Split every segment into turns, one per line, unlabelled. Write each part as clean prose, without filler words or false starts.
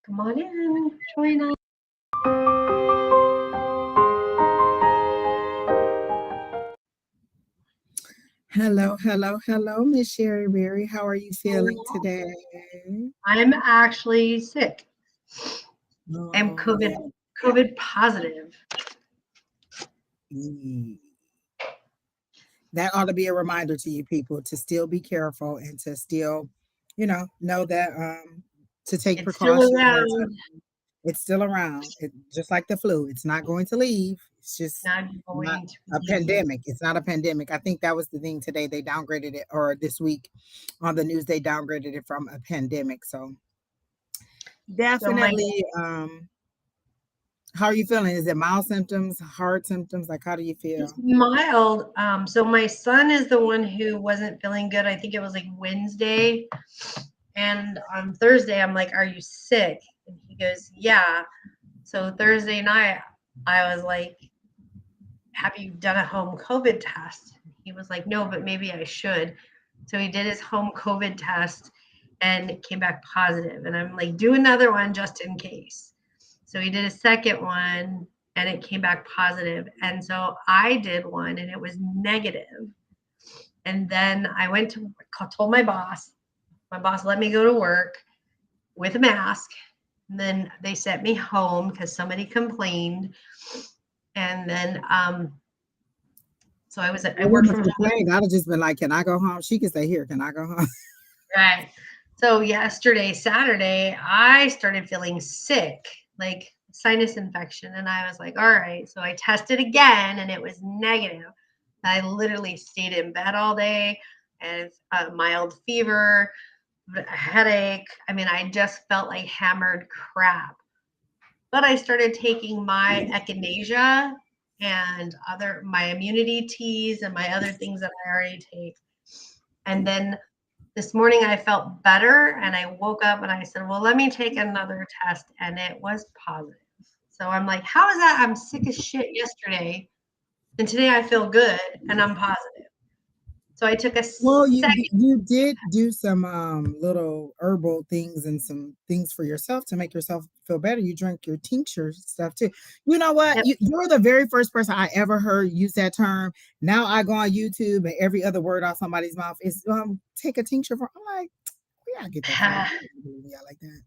Come on in, join us.
Hello, Miss Sheri Beery. How are you feeling
Hello.
today?
I'm actually sick. I'm
Oh,
COVID positive.
mm. That ought to be a reminder to you people to still be careful and to still, know that to take
It's still
precautions.
around.
It's still around. Just like the flu. It's not going to leave. It's just
Not
not
going to
a
leave.
pandemic. It's not a pandemic. I think that was the thing today. They downgraded it, or this week on the news, they downgraded it from a pandemic. So
So my
definitely, how are you feeling? Is it mild symptoms, hard symptoms? Like, how do you
It's
feel?
mild. So my son is the one who wasn't feeling good. I think it was like Wednesday. And on Thursday, I'm like, "Are you sick?" And he goes, "Yeah." So Thursday night, I was like, "Have you done a home COVID test?" He was like, "No, but maybe I should." So he did his home COVID test and it came back positive. And I'm like, "Do another one just in case." So he did a second one and it came back positive. And so I did one and it was negative. And then I went to told my boss. My boss let me go to work with a mask. And then they sent me home because somebody complained. And then so I
Well,
worked
women
from home.
complain. I'd have just been like, "Can I go home?" She can stay here. Can I go home?
Right. So yesterday, Saturday, I started feeling sick, like sinus infection. And I was like, all right. So I tested again and it was negative. I literally stayed in bed all day and a mild fever, a headache. I mean, I just felt like hammered crap. But I started taking my echinacea and other my immunity teas and my other things that I already take. And then this morning I felt better and I woke up and I said, well, let me take another test. And it was positive. So I'm like, how is that? I'm sick as shit yesterday. And today I feel good and I'm positive. So I took a
Well,
second.
you did do some little herbal things and some things for yourself to make yourself feel better. You drink your tincture stuff too. You know what?
Yep.
You're the very first person I ever heard use that term. Now I go on YouTube and every other word out somebody's mouth is take a tincture from. I'm like, where y'all get that from? Yeah, like that.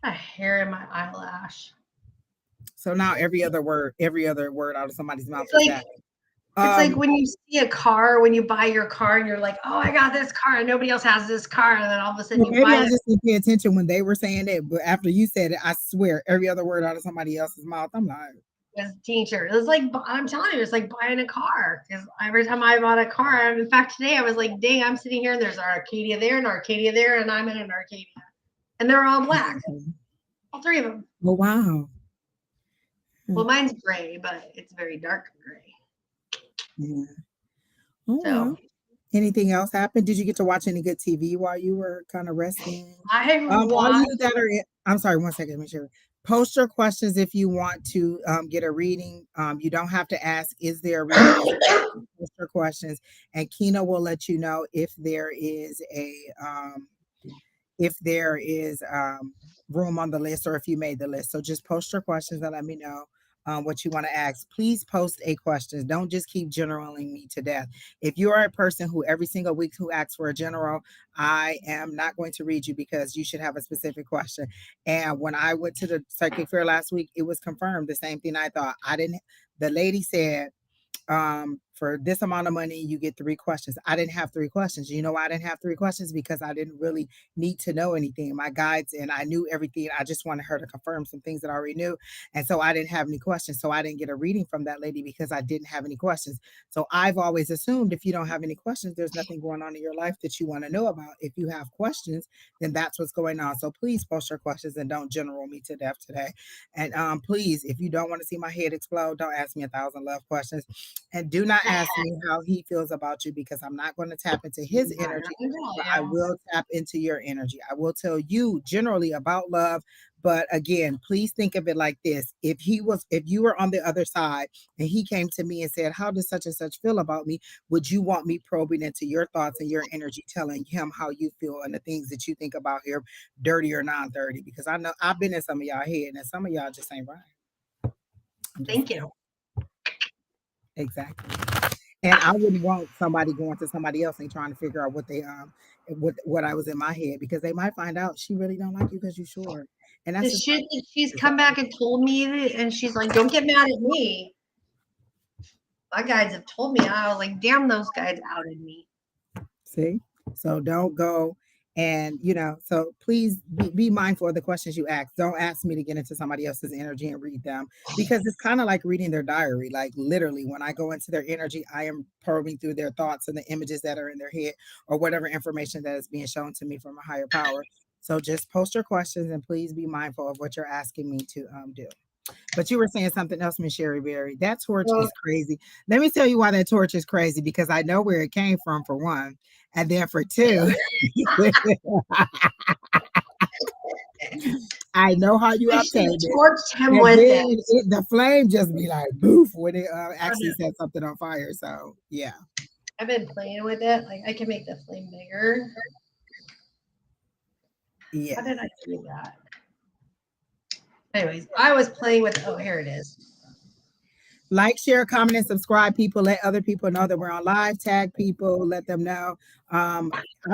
A hair in my eyelash.
So now every other word out of somebody's mouth
It's
is
like
that.
it's like
Um,
when you see a car, when you buy your car and you're like, oh, I got this car and nobody else has this car. And then all of a sudden
well,
you
maybe
buy
I
this
just didn't pay attention when they were saying it, but after you said it, I swear every other word out of somebody else's mouth, I'm like,
teacher. It was like, I'm telling you, it's like buying a car. Because every time I bought a car, in fact, today I was like, dang, I'm sitting here and there's an Arcadia there and Arcadia there, and I'm in an Arcadia. And they're all black, all three of them.
oh wow.
Well, mine's gray, but it's very dark gray.
Yeah. Oh
So
well. Anything else happened? Did you get to watch any good TV while you were kind of resting?
I
All you
watched,
that are I'm sorry, one second, make sure. Post your questions if you want to get a reading. You don't have to ask, is there a reading? Post your questions, and Kina will let you know if there is room on the list or if you made the list. So just post your questions and let me know what you want to ask. Please post a question. Don't just keep generaling me to death. If you are a person who every single week who asks for a general, I am not going to read you because you should have a specific question. And when I went to the psychic fair last week, it was confirmed the same thing I thought. I didn't. The lady said for this amount of money, you get three questions. I didn't have three questions. You know why I didn't have three questions? Because I didn't really need to know anything. My guides and I knew everything. I just wanted her to confirm some things that I already knew. And so I didn't have any questions. So I didn't get a reading from that lady because I didn't have any questions. So I've always assumed if you don't have any questions, there's nothing going on in your life that you want to know about. If you have questions, then that's what's going on. So please post your questions and don't general me to death today. And please, if you don't want to see my head explode, don't ask me 1,000 love questions. And do not ask me how he feels about you because I'm not going to tap into his
Not
energy,
gonna tell
but I
you.
will tap into your energy. I will tell you generally about love. But again, please think of it like this. If you were on the other side and he came to me and said, how does such and such feel about me? Would you want me probing into your thoughts and your energy, telling him how you feel and the things that you think about him, dirty or non-dirty? Because I know I've been in some of y'all head and some of y'all just ain't right. I'm just
Thank
saying.
you.
Exactly. And I wouldn't want somebody going to somebody else and trying to figure out what I was in my head because they might find out she really don't like you because you short. And
The
that's just
shit that she's
it's
come back and told me, and she's like, "Don't get mad at me." My guides have told me. I was like, "Damn, those guys outed me."
see. So don't go and so please be mindful of the questions you ask. Don't ask me to get into somebody else's energy and read them because it's kind of like reading their diary. Like literally, when I go into their energy, I am probing through their thoughts and the images that are in their head or whatever information that is being shown to me from a higher power. So just post your questions and please be mindful of what you're asking me to do. But you were saying something else, Miss Sheri Berry. That torch
Well,
is crazy. Let me tell you why that torch is crazy because I know where it came from, for one. And then for two, I know how you
she
obtained it.
torched him
And
with it.
then the flame just be like boof when it actually set something on fire. So, yeah.
I've been playing with it. Like I can make the flame bigger.
Yeah.
How did I do that? Anyways, I was playing with. Oh, here it is.
Like, share, comment, and subscribe, people. Let other people know that we're on live. Tag people, let them know. I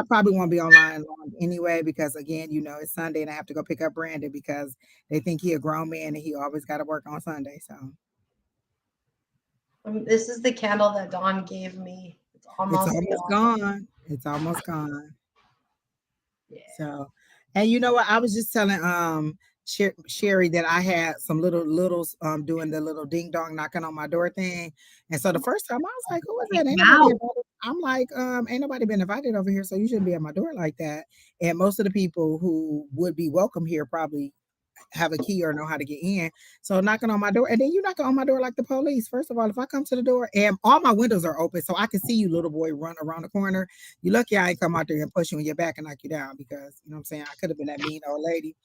probably won't be online long anyway because again, it's Sunday and I have to go pick up Brandon because they think he a grown man and he always got to work on Sunday. So
This is the candle that Dawn gave me. It's
it's
almost
almost
gone.
gone. It's almost gone.
Yeah.
So, and you know what? I was just telling Sheri that I had some littles doing the little ding dong knocking on my door thing. And so the first time I was like, who is that? Ain't nobody
Now,
invited. I'm like, ain't nobody been invited over here, so you shouldn't be at my door like that. And most of the people who would be welcome here probably have a key or know how to get in. So knocking on my door, and then you knocking on my door like the police. First of all, if I come to the door and all my windows are open, so I can see you, little boy, run around the corner. You lucky I ain't come out there and push you in your back and knock you down because you know what I'm saying. I could have been that mean old lady.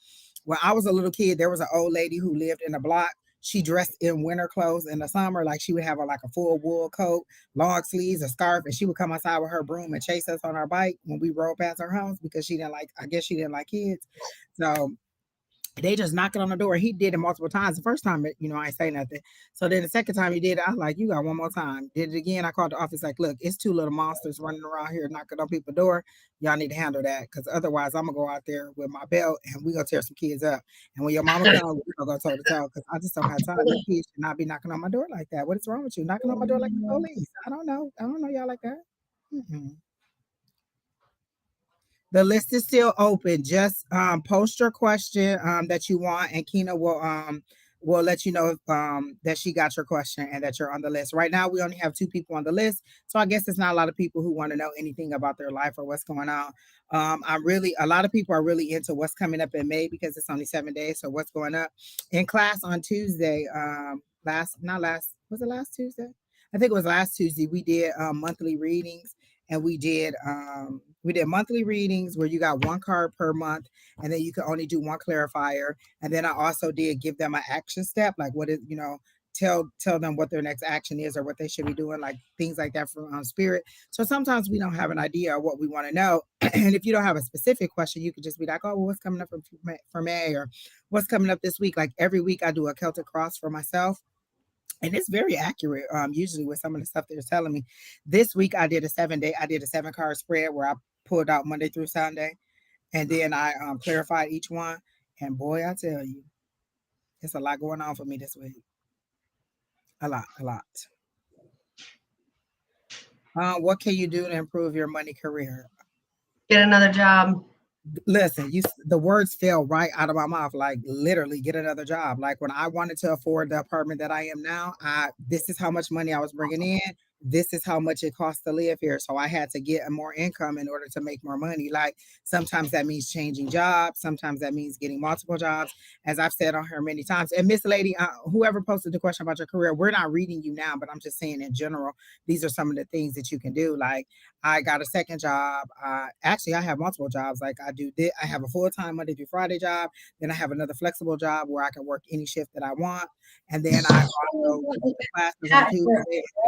When I was a little kid, there was an old lady who lived in a block. She dressed in winter clothes in the summer, like she would have like a full wool coat, long sleeves, a scarf, and she would come outside with her broom and chase us on our bike when we rode past her house because she didn't like. I guess she didn't like kids. So they just knocking on the door. He did it multiple times. The first time, I ain't say nothing. So then the second time he did it, I was like, you got one more time. Did it again. I called the office like, look, it's two little monsters running around here knocking on people's door. Y'all need to handle that because otherwise I'm going to go out there with my belt and we going to tear some kids up. And when your mama comes, we're going to go toe to toe because I just don't have time. Your kids should not be knocking on my door like that. What is wrong with you? Knocking on my door like the police. I don't know. I don't know y'all like that. Mm-mm. The list is still open. Just post your question that you want, and Kina will let you know that she got your question and that you're on the list. Right now, we only have two people on the list, so I guess it's not a lot of people who want to know anything about their life or what's going on. A lot of people are really into what's coming up in May because it's only 7 days. So what's going up in class on Tuesday? Was it last Tuesday? I think it was last Tuesday. We did monthly readings and we did monthly readings where you got one card per month and then you can only do one clarifier. And then I also did give them an action step, like what is, tell them what their next action is or what they should be doing, like things like that from spirit. So sometimes we don't have an idea of what we want to know. And if you don't have a specific question, you could just be like, oh, well, what's coming up for May, or what's coming up this week? Like every week I do a Celtic cross for myself, and it's very accurate usually with some of the stuff they're telling me. This week I did a 7 day, I did a 7 card spread where I pulled out Monday through Sunday, and then I clarified each one. And boy, I tell you, it's a lot going on for me this week. A lot. What can you do to improve your money career?
get another job.
Listen, the words fell right out of my mouth, like literally get another job. Like when I wanted to afford the apartment that I am now, this is how much money I was bringing in. this is how much it costs to live here. So I had to get more income in order to make more money. Like sometimes that means changing jobs. Sometimes that means getting multiple jobs, as I've said on here many times. And Miss Lady, whoever posted the question about your career, we're not reading you now, but I'm just saying in general, these are some of the things that you can do. Like I got a second job. Actually, I have multiple jobs. Like I have a full-time Monday through Friday job. Then I have another flexible job where I can work any shift that I want. And then I also do classes on
Cat
Tuesday
for-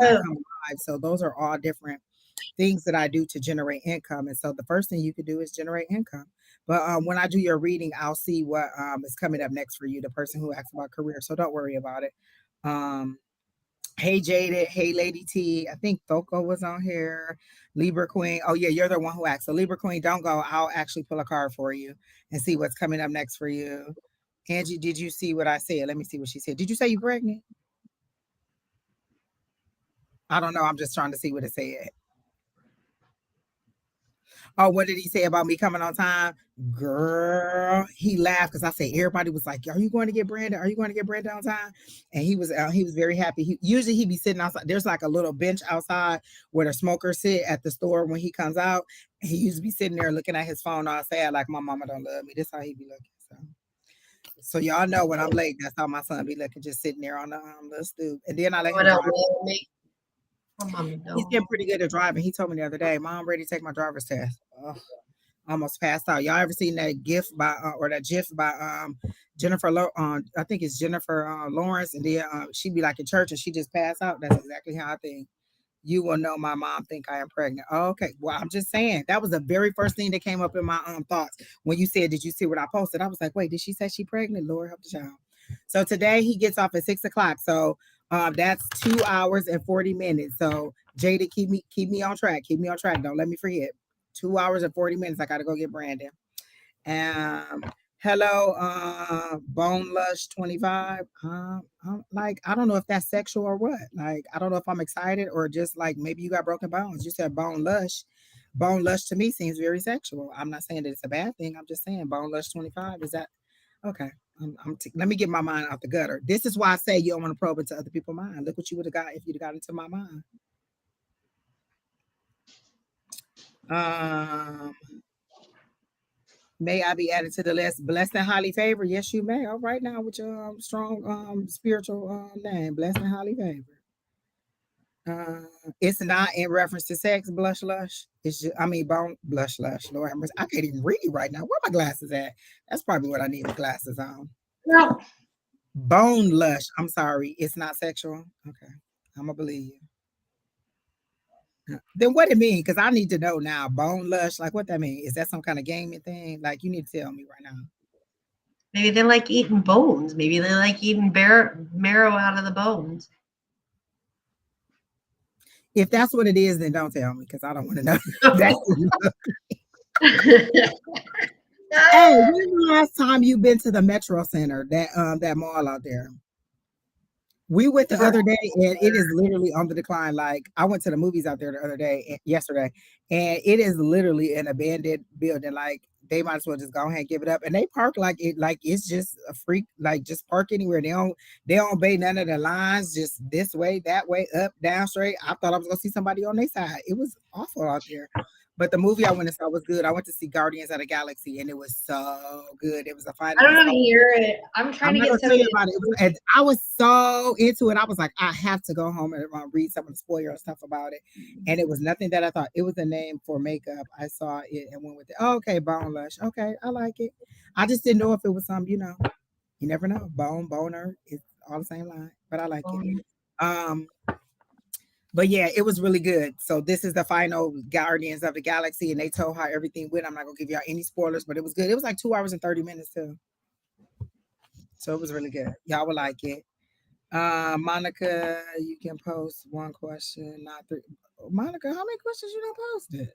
and I come live. So those are all different things that I do to generate income. And so the first thing you could do is generate income. But when I do your reading, I'll see what is coming up next for you, the person who asked about career. So don't worry about it. Um, Hey Jaded, hey Lady T. I think Thoko was on here. Libra Queen. Oh yeah, you're the one who asked. So Libra Queen, don't go. I'll actually pull a card for you and see what's coming up next for you. Angie, did you see what I said? Let me see what she said. Did you say you pregnant? I don't know. I'm just trying to see what it said. Oh, what did he say about me coming on time? Girl, he laughed because I said everybody was like, "Are you going to get Brandon? Are you going to get Brandon on time?" And he was very happy. Usually he be sitting outside. There's like a little bench outside where the smokers sit at the store when he comes out. He used to be sitting there looking at his phone all sad, like my mama don't love me. This how he be looking. So y'all know when I'm late, that's how my son be looking, just sitting there on the little stoop. And then I let
What
him
else
drive.
will make my mommy
He's
go?
getting pretty good at driving. He told me the other day, "Mom, ready to take my driver's test." Ugh, almost passed out. Y'all ever seen that GIF by or that GIF by I think it's Jennifer Lawrence, and then she be like in church and she just passed out. That's exactly how I think. You will know my mom think I am pregnant. Oh, okay. Well, I'm just saying that was the very first thing that came up in my thoughts when you said, "Did you see what I posted?" I was like, "Wait, did she say she pregnant? Lord help the child." So today he gets off at 6 o'clock. So that's 2 hours and 40 minutes. So Jada, keep me on track. Keep me on track. Don't let me forget. 2 hours and 40 minutes. I gotta go get Brandon. Um, hello, Bone Lush 25. Like, I don't know if that's sexual or what. Like, I don't know if I'm excited or just like maybe you got broken bones. You said Bone Lush. Bone Lush to me seems very sexual. I'm not saying that it's a bad thing. I'm just saying Bone Lush 25. Is that okay? Let me get my mind out the gutter. This is why I say you don't want to probe into other people's mind. Look what you would have got if you'd have got into my mind. Um, May I be added to the list? Blessed and highly favored. Yes, you may. All right now with your strong spiritual name, blessed and highly favored. Uh, it's not in reference to sex, blush lush. It's just, I mean, bone blush lush. Lord have mercy. I can't even read right now. Where my glasses at? That's probably what I need my glasses on.
No,
Bone lush. I'm sorry. It's not sexual. Okay. I'm gonna believe you. Then what it mean? Because I need to know now. Bone lush, like what that mean? Is that some kind of gaming thing? Like you need to tell me right now.
maybe they like eating bones. Maybe they like eating marrow out of the bones.
If that's what it is, then don't tell me because I don't want to know. That's hey, when's the last time you been to the Metro Center, that mall out there? We went the other day and it is literally on the decline. Like I went to the movies out there the other day, yesterday, and it is literally an abandoned building. Like they might as well just go ahead and give it up. And they park like it's just a freak, like just park anywhere. They don't obey none of the lines, just this way, that way, up, down, straight. I thought I was gonna see somebody on their side. It was awful out there. But the movie I went and saw was good. I went to see Guardians of the Galaxy and it was so good. It was a
I don't
finally
know
so
to hear it. I'm trying
I'm
to
not
get
gonna tell you
somebody.
about it. And I was so into it. I was like, I have to go home and read some of the spoiler stuff about it. And it was nothing that I thought. It was a name for makeup. I saw it and went with it. Oh, okay, Bone Lush. Okay, I like it. I just didn't know if it was some, you never know. Boner. It's all the same line, but I like it. Um, but yeah, it was really good. So this is the final Guardians of the Galaxy, and they told how everything went. I'm not gonna give y'all any spoilers, but it was good. It was like 2 hours and 30 minutes too. So it was really good. Y'all would like it. Monica, you can post one question, not three. Monica, how many questions you done posted?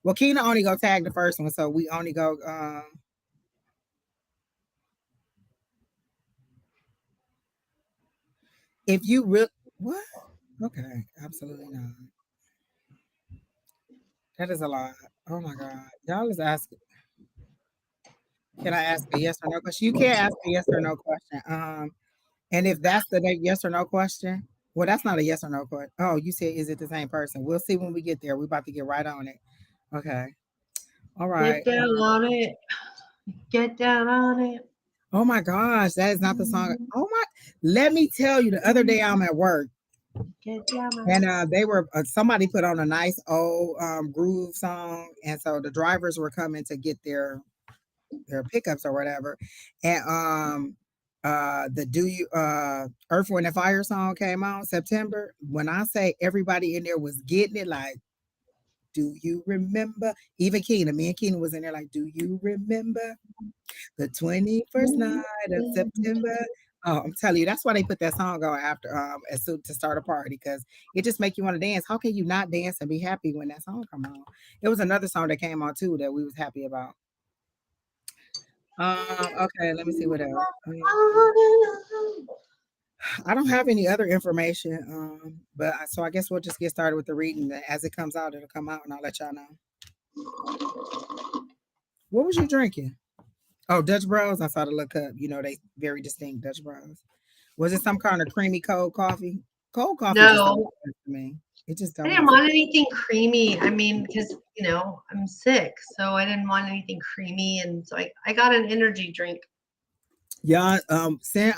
Well, Keena only go tag the first one, so we only go. If you real what? Okay, absolutely not. That is a lot. Oh my god, y'all is asking. Can I ask a yes or no question? You can't ask a yes or no question. And if that's the yes or no question, Well, that's not a yes or no question. Oh, you said, is it the same person? We'll see when we get there. We're about to get right on it. Okay. All right.
Get down on it. Get down on it.
Oh my gosh, that is not the song. Oh my, let me tell you, the other day I'm at work
Get down on
and
it.
they were, somebody put on a nice old groove song. And so the drivers were coming to get their pickups or whatever. And the Do You Earth, Wind and Fire song came on September. When I say everybody in there was getting it, like, do you remember? Even Keena, me and Keena was in there like, do you remember the 21st night of September? Oh, I'm telling you, that's why they put that song on after as soon to start a party, because it just make you want to dance. How can you not dance and be happy when that song come on? It was another song that came on too that we was happy about. Okay, let me see what else. I don't have any other information. But so I guess we'll just get started with the reading. As it comes out, it'll come out and I'll let y'all know. What was you drinking? Oh, Dutch Bros. I saw the look up. You know, they very distinct Dutch Bros. Was it some kind of creamy cold coffee? Cold coffee just don't
No,
make sense to me. It just
I
don't
didn't
make sense.
want anything creamy. I mean, because I'm sick, so I didn't want anything creamy, and so I got an energy drink.
Yeah, send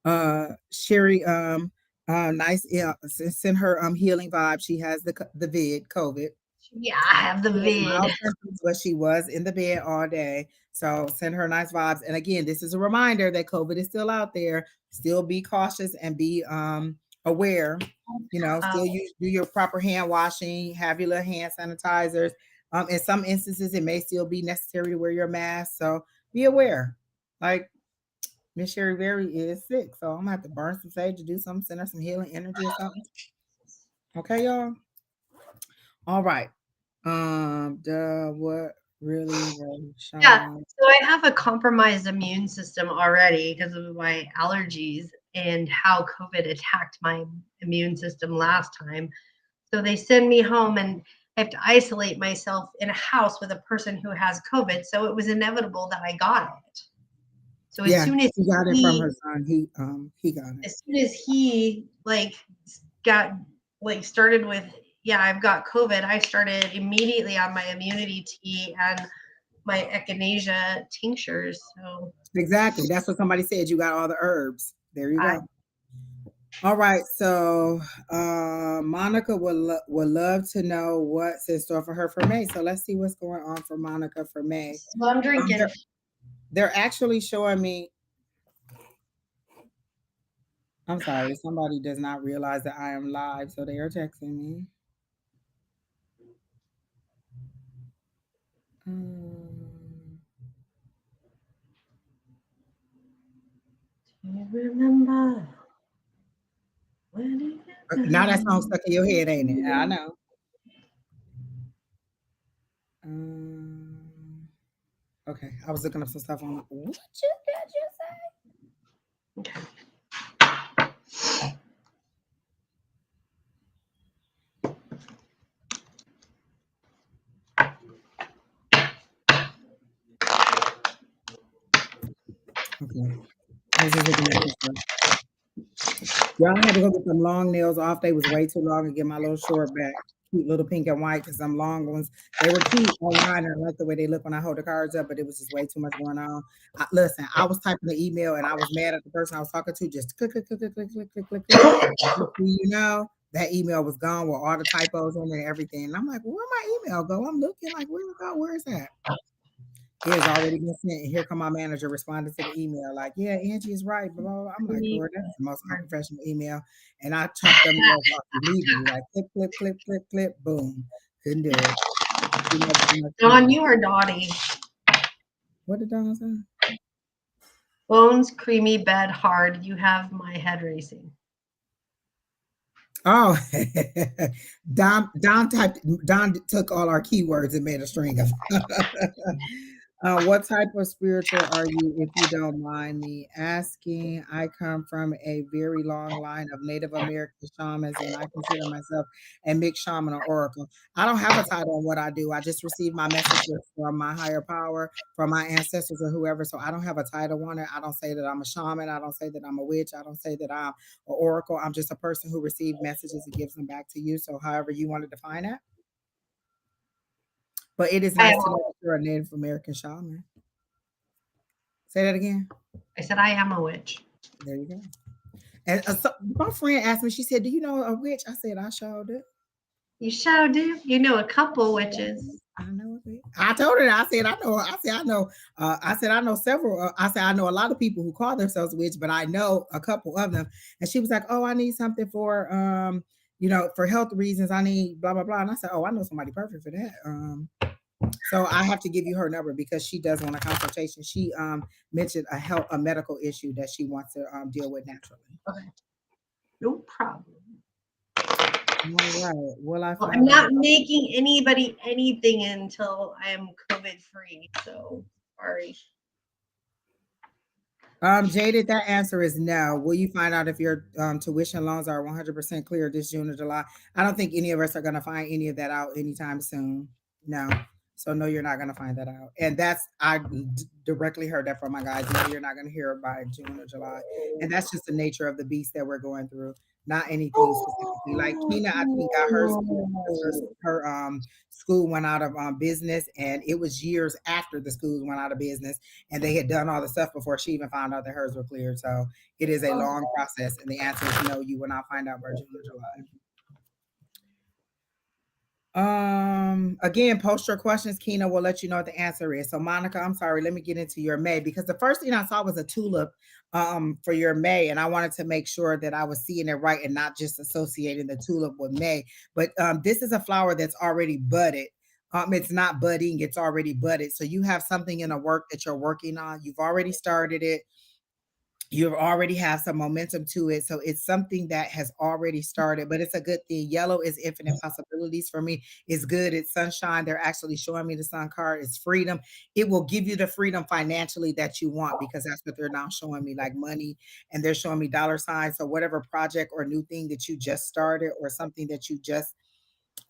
Sheri nice, yeah, send her healing vibe. She has the COVID.
Yeah, I have the
She has
vid.
mild symptoms, but she was in the bed all day. So send her nice vibes. And again, this is a reminder that COVID is still out there. Still be cautious and be aware. Still do your proper hand washing, have your little hand sanitizers. In some instances, it may still be necessary to wear your mask. So be aware. Like Miss Sheri Berry is sick. So I'm gonna have to burn some sage to do something, send her some healing energy or something. Okay, y'all. All right. What really was
Yeah,
shown?
so I have a compromised immune system already because of my allergies and how COVID attacked my immune system last time. So they send me home and I have to isolate myself in a house with a person who has COVID. So it was inevitable that I got it. So as
Yeah,
soon as
she got it from her
he
son. He got it.
as soon as he got started with, yeah, I've got COVID, I started immediately on my immunity tea and my echinacea tinctures. So
Exactly. That's what somebody said. You got all the herbs. There you
I
go. All right. So Monica would love to know what's in store for her for May. So let's see what's going on for Monica for May.
this is what I'm drinking.
They're actually showing me. I'm sorry, somebody does not realize that I am live, so they are texting me. Um,
Do you remember when
Now that song stuck in your head, ain't it? I know. Um, okay, I was looking up some stuff on. What did you say?
Okay.
Okay, I was just looking at some stuff. Y'all had to go get them long nails off. They was way too long and get my little short back. Cute little pink and white, because some long ones, they were cute online and I like the way they look when I hold the cards up, but it was just way too much going on. Listen, I was typing the email and I was mad at the person I was talking to, just click, click, click, click, click, click, click, click, click. That email was gone with all the typos in it and everything. And I'm like, where my email go? I'm looking like, where it go? Where is that? It has already been sent. And here come my manager responding to the email, like, yeah, Angie is right, blah, blah, blah. I'm like, Lord, that's the most unprofessional email. And I chopped them nails off immediately, like clip, clip, clip, clip, clip, boom. Couldn't do it. Too much
Dawn,
email.
you are naughty.
What did Donna say?
Bones, creamy, bed, hard. You have my head racing.
Oh, Don took all our keywords and made a string of. What type of spiritual are you, if you don't mind me asking? I come from a very long line of Native American shamans, and I consider myself a mixed shaman or oracle. I don't have a title on what I do. I just receive my messages from my higher power, from my ancestors or whoever. So I don't have a title on it. I don't say that I'm a shaman. I don't say that I'm a witch. I don't say that I'm an oracle. I'm just a person who receives messages and gives them back to you. So however you want to define that. But it is
I
nice
am.
to know that you're a Native American shaman. Say that again.
I said I am a witch.
There you go. And so my friend asked me, she said, "Do you know a witch?" I said, "I showed it."
You sure do. You know a couple witches.
I know it. I told her. I said, "I know." I said, "I know." I said, "I know several." I said, "I know a lot of people who call themselves witch, but I know a couple of them." And she was like, "Oh, I need something for for health reasons. I need blah blah blah." And I said, "Oh, I know somebody perfect for that." So I have to give you her number because she does want a consultation. She mentioned a medical issue that she wants to deal with naturally.
Okay. No problem.
All right. Will I
Well, I'm
find out?
not making anybody anything until I am COVID free. So sorry.
Jaded, that answer is no. Will you find out if your tuition loans are 100% clear this June or July? I don't think any of us are going to find any of that out anytime soon. No. So no, you're not going to find that out. And directly heard that from my guys. No, you're not going to hear it by June or July. And that's just the nature of the beast that we're going through. Not anything specifically. Like Kina, I think got hers clear because her school went out of business, and it was years after the schools went out of business, and they had done all the stuff before she even found out that hers were cleared. So it is a long process, and the answer is no. You will not find out by June or July. Again, post your questions. Kina will let you know what the answer is. So Monica, I'm sorry, let me get into your May, because the first thing I saw was a tulip for your May, and I wanted to make sure that I was seeing it right and not just associating the tulip with May. But this is a flower that's already budded. It's not budding, it's already budded. So you have something in a work that you're working on. You've already started it. You already have some momentum to it. So it's something that has already started, but it's a good thing. Yellow is infinite possibilities for me. It's good. It's sunshine. They're actually showing me the sun card. It's freedom. It will give you the freedom financially that you want, because that's what they're now showing me, like money, and they're showing me dollar signs. So whatever project or new thing that you just started, or something that you just,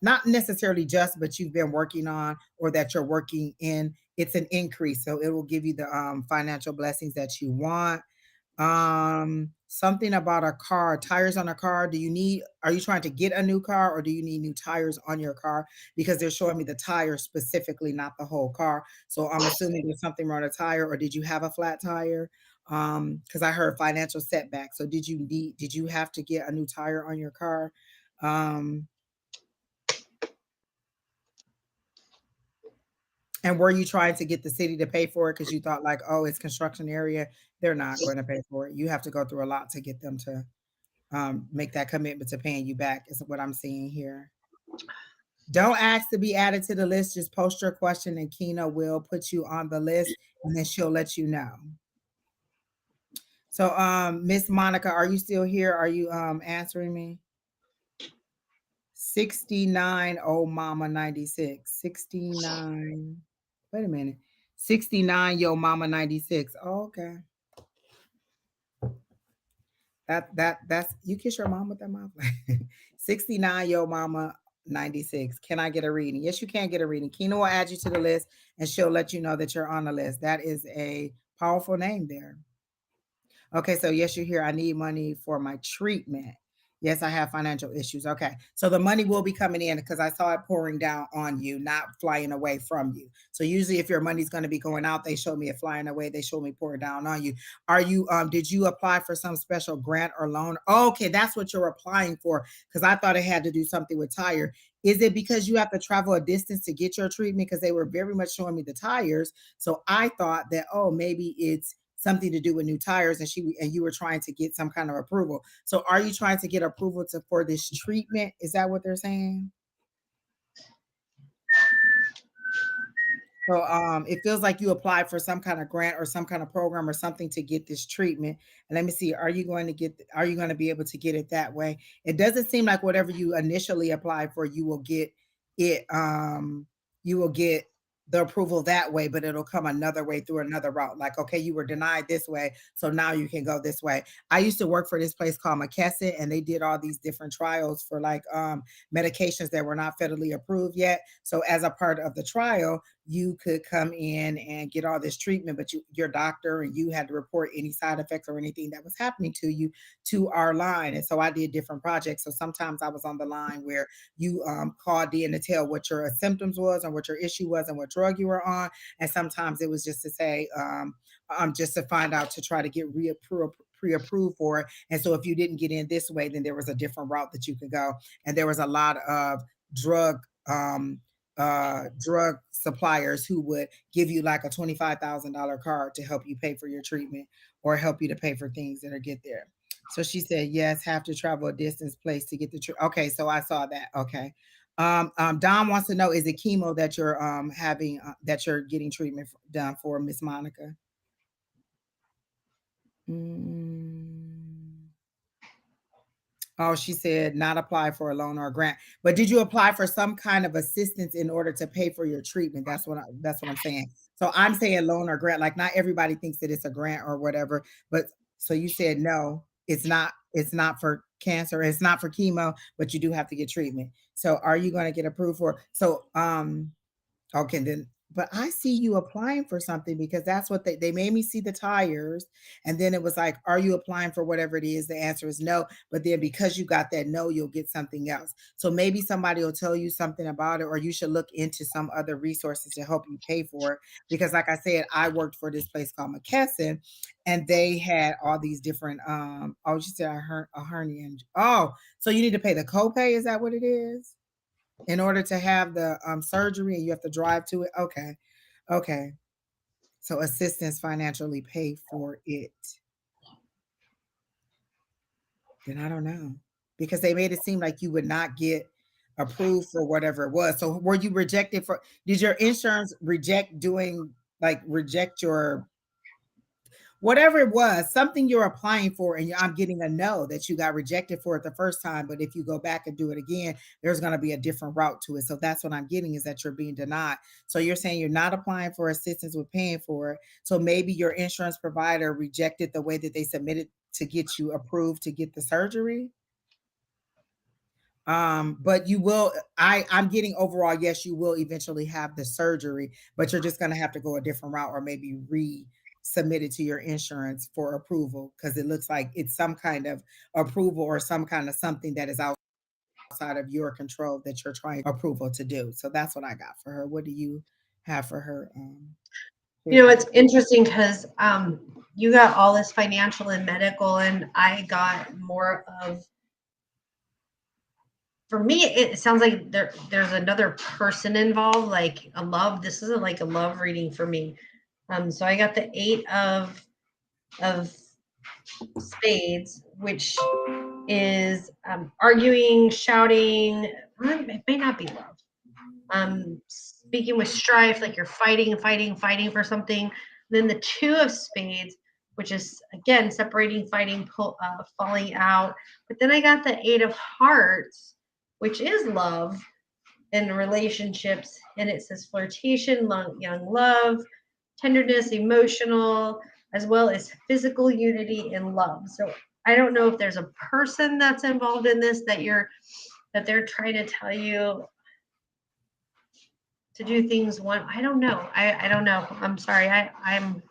not necessarily just, but you've been working on, or that you're working in, it's an increase. So it will give you the financial blessings that you want. Something about a car, tires on a car. Are you trying to get a new car, or do you need new tires on your car? Because they're showing me the tire specifically, not the whole car. So I'm assuming there's something wrong with a tire, or did you have a flat tire? Because I heard financial setback. So did you have to get a new tire on your car? Um, and were you trying to get the city to pay for it because you thought like, oh, it's construction area? They're not going to pay for it. You have to go through a lot to get them to make that commitment to paying you back, is what I'm seeing here. Don't ask to be added to the list. Just post your question, and Kina will put you on the list, and then she'll let you know. So, Miss Monica, are you still here? Are you answering me? 69, oh mama 96. 69. Wait a minute. 69, yo mama 96. Oh, okay. That's you kiss your mom with that mouth. 69, yo mama 96. Can I get a reading? Yes, you can get a reading. Kina will add you to the list, and she'll let you know that you're on the list. That is a powerful name there. Okay, so yes, you're here. I need money for my treatment. Yes, I have financial issues. Okay, so the money will be coming in because I saw it pouring down on you, not flying away from you. So usually, if your money's going to be going out, they show me it flying away. They show me pouring down on you. Are you? Did you apply for some special grant or loan? Okay, that's what you're applying for, because I thought it had to do something with tire. Is it because you have to travel a distance to get your treatment? Because they were very much showing me the tires. So I thought that, oh, maybe it's something to do with new tires, and you were trying to get some kind of approval. So are you trying to get approval for this treatment? Is that what they're saying? So it feels like you applied for some kind of grant or some kind of program or something to get this treatment. And let me see, are you going to be able to get it that way? It doesn't seem like whatever you initially applied for, you will get it. You will get the approval that way, but it'll come another way through another route. Like, okay, you were denied this way, so now you can go this way. I used to work for this place called McKesson, and they did all these different trials for like medications that were not federally approved yet. So as a part of the trial, you could come in and get all this treatment, but your doctor and you had to report any side effects or anything that was happening to you to our line. And so I did different projects. So sometimes I was on the line where you called in to tell what your symptoms was and what your issue was and what drug you were on. And sometimes it was just to say, just to find out to try to get pre-approved for it. And so if you didn't get in this way, then there was a different route that you could go. And there was a lot of drug drug suppliers who would give you like a $25,000 card to help you pay for your treatment or help you to pay for things that are get there. So she said, yes, have to travel a distance place to get the treatment. Okay, so I saw that. Okay. Don wants to know, is it chemo that you're having that you're getting treatment done for, Miss Monica? Mm. Oh, she said not apply for a loan or a grant. But did you apply for some kind of assistance in order to pay for your treatment? That's what I'm saying. So I'm saying loan or grant. Like not everybody thinks that it's a grant or whatever. But so you said no, it's not for cancer, it's not for chemo, but you do have to get treatment. So are you going to get approved for so okay, then, but I see you applying for something because that's what they made me see the tires. And then it was like, are you applying for whatever it is? The answer is no. But then because you got that no, you'll get something else. So maybe somebody will tell you something about it, or you should look into some other resources to help you pay for it. Because like I said, I worked for this place called McKesson and they had all these different oh, she said a hernia. Oh, so you need to pay the copay, is that what it is? In order to have the surgery and you have to drive to it. Okay. Okay. So assistance financially pay for it. Then I don't know. Because they made it seem like you would not get approved for whatever it was. So were you rejected for did your insurance reject doing like reject your whatever it was, something you're applying for, and I'm getting a no that you got rejected for it the first time. But if you go back and do it again, there's going to be a different route to it. So that's what I'm getting is that you're being denied. So you're saying you're not applying for assistance with paying for it. So maybe your insurance provider rejected the way that they submitted to get you approved to get the surgery. But you will, I'm getting overall, yes, you will eventually have the surgery, but you're just going to have to go a different route or maybe resubmit it to your insurance for approval because it looks like it's some kind of approval or some kind of something that is outside of your control that you're trying approval to do. So that's what I got for her. What do you have for her?
You know, it's interesting because you got all this financial and medical, and I got more of. For me, it sounds like there's another person involved, like a love. This isn't like a love reading for me. So I got the 8 of spades, which is arguing, shouting. It may not be love. Speaking with strife, like you're fighting, fighting, fighting for something. Then the 2 of spades, which is again separating, fighting, falling out. But then I got the 8 of hearts, which is love and relationships, and it says flirtation, young love, tenderness, emotional, as well as physical unity and love. So I don't know if there's a person that's involved in this that they're trying to tell you to do things one. I don't know. I don't know. I'm sorry. I'm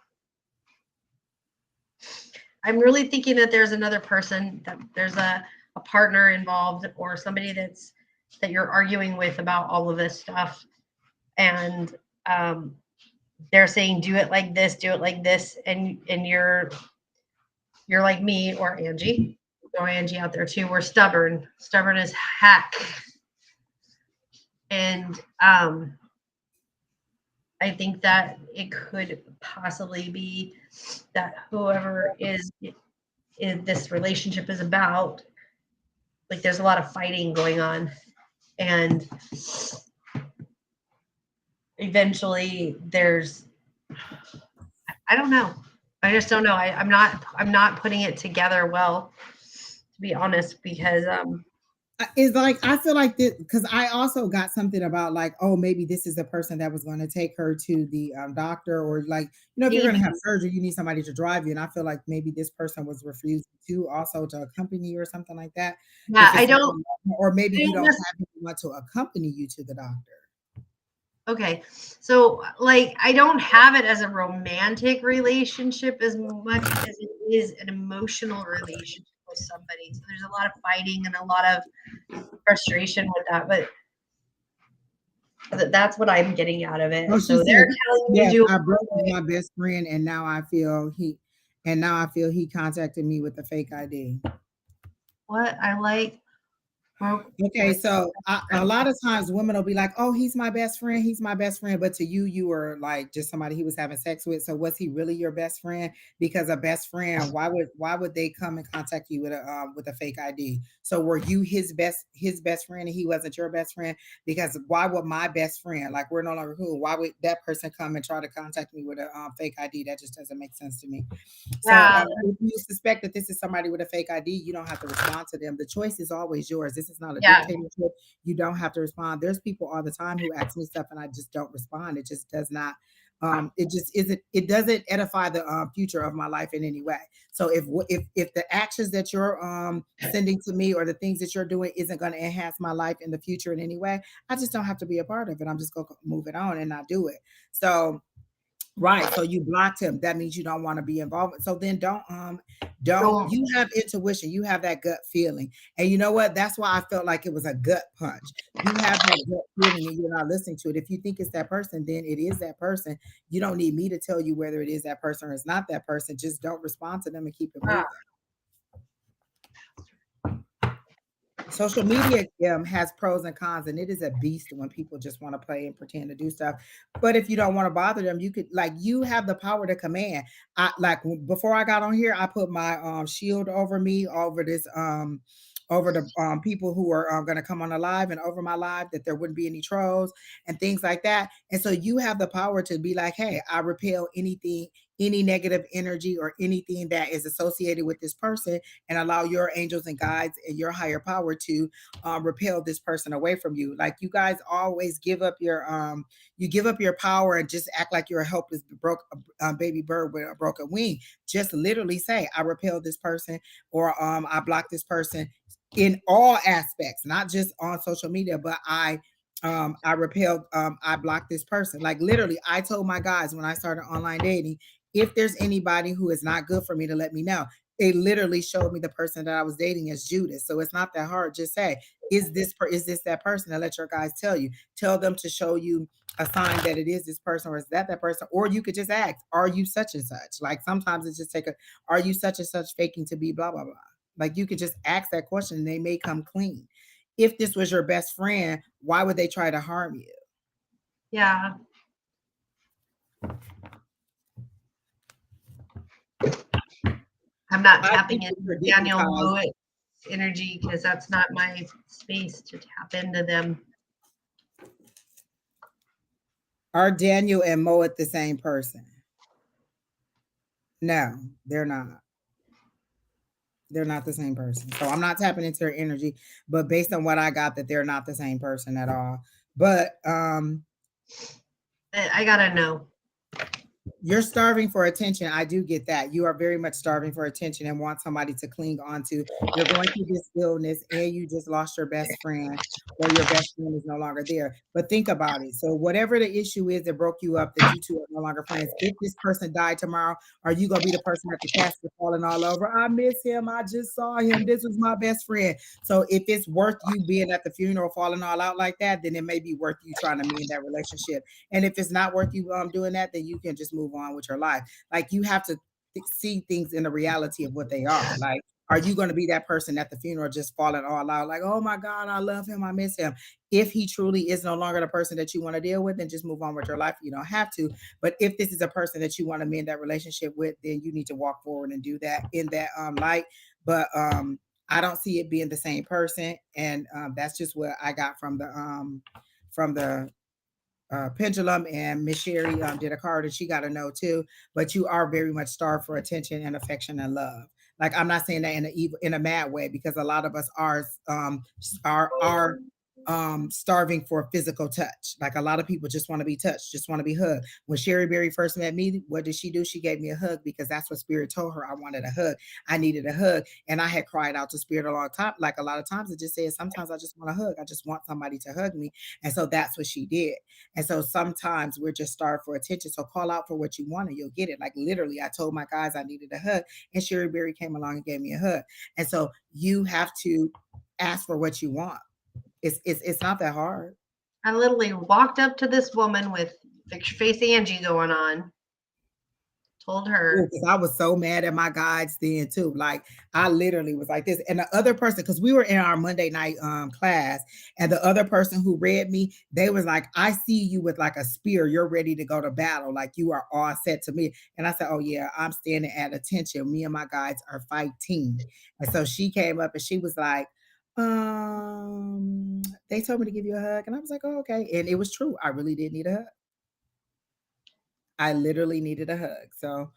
really thinking that there's another person, that there's a partner involved or somebody that you're arguing with about all of this stuff. And they're saying do it like this, and you're like me or Angie. Throw Angie out there too. We're stubborn as heck. And I think that it could possibly be that whoever is this relationship is about, like there's a lot of fighting going on, and eventually I don't know. I just don't know. I'm not putting it together well, to be honest, because
It's like I feel like this because I also got something about like, oh, maybe this is the person that was going to take her to the doctor, or like, if you're going to have
Maybe.
surgery, you need somebody to drive you. And I feel like maybe this person was refusing to also to accompany you or something like that.
Yeah,
If it's something, or maybe
I
you
don't
don't
nec-
have anyone to accompany you to the doctor.
okay. So like I don't have it as a romantic relationship as much as it is an emotional relationship with somebody. So there's a lot of fighting and a lot of frustration with that, but that's what I'm getting out of
Oh,
it.
she
So they're
said,
telling me to
yes,
do
I broke with my best friend, and now I feel he contacted me with a fake ID.
what I like broke
Okay,
with
so a
friend.
lot of times women will be like, "Oh, he's my best friend. He's my best friend," but to you, you were like just somebody he was having sex with. So was he really your best friend? Because a best friend, why would they come and contact you with a fake ID? So were you his best friend, and he wasn't your best friend? Because why would my best friend, like we're no longer cool, why would that person come and try to contact me with a fake ID? That just doesn't make sense to me. So
Yeah,
if you suspect that this is somebody with a fake ID, you don't have to respond to them. The choice is always yours. This is not a
yeah,
dictatorship. You don't have to respond. There's people all the time who ask me stuff and I just don't respond. It just does not. It just isn't. It doesn't edify the future of my life in any way. So if the actions that you're sending to me or the things that you're doing isn't going to enhance my life in the future in any way, I just don't have to be a part of it. I'm just going to move it on and not do it. So right. So you blocked him. That means you don't want to be involved. So then don't
don't.
you have intuition. You have that gut feeling. And you know what? That's why I felt like it was a gut punch. You have that gut feeling and you're not listening to it. If you think it's that person, then it is that person. You don't need me to tell you whether it is that person or it's not that person. Just don't respond to them and keep it
Ah,
moving. Social media has pros and cons, and it is a beast when people just want to play and pretend to do stuff. But if you don't want to bother them, you could like you have the power to command. I like before I got on here, I put my shield over me, over this over the people who are going to come on the live and over my live, that there wouldn't be any trolls and things like that. And so you have the power to be like, hey, I repel anything, any negative energy or anything that is associated with this person, and allow your angels and guides and your higher power to repel this person away from you. Like you guys always give up your power and just act like you're a helpless broke baby bird with a broken wing. Just literally say, I repel this person, or I block this person in all aspects, not just on social media, but I repelled, I blocked this person. Like literally, I told my guys when I started online dating, if there's anybody who is not good for me, to let me know. They literally showed me the person that I was dating as Judas. So it's not that hard. Just say, is this that person? And let your guys tell you. Tell them to show you a sign that it is this person, or is that person? Or you could just ask, are you such and such? Like sometimes it's just are you such and such faking to be blah blah blah. Like you could just ask that question and they may come clean. If this was your best friend, why would they try to harm you?
yeah. I'm not
I
tapping
think
into
it's ridiculous
Daniel
how
Mowat energy because that's not my space to tap into them.
are Daniel and Moet the same person? No, they're not. They're not the same person. So I'm not tapping into their energy, but based on what I got, that they're not the same person at all. But
I gotta know.
you're starving for attention. I do get that. You are very much starving for attention and want somebody to cling on to. You're going through this illness and you just lost your best friend, or your best friend is no longer there. But think about it. So, whatever the issue is that broke you up, that you two are no longer friends, if this person died tomorrow, are you going to be the person at the casket falling all over? I miss him. I just saw him. This was my best friend. So, if it's worth you being at the funeral falling all out like that, then it may be worth you trying to mend that relationship. And if it's not worth you doing that, then you can just move on with your life. Like you have to see things in the reality of what they are. Like, are you going to be that person at the funeral just falling all out like, oh my God, I love him, I miss him? If he truly is no longer the person that you want to deal with, then just move on with your life. You don't have to. But if this is a person that you want to mend that relationship with, then you need to walk forward and do that in that light. But I don't see it being the same person. And that's just what I got from the pendulum. And Miss Sheri did a card and she got to know too. But you are very much starved for attention and affection and love. Like I'm not saying that in a mad way, because a lot of us are starving for physical touch. Like a lot of people just want to be touched, just want to be hugged. When Sheri Berry first met me, what did she do? She gave me a hug because that's what Spirit told her. I wanted a hug. I needed a hug. And I had cried out to Spirit a long time. Like a lot of times it just says, sometimes I just want a hug. I just want somebody to hug me. And so that's what she did. And so sometimes we're just starved for attention. So call out for what you want and you'll get it. Like literally, I told my guys I needed a hug, and Sheri Berry came along and gave me a hug. And so you have to ask for what you want. It's not that hard.
I literally walked up to this woman with picture face Angie going on. Told her.
Because I was so mad at my guides then too. Like I literally was like this. And the other person, because we were in our Monday night class, and the other person who read me, they was like, I see you with like a spear. You're ready to go to battle. Like you are all set to me. And I said, oh yeah, I'm standing at attention. Me and my guides are fighting. And so she came up and she was like, they told me to give you a hug. And I was like, oh, okay. And it was true. I really did need a hug. I literally needed a hug. So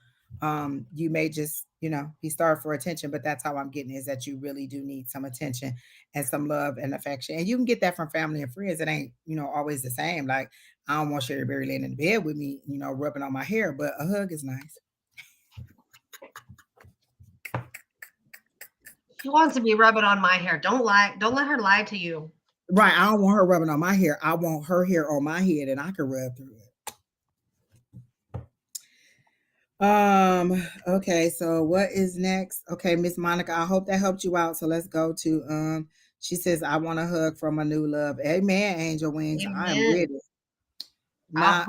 you may just, be starved for attention, but that's how I'm getting is that you really do need some attention and some love and affection. And you can get that from family and friends. It ain't, always the same. Like I don't want Sheri Berry laying in bed with me, rubbing on my hair, but a hug is nice.
She wants to be rubbing on my hair. Don't lie. Don't let her lie to you.
Right. I don't want her rubbing on my hair. I want her hair on my head and I can rub through it. Okay, so what is next? Okay, Miss Monica, I hope that helped you out. So let's go to she says, I want a hug from a new love. Amen, Angel Wings.
Amen.
I am with it. Not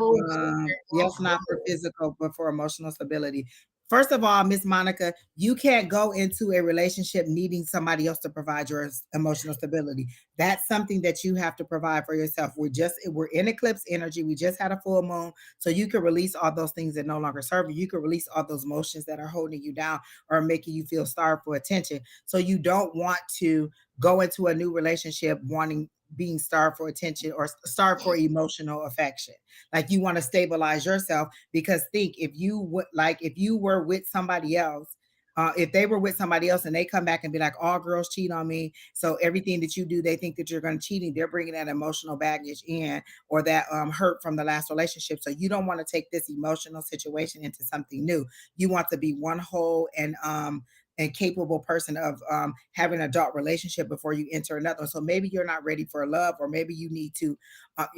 yes, not for physical, but for emotional stability. First of all, Miss Monica, you can't go into a relationship needing somebody else to provide your emotional stability. That's something that you have to provide for yourself. We're in eclipse energy. We just had a full moon. So you can release all those things that no longer serve you. You can release all those emotions that are holding you down or making you feel starved for attention. So you don't want to go into a new relationship being starved for attention or starved for emotional affection. Like you want to stabilize yourself, because think if you were with somebody else, if they were with somebody else and they come back and be like, all girls cheat on me, so everything that you do, they think that you're going to cheating, they're bringing that emotional baggage in, or that hurt from the last relationship. So you don't want to take this emotional situation into something new. You want to be one whole and capable person of having an adult relationship before you enter another. So maybe you're not ready for love, or maybe you need to,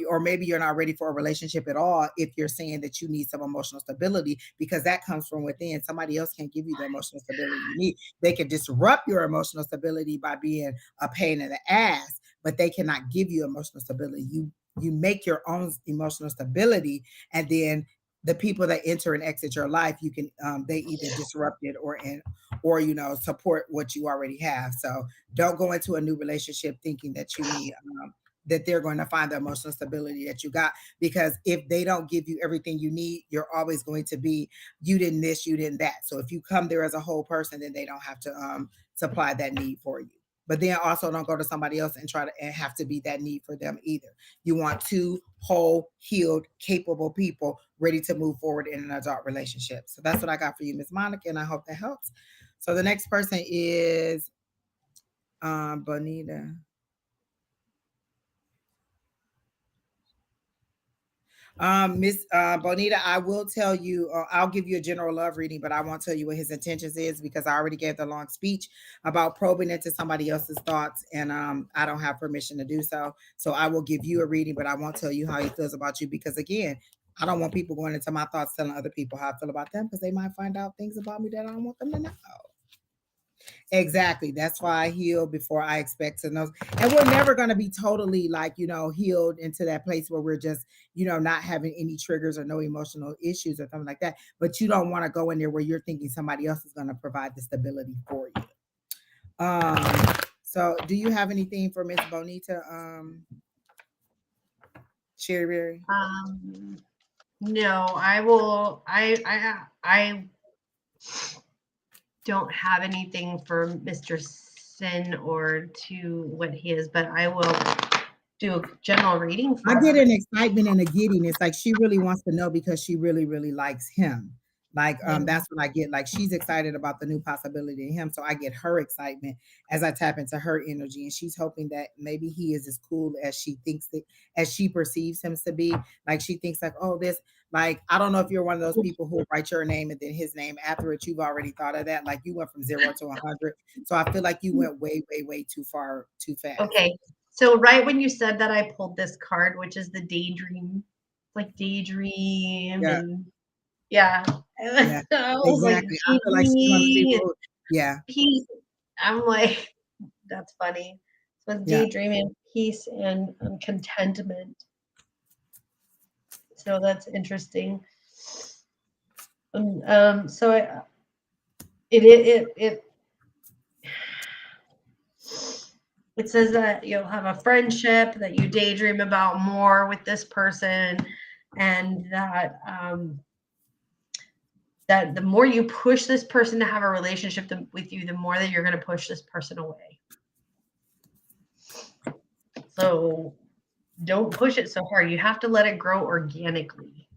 or maybe you're not ready for a relationship at all if you're saying that you need some emotional stability, because that comes from within. Somebody else can't give you the emotional stability you need. They can disrupt your emotional stability by being a pain in the ass, but they cannot give you emotional stability. You make your own emotional stability, and then the people that enter and exit your life, you can they either disrupt it or support what you already have. So don't go into a new relationship thinking that you need that they're going to find the emotional stability that you got, because if they don't give you everything you need, you're always going to be, you didn't this, you didn't that. So if you come there as a whole person, then they don't have to supply that need for you. But then also don't go to somebody else and try to and have to be that need for them either. You want two whole, healed, capable people ready to move forward in an adult relationship. So that's what I got for you, Miss Monica, and I hope that helps. So the next person is Bonita. Miss Bonita, I will tell you, I'll give you a general love reading, but I won't tell you what his intentions is, because I already gave the long speech about probing into somebody else's thoughts, and I don't have permission to do so. So I will give you a reading, but I won't tell you how he feels about you, because again, I don't want people going into my thoughts telling other people how I feel about them, because they might find out things about me that I don't want them to know. Exactly. That's why I heal before I expect to know. And we're never going to be totally healed into that place where we're just, not having any triggers or no emotional issues or something like that. But you don't want to go in there where you're thinking somebody else is going to provide the stability for you. So do you have anything for Miss Bonita? Sheri?
No, I will. I don't have anything for Mr. Sin or to what he is, but I will do a general reading for
I get an excitement and a giddiness. Like she really wants to know because she really, really likes him. Like,
Yeah.
that's what I get. Like, she's excited about the new possibility in him. So I get her excitement as I tap into her energy. And she's hoping that maybe he is as cool as she thinks that, as she perceives him to be. Like, she thinks like, oh, this, like, I don't know if you're one of those people who write your name and then his name after it. You've already thought of that. Like, you went from 0 to 100. So I feel like you went way, way, way too far, too fast.
Okay. So right when you said that, I pulled this card, which is the daydream, like daydream,
Yeah.
and yeah.
Yeah.
I was like
Exactly. I feel like she's one of the
daydreaming
people
and
who, yeah.
peace. I'm like, that's funny. So it's
Yeah.
daydreaming, peace, and contentment. So that's interesting. So it it says that you'll have a friendship that you daydream about more with this person, and that the more you push this person to have a relationship with you, the more that you're going to push this person away. So don't push it so hard. You have to let it grow organically.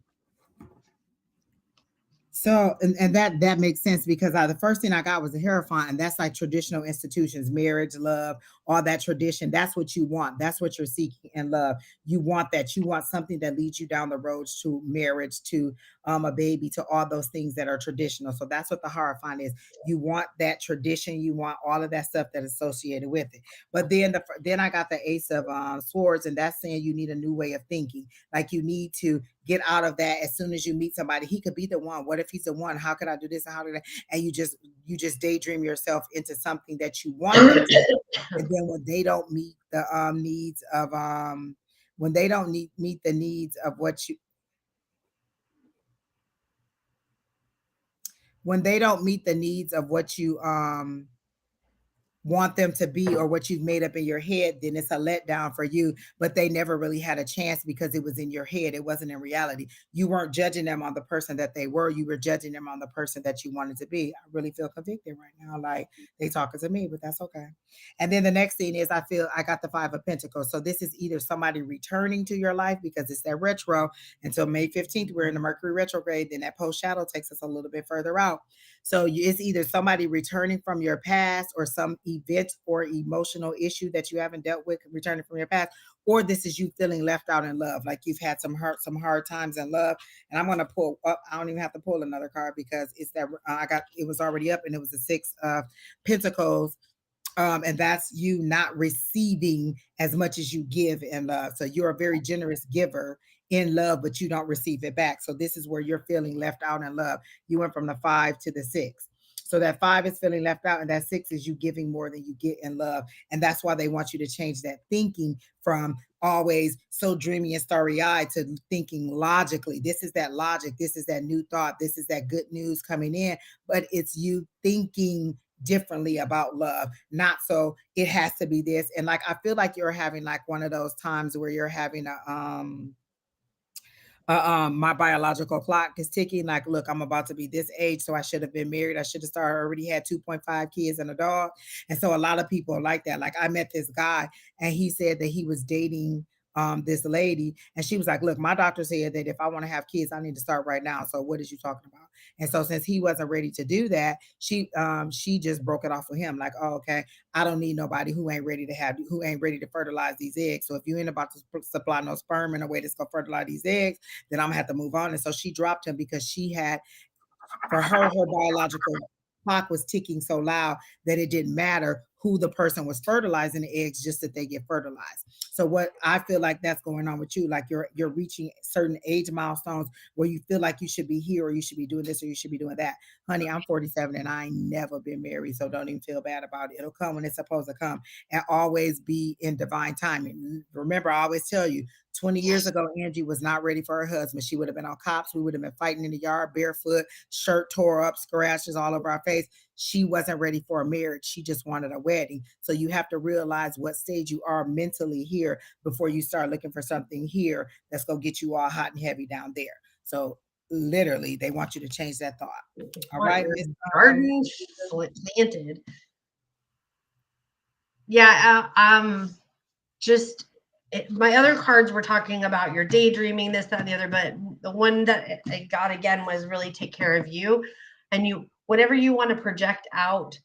So, and that makes sense because the first thing I got was a Hierophant, and that's like traditional institutions, marriage, love, all that tradition. That's what you want. That's what you're seeking in love. You want that. You want something that leads you down the roads to marriage, to a baby, to all those things that are traditional. So that's what the Hierophant is. You want that tradition. You want all of that stuff that is associated with it. But then I got the Ace of Swords, and that's saying you need a new way of thinking. Like you need to get out of that as soon as you meet somebody. He could be the one. What if he's the one? How could I do this? And how did I? And you just daydream yourself into something that you want them to. And then when they don't meet the needs of when they don't meet the needs of what you when they don't meet the needs of what you want them to be or what you've made up in your head, then it's a letdown for you. But they never really had a chance because it was in your head. It wasn't in reality. You weren't judging them on the person that they were. You were judging them on the person that you wanted to be. I really feel convicted right now. Like they talking to me, but that's okay. And then the next thing is I feel I got the Five of Pentacles. So this is either somebody returning to your life because it's that retro until May 15th. We're in the Mercury retrograde. Then that post shadow takes us a little bit further out. So it's either somebody returning from your past or some event or emotional issue that you haven't dealt with returning from your past, or this is you feeling left out in love, like you've had some hard times in love. And I'm gonna pull up. I don't even have to pull another card because it's that I got it was already up and it was the Six of Pentacles. And that's you not receiving as much as you give in love. So you're a very generous giver in love, but you don't receive it back. So this is where you're feeling left out in love. You went from the 5 to the 6. So that 5 is feeling left out, and that 6 is you giving more than you get in love. And that's why they want you to change that thinking from always so dreamy and starry eyed to thinking logically. This is that logic. This is that new thought. This is that good news coming in. But it's you thinking differently about love, not so it has to be this. And like I feel like you're having like one of those times where you're having my biological clock is ticking. Like, look, I'm about to be this age, so I should have been married. I should have started already had 2.5 kids and a dog. And so a lot of people are like that. Like, I met this guy, and he said that he was dating this lady, and she was like, "Look, my doctor said that if I want to have kids, I need to start right now. So what is you talking about?" And so since he wasn't ready to do that, she just broke it off with him. Like, "Oh, okay, I don't need nobody who ain't ready to fertilize these eggs. So if you ain't about to supply no sperm in a way that's gonna fertilize these eggs, then I'm gonna have to move on." And so she dropped him because she had, for her biological clock was ticking so loud that it didn't matter who the person was fertilizing the eggs, just that they get fertilized. So what I feel like that's going on with you, like you're reaching certain age milestones where you feel like you should be here or you should be doing this or you should be doing that. Honey, I'm 47 and I ain't never been married, so don't even feel bad about it. It'll come when it's supposed to come, and always be in divine timing. Remember, I always tell you, 20 years ago, Angie was not ready for her husband. She would have been on cops. We would have been fighting in the yard barefoot, shirt tore up, scratches all over our face. She wasn't ready for a marriage. She just wanted a wedding. So you have to realize what stage you are mentally here before you start looking for something here that's going to get you all hot and heavy down there. So literally, they want you to change that thought. All right, Miss
Garden planted. Yeah, just my other cards were talking about your daydreaming, this, that, and the other, but the one that I got again was really take care of you, and you whatever you want to project out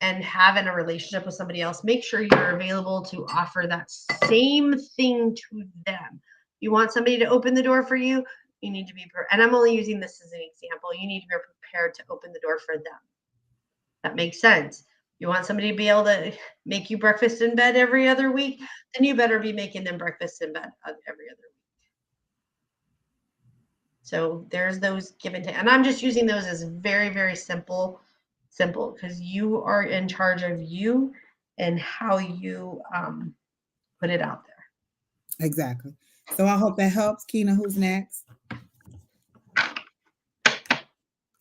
and have in a relationship with somebody else, make sure you're available to offer that same thing to them. You want somebody to open the door for you, you need to be, and I'm only using this as an example, you need to be prepared to open the door for them. That makes sense. You want somebody to be able to make you breakfast in bed every other week, then you better be making them breakfast in bed every other week. So there's those give and take. And I'm just using those as very, very simple, because you are in charge of you and how you put it out there.
Exactly. So I hope that helps. Keena, who's next?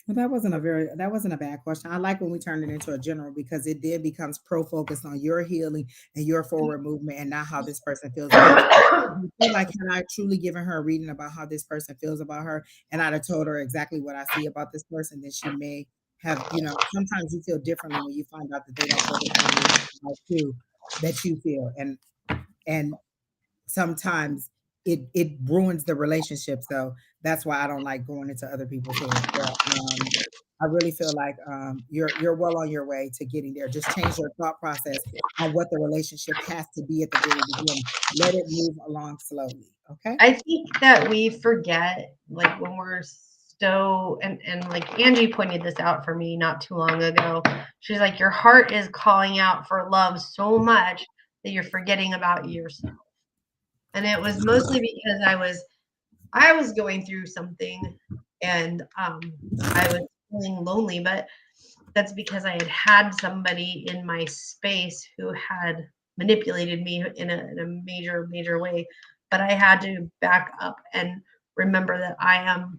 Well, that wasn't a bad question. I like when we turn it into a general because it then becomes focused on your healing and your forward movement and not how this person feels about you. I feel like had I truly given her a reading about how this person feels about her and I'd have told her exactly what I see about this person, then she may have, sometimes you feel differently when you find out that they don't feel the same way about you that you feel. And sometimes it ruins the relationship. So that's why I don't like going into other people's heads. But I really feel like you're well on your way to getting there. Just change your thought process on what the relationship has to be at the very beginning. Let it move along slowly. Okay.
I think that we forget, like when we're so, and like Angie pointed this out for me not too long ago. She's like, your heart is calling out for love so much that you're forgetting about yourself. And it was mostly because I was going through something, and I was feeling lonely, but that's because I had somebody in my space who had manipulated me in a major, major way. But I had to back up and remember that I am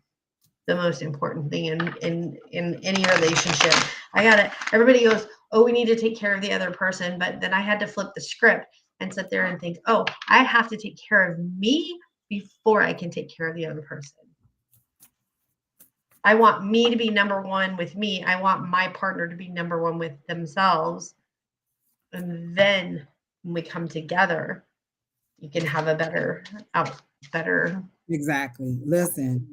the most important thing in any relationship. I gotta Everybody goes, oh, we need to take care of the other person, but then I had to flip the script and sit there and think, oh, I have to take care of me before I can take care of the other person. I want me to be number one with me. I want my partner to be number one with themselves. And then when we come together, you can have a better.
Exactly. Listen.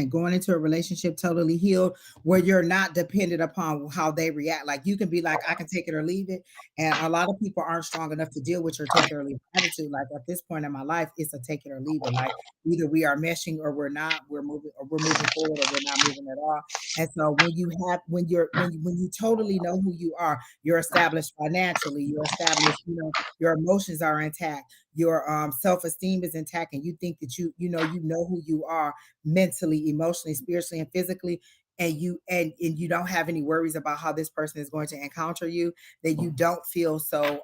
Going into a relationship totally healed where you're not dependent upon how they react. Like you can be like, I can take it or leave it. And a lot of people aren't strong enough to deal with your take it or leave it attitude. Like at this point in my life, it's a take it or leave it. Like either we are meshing or we're not. We're moving forward or we're not moving at all. And so when you totally know who you are, you're established financially, you're established, your emotions are intact, your self-esteem is intact, and you think that you know who you are mentally, emotionally, spiritually, and physically, and you don't have any worries about how this person is going to encounter you, that you don't feel so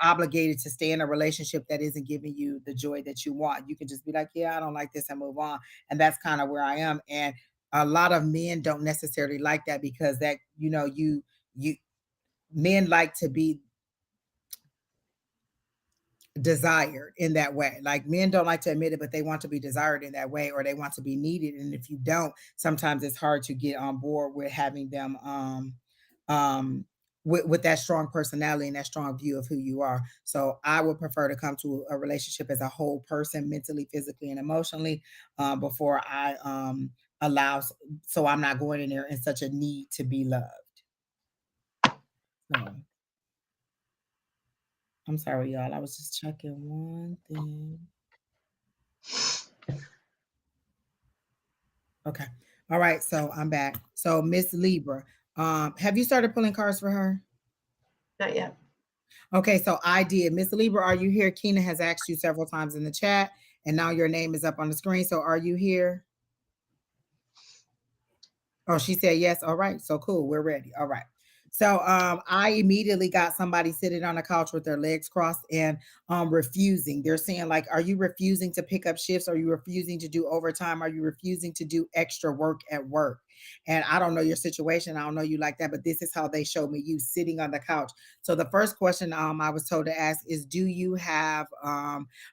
obligated to stay in a relationship that isn't giving you the joy that you want. You can just be like, yeah, I don't like this, and move on. And that's kind of where I am. And a lot of men don't necessarily like that because that you men like to be desired in that way. Like men don't like to admit it, but they want to be desired in that way, or they want to be needed. And if you don't, sometimes it's hard to get on board with having them with that strong personality and that strong view of who you are. So I would prefer to come to a relationship as a whole person, mentally, physically, and emotionally, before I allow. So I'm not going in there in such a need to be loved. So I'm sorry, y'all. I was just checking one thing. Okay. All right. So I'm back. So Miss Libra, have you started pulling cards for her?
Not yet.
Okay. So I did. Miss Libra, are you here? Keena has asked you several times in the chat, and now your name is up on the screen. So are you here? Oh, she said yes. All right. So cool. We're ready. All right. So I immediately got somebody sitting on the couch with their legs crossed and refusing. They're saying, like, are you refusing to pick up shifts? Are you refusing to do overtime? Are you refusing to do extra work at work? And I don't know your situation. I don't know you like that, but this is how they showed me you sitting on the couch. So the first question I was told to ask is, do you have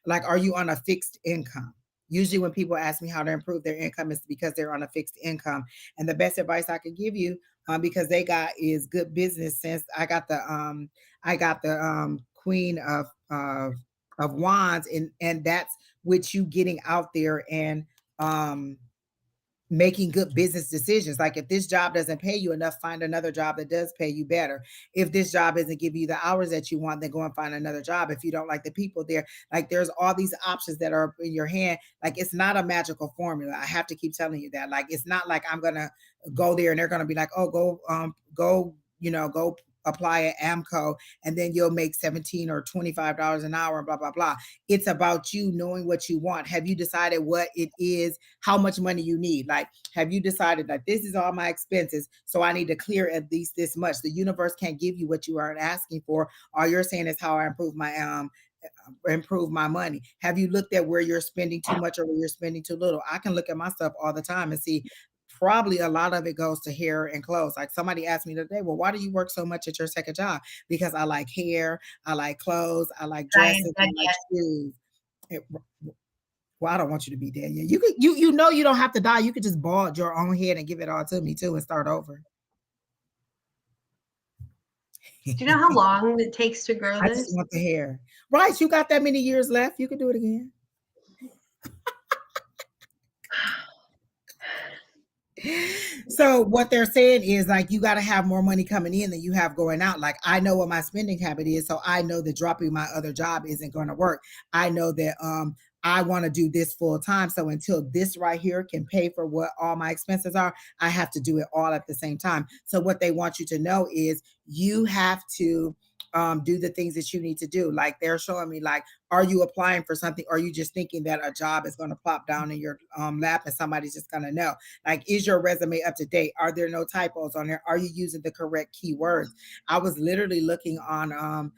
like, are you on a fixed income? Usually when people ask me how to improve their income, it's because they're on a fixed income. And the best advice I could give you, because they got is good business sense. I got the Queen of of Wands, and that's with you getting out there and making good business decisions. Like if this job doesn't pay you enough, find another job that does pay you better. If this job isn't giving you the hours that you want, then go and find another job. If you don't like the people there, like there's all these options that are in your hand. Like it's not a magical formula. I have to keep telling you that. Like it's not like I'm gonna go there and they're gonna be like, oh, go apply at Amco and then you'll make $17 or $25 an hour and blah blah blah. It's about you knowing what you want. Have you decided what it is, how much money you need? Like, have you decided that this is all my expenses, so I need to clear at least this much? The universe can't give you what you aren't asking for. All you're saying is how I improve my money. Have you looked at where you're spending too much or where you're spending too little? I can look at my stuff all the time and see probably a lot of it goes to hair and clothes. Like somebody asked me today, well, why do you work so much at your second job? Because I like hair, I like clothes, I like dresses, I like shoes. Well, I don't want you to be Daniel. You could, you know, you don't have to die. You could just bald your own head and give it all to me too and start over.
Do you know how long it takes to grow
I
this?
just want the hair. Right, you got that many years left. You can do it again. So what they're saying is like you got to have more money coming in than you have going out. Like I know what my spending habit is, so I know that dropping my other job isn't going to work. I know that I want to do this full time. So until this right here can pay for what all my expenses are, I have to do it all at the same time. So what they want you to know is you have to do the things that you need to do. Like they're showing me, like, are you applying for something? Or are you just thinking that a job is going to plop down in your lap and somebody's just going to know? Like, is your resume up to date? Are there no typos on there? Are you using the correct keywords? I was literally looking on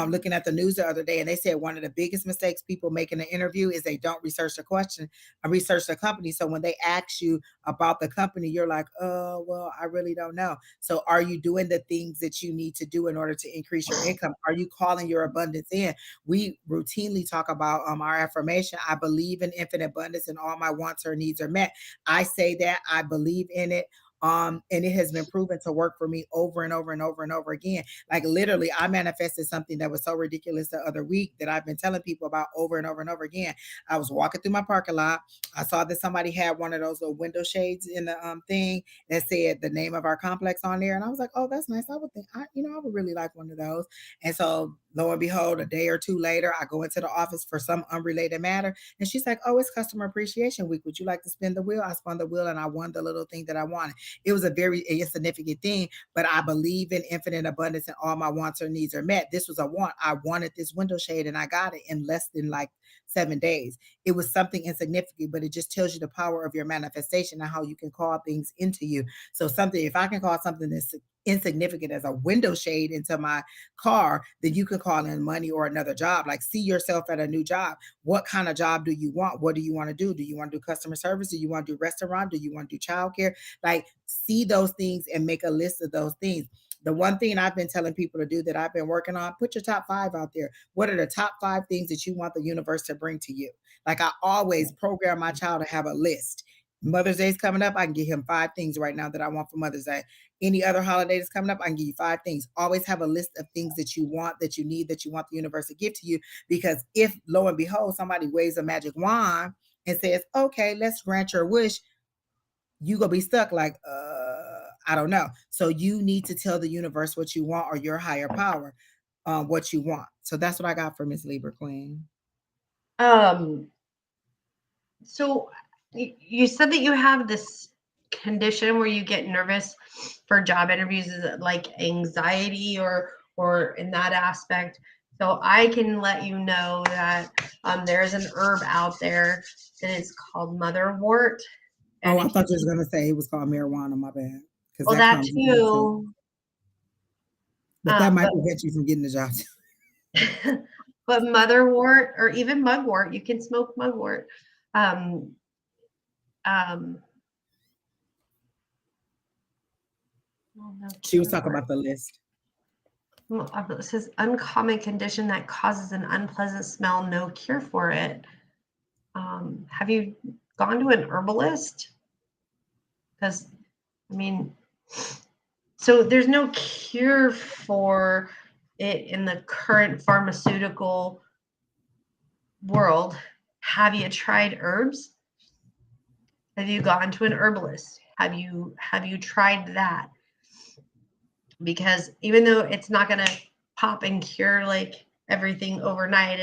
looking at the news the other day, and they said one of the biggest mistakes people make in an interview is they don't research the question, research the company. So when they ask you about the company, you're like, oh, well, I really don't know. So are you doing the things that you need to do in order to increase your income? Are you calling your abundance in? We routinely talk about our affirmation. I believe in infinite abundance and all my wants or needs are met. I say that, I believe in it. And it has been proven to work for me over and over and over and over again. Like literally, I manifested something that was so ridiculous the other week that I've been telling people about over and over and over again. I was walking through my parking lot. I saw that somebody had one of those little window shades in the thing that said the name of our complex on there, and I was like, "Oh, that's nice. I would think, I would really like one of those." And so, lo and behold, a day or two later, I go into the office for some unrelated matter, and she's like, "Oh, it's Customer Appreciation Week. Would you like to spin the wheel?" I spun the wheel, and I won the little thing that I wanted. It was a very insignificant thing, but I believe in infinite abundance and all my wants or needs are met. This was a want. I wanted this window shade and I got it in less than like 7 days. It was something insignificant, but it just tells you the power of your manifestation and how you can call things into you. So something, if I can call something that's insignificant as a window shade into my car, then you can call in money or another job. Like see yourself at a new job. What kind of job do you want? What do you want to do? Do you want to do customer service? Do you want to do restaurant? Do you want to do childcare? Like see those things and make a list of those things. The one thing I've been telling people to do that I've been working on, put your top 5 out there. What are the top 5 things that you want the universe to bring to you? Like I always program my child to have a list. Mother's Day is coming up. I can give him 5 things right now that I want for Mother's Day. Any other holiday that's coming up, I can give you 5 things. Always have a list of things that you want, that you need, that you want the universe to give to you. Because if, lo and behold, somebody waves a magic wand and says, okay, let's grant your wish, you gonna be stuck like, I don't know. So you need to tell the universe what you want, or your higher power what you want. So that's what I got for Miss Libra Queen.
So you said that you have this condition where you get nervous for job interviews. Is it like anxiety or in that aspect? So I can let you know that there's an herb out there that is called motherwort.
Oh, I thought you was gonna say it was called marijuana. My bad.
Well, that too.
But that might prevent you from getting the job.
But motherwort or even mugwort, you can smoke mugwort.
She was talking about the list.
It says uncommon condition that causes an unpleasant smell, no cure for it. Have you gone to an herbalist? Because, I mean, so there's no cure for it in the current pharmaceutical world, have you tried herbs? Have you gone to an herbalist? Have you tried that? Because even though it's not going to pop and cure like everything overnight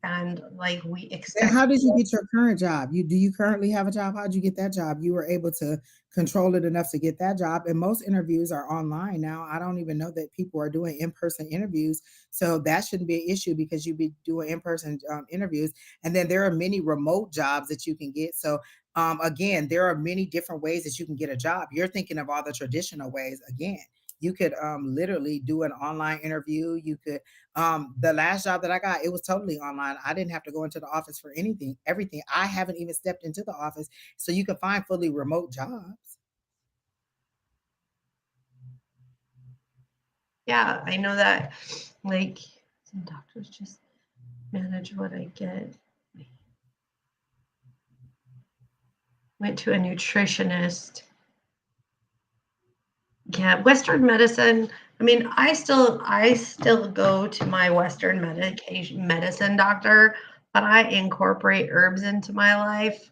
and like we
And
expect.
how did you get your current job? Do you currently have a job? How did you get that job? You were able to control it enough to get that job. And most interviews are online now. I don't even know that people are doing in-person interviews. So that shouldn't be an issue because you'd be doing in-person interviews. And then there are many remote jobs that you can get. So again, there are many different ways that you can get a job. You're thinking of all the traditional ways. Again, you could literally do an online interview. You could the last job that I got, it was totally online. I didn't have to go into the office for anything, everything. I haven't even stepped into the office. So you can find fully remote jobs.
Yeah, I know that. Like some doctors just manage what I get. Went to a nutritionist. Yeah, Western medicine. I mean, I still go to my Western medicine doctor, but I incorporate herbs into my life.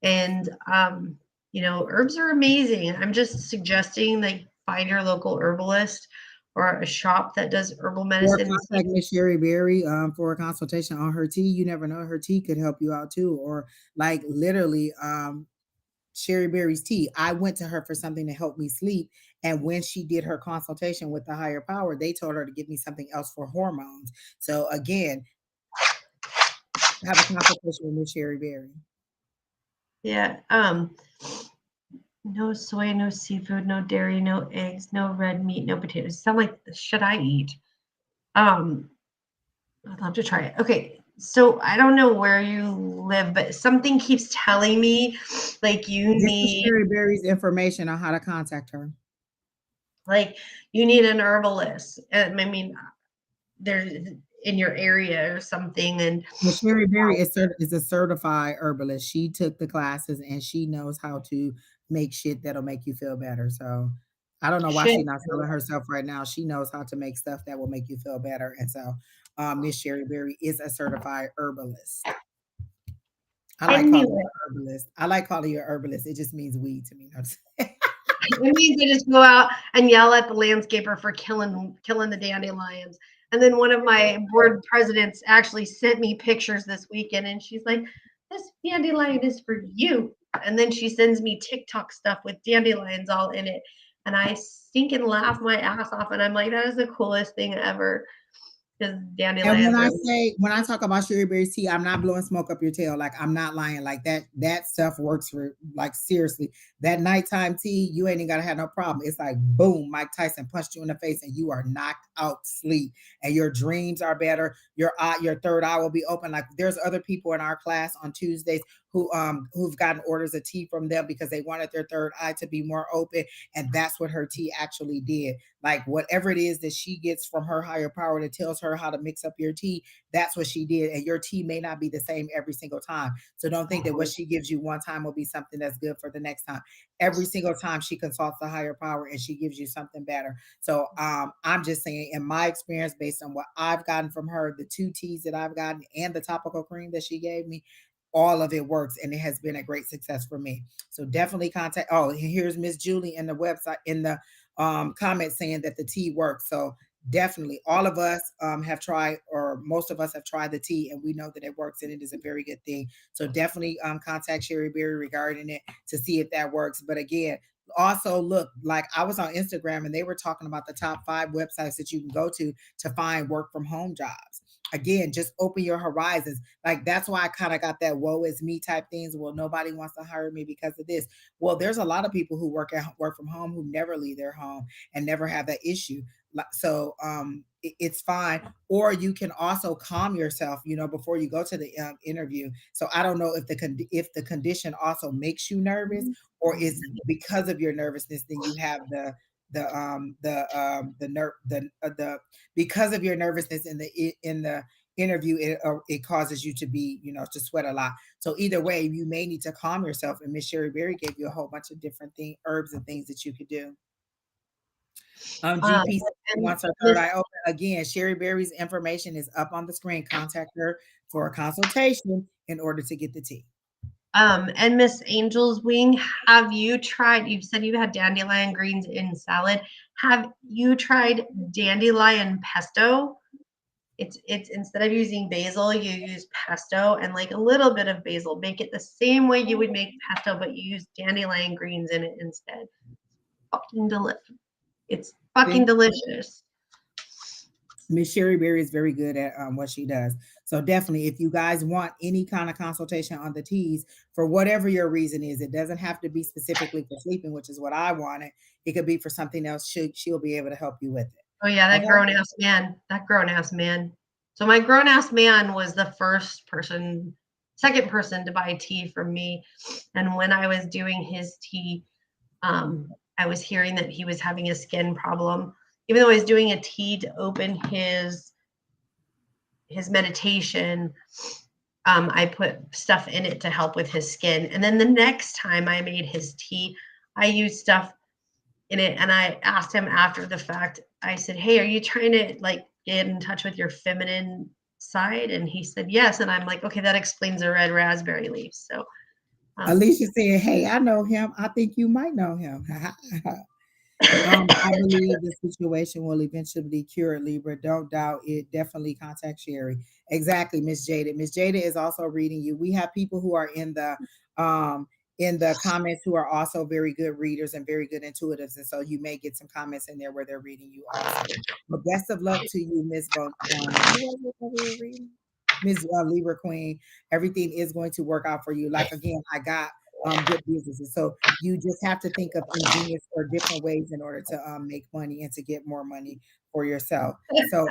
And herbs are amazing. I'm just suggesting like find your local herbalist or a shop that does herbal
Or
medicine.
contact Miss Sheri Beery for a consultation on her tea. You never know, her tea could help you out too. Or like literally, Sheri Berry's tea. I went to her for something to help me sleep. And when she did her consultation with the higher power, they told her to give me something else for hormones. So again, have a consultation with Miss Sheri Berry.
Yeah. No soy, no seafood, no dairy, no eggs, no red meat, no potatoes. Sound like should I eat? Um, I'd love to try it. Okay, so I don't know where you live, but something keeps telling me like
This is Sheri Berry's information on how to contact her.
like you need an herbalist. I mean, there's in your area or something, and
Well, Sheri Berry is a certified herbalist. She took the classes and she knows how to make shit that'll make you feel better. So I don't know why
shit.
she's not selling herself right now. She knows how to make stuff that will make you feel better. And so Miss Sheri Berry is a certified herbalist. I like calling
Anyway,
you herbalist. I like calling you a herbalist. It just means weed to me.
it means I just go out and yell at the landscaper for killing the dandelions. And then one of my board presidents actually sent me pictures this weekend, and she's like, "This dandelion is for you." And then she sends me TikTok stuff with dandelions all in it, and I stinking laugh my ass off, and I'm like, "That is the coolest thing ever." Because
And
dandelions are
when I talk about Sheri Berry's tea, I'm not blowing smoke up your tail. Like I'm not lying. Like that stuff works for like seriously. That nighttime tea, you ain't even gotta have no problem. It's like boom, Mike Tyson punched you in the face and you are knocked out sleep. And your dreams are better. Your third eye will be open. Like there's other people in our class on Tuesdays who've gotten orders of tea from them because they wanted their third eye to be more open. And that's what her tea actually did. Like whatever it is that she gets from her higher power that tells her how to mix up your tea, that's what she did. And your tea may not be the same every single time. So don't think that what she gives you one time will be something that's good for the next time. Every single time she consults the higher power and she gives you something better. So I'm just saying, in my experience, based on what I've gotten from her, the two teas that I've gotten and the topical cream that she gave me, all of it works and it has been a great success for me. So definitely contact. Oh, here's Miss Julie in the website in the comment saying that the tea works. So definitely all of us have tried, or most of us have tried the tea and we know that it works and it is a very good thing. So definitely contact Sheri Berry regarding it to see if that works. But again, also look, like I was on Instagram and they were talking about the top 5 websites that you can go to find work from home jobs. Again, just open your horizons. Like that's why I kind of got that woe is me type things. Well, nobody wants to hire me because of this. Well, there's a lot of people who work from home who never leave their home and never have that issue. So it's fine. Or you can also calm yourself, before you go to the interview. So I don't know if the condition also makes you nervous, or is because of your nervousness, then you have the because of your nervousness in the interview, it causes you to be, to sweat a lot. So either way, you may need to calm yourself. And Miss Sheri Berry gave you a whole bunch of different herbs and things that you could do.
um,
GP
and
wants her third
this
eye open. Again, Sheri Berry's information is up on the screen. Contact her for a consultation in order to get the tea.
And Miss Angel's Wing, have you tried? You've said you had dandelion greens in salad. Have you tried dandelion pesto? It's instead of using basil, you use pesto and like a little bit of basil. Make it the same way you would make pesto, but you use dandelion greens in it instead. Fucking delicious. It's fucking delicious.
Miss Sheri Beery is very good at what she does. So definitely, if you guys want any kind of consultation on the teas, for whatever your reason is, it doesn't have to be specifically for sleeping, which is what I wanted. It could be for something else. She'll be able to help you with it.
Oh yeah, that grown ass man. That grown ass man. So my grown ass man was the second person to buy tea from me. And when I was doing his tea, I was hearing that he was having a skin problem. Even though I was doing a tea to open his meditation, I put stuff in it to help with his skin. And then the next time I made his tea, I used stuff in it, and I asked him after the fact. I said, "Hey, are you trying to like get in touch with your feminine side?" And he said, "Yes." And I'm like, "Okay, that explains the red raspberry leaves." So
Alicia said, "Hey, I know him. I think you might know him." I believe the situation will eventually cure, Libra. Don't doubt it. Definitely contact Sheri. Exactly, Miss Jada. Miss Jada is also reading you. We have people who are in the comments who are also very good readers and very good intuitives, and so you may get some comments in there where they're reading you also. But best of luck to you, Miss Miss Libra Queen. Everything is going to work out for you. Like again, I got good businesses. So you just have to think of ingenious or different ways in order to make money and to get more money for yourself. So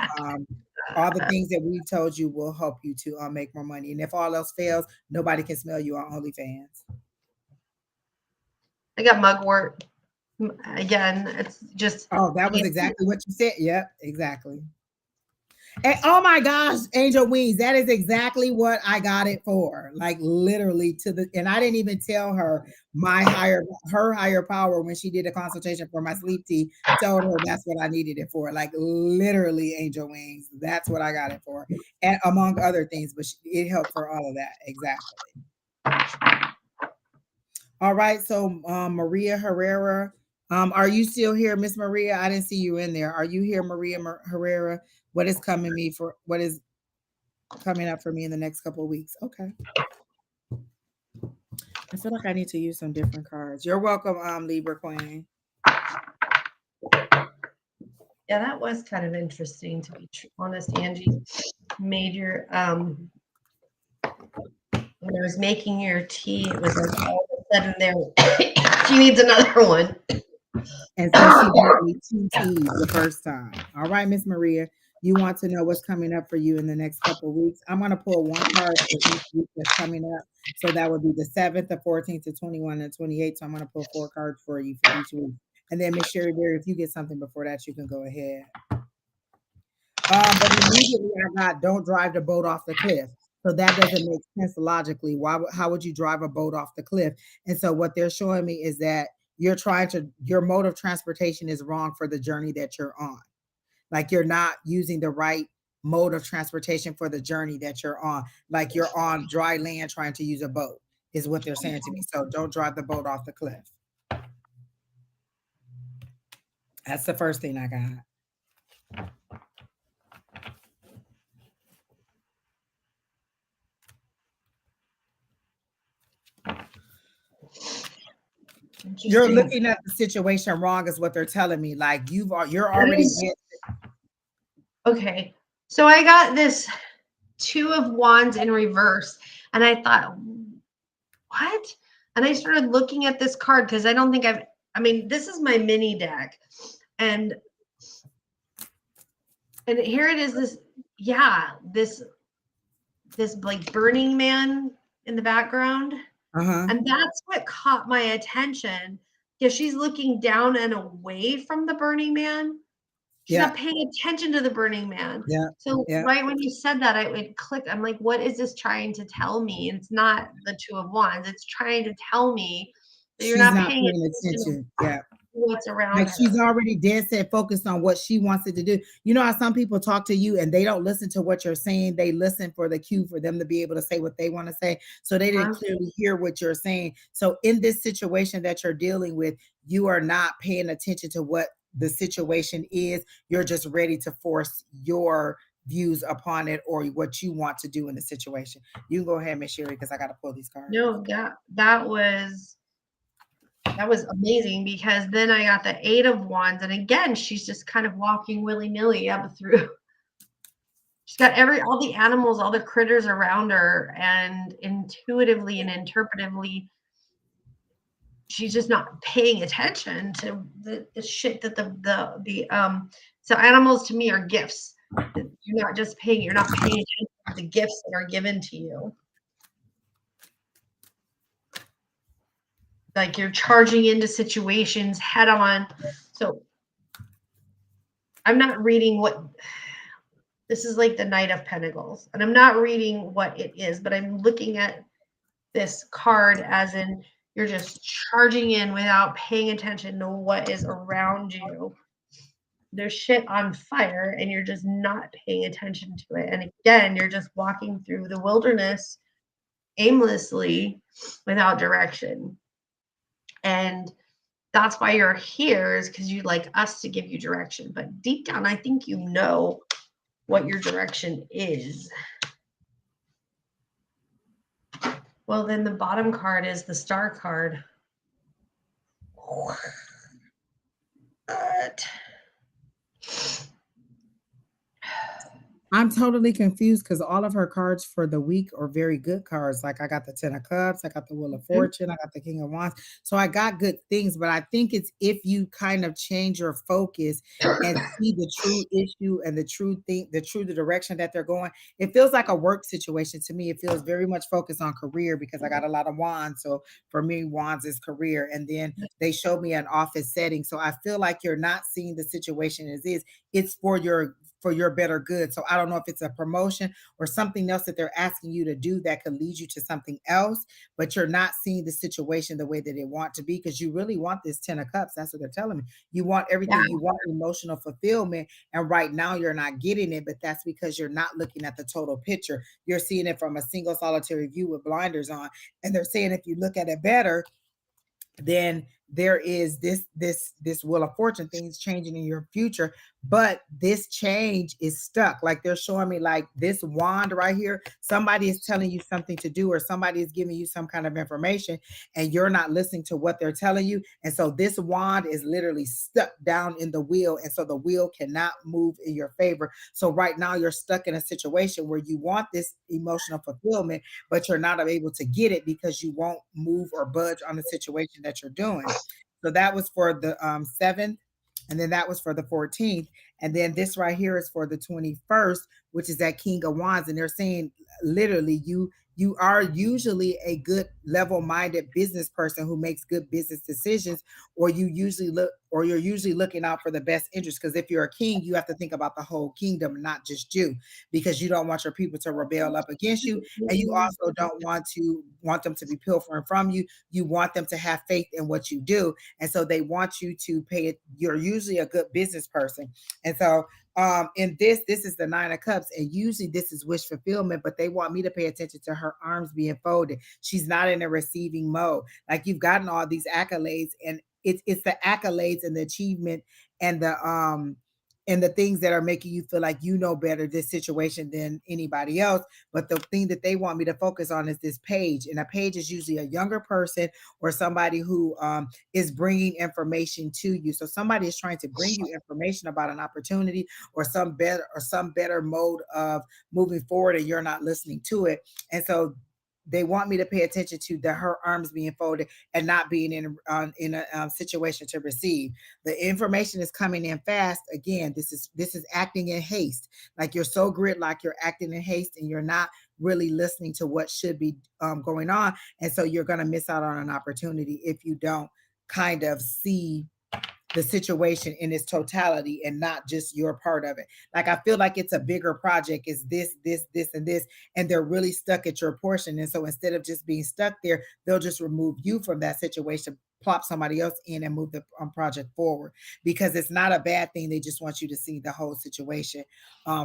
all the things that we've told you will help you to make more money. And if all else fails, nobody can smell you on OnlyFans.
I got mugwort. Again, it's just.
Oh, that was exactly what you said. Yep, exactly. And, oh my gosh, Angel Wings, that is exactly what I got it for. Like literally and I didn't even tell her her higher power when she did a consultation for my sleep tea, told her that's what I needed it for. Like literally, Angel Wings, that's what I got it for. And among other things, but it helped for all of that. Exactly. All right, so Maria Herrera, are you still here, Miss Maria? I didn't see you in there. Are you here, Maria Herrera? What is coming up for me in the next couple of weeks? Okay. I feel like I need to use some different cards. You're welcome, Libra Queen.
Yeah, that was kind of interesting, to be honest. Angie made your when I was making your tea, it was like all of a sudden there she needs another one.
And so she bought me 2 teas the first time. All right, Miss Maria, you want to know what's coming up for you in the next couple of weeks. I'm going to pull one card for each week that's coming up. So that would be the 7th, the 14th, the 21, and 28th. So I'm going to pull 4 cards for you for each week. And then Miss Sheri Beery, if you get something before that, you can go ahead. But immediately I got don't drive the boat off the cliff. So that doesn't make sense logically. How would you drive a boat off the cliff? And so what they're showing me is that your mode of transportation is wrong for the journey that you're on. Like you're not using the right mode of transportation for the journey that you're on. Like you're on dry land trying to use a boat is what they're saying to me. So don't drive the boat off the cliff. That's the first thing I got. You're looking at the situation wrong is what they're telling me. Like you're already
okay. So I got this 2 of Wands in reverse, and I thought, what? And I started looking at this card because I don't think this is my mini deck, and here it is. This like Burning Man in the background. And that's what caught my attention, because she's looking down and away from the Burning Man. She's not paying attention to the Burning Man. So right when you said that, it clicked. I'm like, what is this trying to tell me? And it's not the 2 of Wands. It's trying to tell me that you're not paying attention. what's around
Like she's
her.
already dead set focused on what she wants it to do. You know how some people talk to you and they don't listen to what you're saying. They listen for the cue for them to be able to say what they want to say. So they didn't clearly hear what you're saying. So in this situation that you're dealing with, you are not paying attention to what the situation is. You're just ready to force your views upon it or what you want to do in the situation. You can go ahead, Miss Sheri, because I got to pull these cards.
No, that was amazing because then I got the 8 of Wands, and again, she's just kind of walking willy-nilly up through. She's got all the animals, all the critters around her, and intuitively and interpretively, she's just not paying attention to the shit that so animals to me are gifts. You're not paying attention to the gifts that are given to you. Like you're charging into situations head on. So I'm not reading this is like the Knight of Pentacles, and I'm not reading what it is, but I'm looking at this card as in you're just charging in without paying attention to what is around you. There's shit on fire and you're just not paying attention to it. And again, you're just walking through the wilderness aimlessly without direction. And that's why you're here, is because you'd like us to give you direction. But deep down, I think you know what your direction is. Well, then the bottom card is the Star card. But
I'm totally confused because all of her cards for the week are very good cards. Like I got the Ten of Cups, I got the Wheel of Fortune, I got the King of Wands. So I got good things, but I think it's if you kind of change your focus and see the true issue and the true thing, the direction that they're going. It feels like a work situation to me. It feels very much focused on career because I got a lot of wands. So for me, wands is career. And then they showed me an office setting. So I feel like you're not seeing the situation as is. It's for your better good. So I don't know if it's a promotion or something else that they're asking you to do that could lead you to something else, but you're not seeing the situation the way that they want to be because you really want this 10 of Cups. That's what they're telling me. You want everything. You want emotional fulfillment. And right now you're not getting it, but that's because you're not looking at the total picture. You're seeing it from a single solitary view with blinders on. And they're saying if you look at it better, then there is this Wheel of Fortune, things changing in your future, but this change is stuck. Like they're showing me like this wand right here, somebody is telling you something to do or somebody is giving you some kind of information and you're not listening to what they're telling you. And so this wand is literally stuck down in the wheel, and so the wheel cannot move in your favor. So right now you're stuck in a situation where you want this emotional fulfillment, but you're not able to get it because you won't move or budge on the situation that you're doing. So that was for the 7th, and then that was for the 14th, and then this right here is for the 21st, which is that King of Wands. And they're saying literally you are usually a good level-minded business person who makes good business decisions, or you're usually looking out for the best interest. Because if you're a king, you have to think about the whole kingdom, not just you, because you don't want your people to rebel up against you, and you also don't want them to be pilfering from you. You want them to have faith in what you do, and so they want you to pay it. You're usually a good business person, and so in this is the 9 of Cups, and usually this is wish fulfillment, but they want me to pay attention to her arms being folded. She's not in a receiving mode. Like you've gotten all these accolades, and it's the accolades and the achievement and the things that are making you feel like you know better this situation than anybody else. But the thing that they want me to focus on is this page, and a page is usually a younger person or somebody who is bringing information to you. So somebody is trying to bring you information about an opportunity or some better mode of moving forward, and you're not listening to it. And so they want me to pay attention to her arms being folded and not being in a situation to receive. The information is coming in fast. Again, this is acting in haste. Like you're so gridlocked, you're acting in haste, and you're not really listening to what should be going on. And so you're going to miss out on an opportunity if you don't kind of see the situation in its totality and not just your part of it. Like I feel like it's a bigger project. It's this, and this, and they're really stuck at your portion. And so instead of just being stuck there, they'll just remove you from that situation plop somebody else in and move the project forward, because it's not a bad thing. They just want you to see the whole situation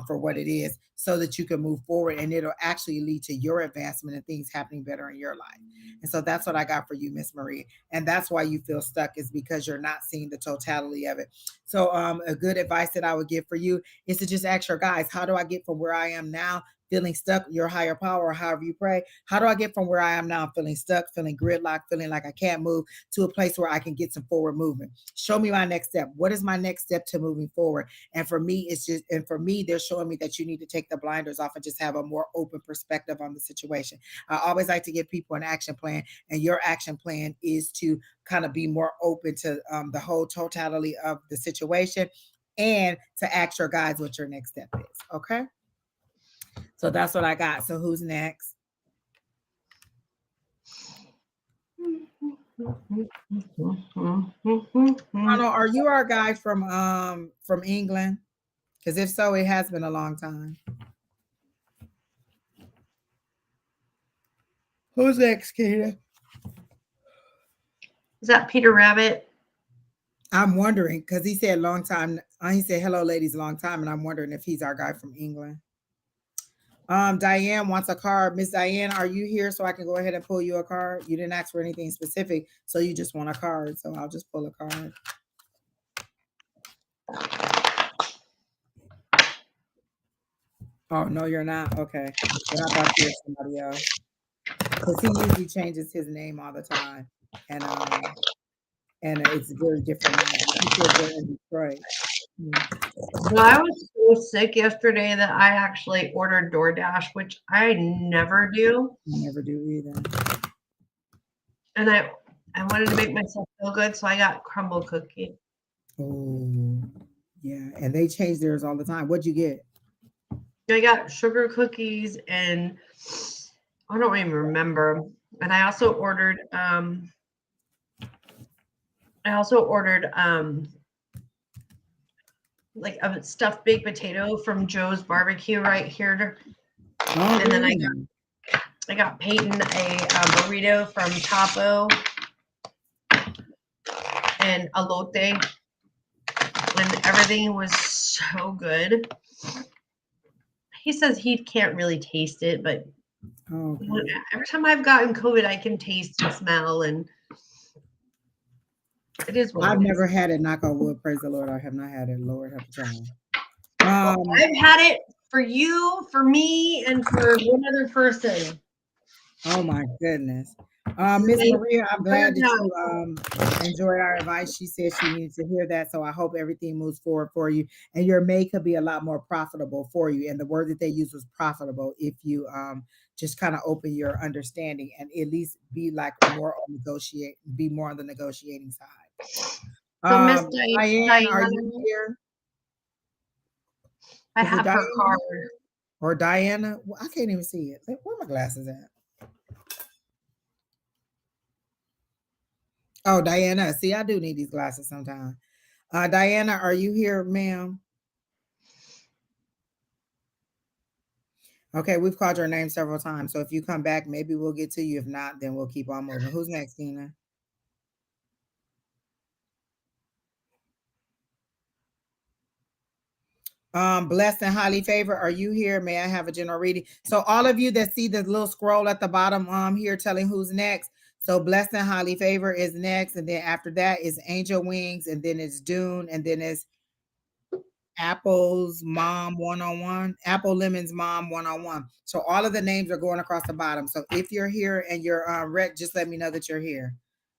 for what it is, so that you can move forward, and it'll actually lead to your advancement and things happening better in your life. And so that's what I got for you, Miss Marie. And that's why you feel stuck, is because you're not seeing the totality of it. So a good advice that I would give for you is to just ask your guys, how do I get from where I am now, feeling stuck, your higher power, or however you pray, how do I get from where I am now, feeling stuck, feeling gridlocked, feeling like I can't move, to a place where I can get some forward movement? Show me my next step. What is my next step to moving forward? And for me, they're showing me that you need to take the blinders off and just have a more open perspective on the situation. I always like to give people an action plan, and your action plan is to kind of be more open to the whole totality of the situation, and to ask your guys what your next step is. Okay. So that's what I got. So who's next? Ronald, are you our guy from England? Because if so, it has been a long time. Who's next, Kata?
Is that Peter Rabbit?
I'm wondering, because he said long time. He said hello, ladies, long time, and I'm wondering if he's our guy from England. Diane wants a card. Miss Diane, are you here so I can go ahead and pull you a card? You didn't ask for anything specific, so you just want a card. So I'll just pull a card. Oh, no, you're not. Okay. Well, I thought you were somebody else, because he usually changes his name all the time, and it's very different now. He said they're in Detroit.
So I was so sick yesterday that I actually ordered DoorDash, which I never do.
I never do either.
And I wanted to make myself feel good, so I got crumble cookie.
Oh, yeah. And they change theirs all the time. What'd you get?
I got sugar cookies, and I don't even remember. And I also ordered like a stuffed baked potato from Joe's Barbecue right here.
Oh,
and then I got Peyton a burrito from Tapo and elote, and everything was so good. He says he can't really taste it, but every time I've gotten COVID, I can taste and smell, and it is what
I've never had it. Knock on wood. Praise the Lord. I have not had it. Lord help a child.
I've had it for you, for me, and for one other person.
Oh my goodness. Miss Maria, I'm glad that you enjoyed our advice. She said she needed to hear that. So I hope everything moves forward for you. And your May could be a lot more profitable for you. And the word that they used was profitable, if you just kind of open your understanding and at least be like more on the negotiating side.
So Miss
Diane, are you here?
I have her card.
Or Diana? Well, I can't even see it. Where are my glasses at? Oh, Diana. See, I do need these glasses sometimes. Diana, are you here, ma'am? Okay, we've called your name several times. So if you come back, maybe we'll get to you. If not, then we'll keep on moving. Who's next, Tina? Blessed and highly favored, are you here? May I have a general reading? So all of you that see the little scroll at the bottom here telling who's next. So blessed and highly favored is next, and then after that is Angel Wings, and then it's Dune, and then it's Apple's mom 101, Apple Lemon's mom 101. So all of the names are going across the bottom. So if you're here and you're red, just let me know that you're here.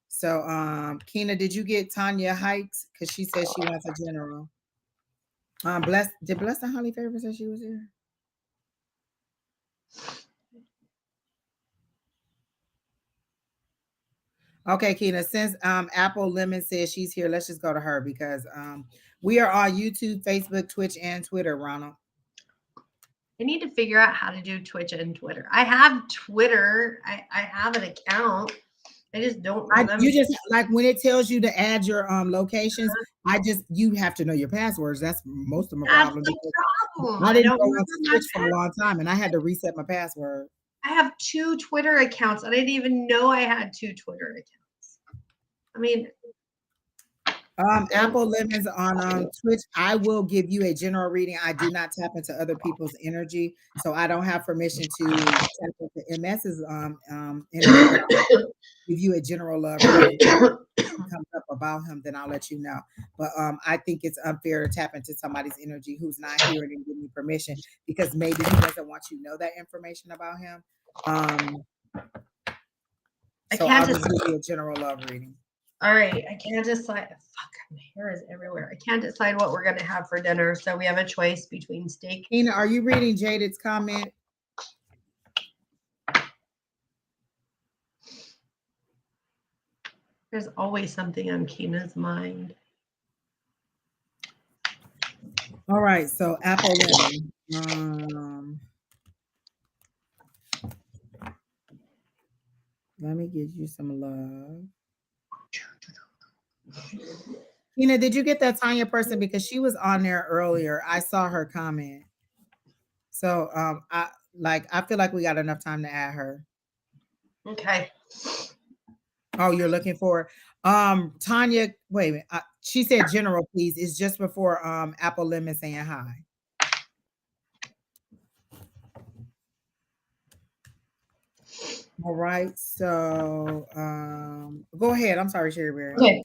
So Keena, did you get Tanya Hikes? Because she said she wants a general. Did Blessed and Highly Favored say she was here? Okay, Keena, since Apple Lemon says she's here, let's just go to her, because we are on YouTube, Facebook, Twitch, and Twitter, Ronald.
I need to figure out how to do Twitch and Twitter. I have Twitter. I have an account. I just don't remember.
You just, like, when it tells you to add your locations, you have to know your passwords. That's most of my problem. I didn't go on Twitch for a long time, and I had to reset my password.
I have 2 Twitter accounts. I didn't even know I had 2 Twitter accounts. I mean,
Apple Lemons on Twitch. I will give you a general reading. I do not tap into other people's energy, so I don't have permission to tap into MS's energy. But I'll give you a general love reading. Comes up about him, then I'll let you know. But I think it's unfair to tap into somebody's energy who's not here and give me permission, because maybe he doesn't want you to know that information about him. So I'll just give you a general love reading.
All right, I can't decide. Fuck, my hair is everywhere. I can't decide what we're gonna have for dinner, so we have a choice between steak.
Tina, are you reading Jaded's comment?
There's always something on Keena's mind.
All right, so Apple Lemon. Let me give you some love. Tina, did you get that Tanya person? Because she was on there earlier. I saw her comment. So I feel like we got enough time to add her.
Okay.
Oh, you're looking for Tanya. Wait a minute. She said general, please. It's just before Apple Lemon saying hi. All right. So go ahead. I'm sorry, Sheri Beery.
Okay.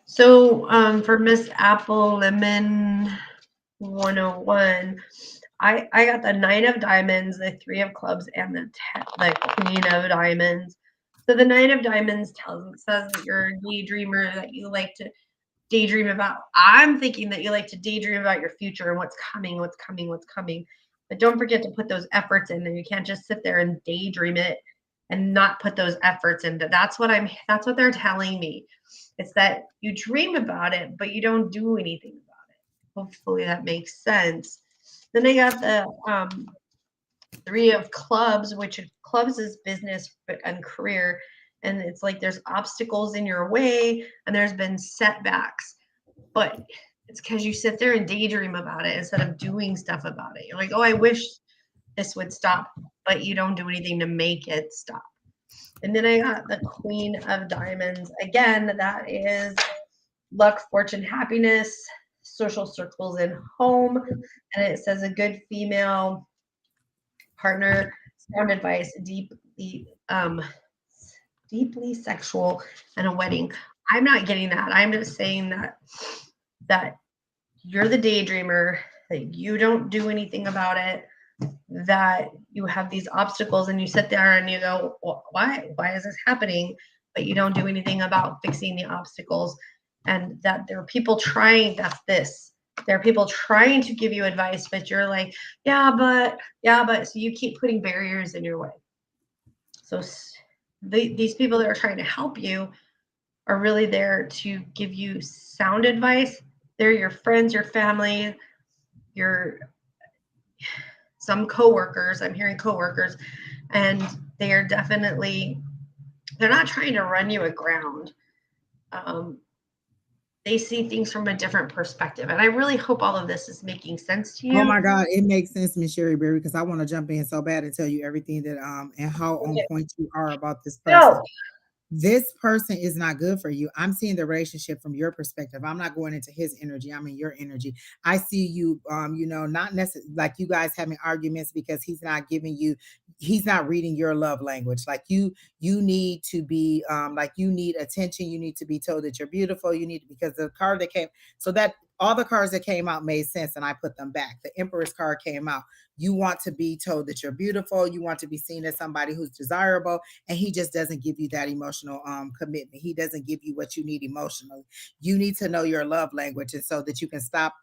So for Miss Apple Lemon 101, I got the 9 of diamonds, the 3 of clubs, and the Queen of diamonds. So the 9 of diamonds says that you're a daydreamer, that you like to daydream about. I'm thinking that you like to daydream about your future and what's coming. But don't forget to put those efforts in, and you can't just sit there and daydream it and not put those efforts into. That's what they're telling me. It's that you dream about it, but you don't do anything about it. Hopefully that makes sense. Then I got the 3 of clubs, which clubs is business and career. And it's like there's obstacles in your way and there's been setbacks. But it's because you sit there and daydream about it instead of doing stuff about it. You're like, oh, I wish this would stop, but you don't do anything to make it stop. And then I got the Queen of Diamonds. Again, that is luck, fortune, happiness, social circles, and home. And it says a good female partner, sound advice, deeply sexual, and a wedding. I'm not getting that. I'm just saying that you're the daydreamer, that you don't do anything about it, that you have these obstacles and you sit there and you go, well, why is this happening? But you don't do anything about fixing the obstacles, and that there are people trying. There are people trying to give you advice, but you're like, yeah, but so you keep putting barriers in your way. So these people that are trying to help you are really there to give you sound advice. They're your friends, your family, some coworkers. I'm hearing coworkers, and they're not trying to run you aground. They see things from a different perspective. And I really hope all of this is making sense to you.
Oh my God, it makes sense, Miss Sheri Beery, because I want to jump in so bad and tell you everything that and how on point you are about this person. No. This person is not good for you. I'm seeing the relationship from your perspective. I'm not going into his energy. I'm in your energy. I see you, not necessarily like you guys having arguments because he's not reading your love language. Like you need to be, you need attention. You need to be told that you're beautiful. Because the card that came, so that all the cards that came out made sense and I put them back. The Empress card came out. You want to be told that you're beautiful. You want to be seen as somebody who's desirable. And he just doesn't give you that emotional commitment. He doesn't give you what you need emotionally. You need to know your love language, and so that you can stop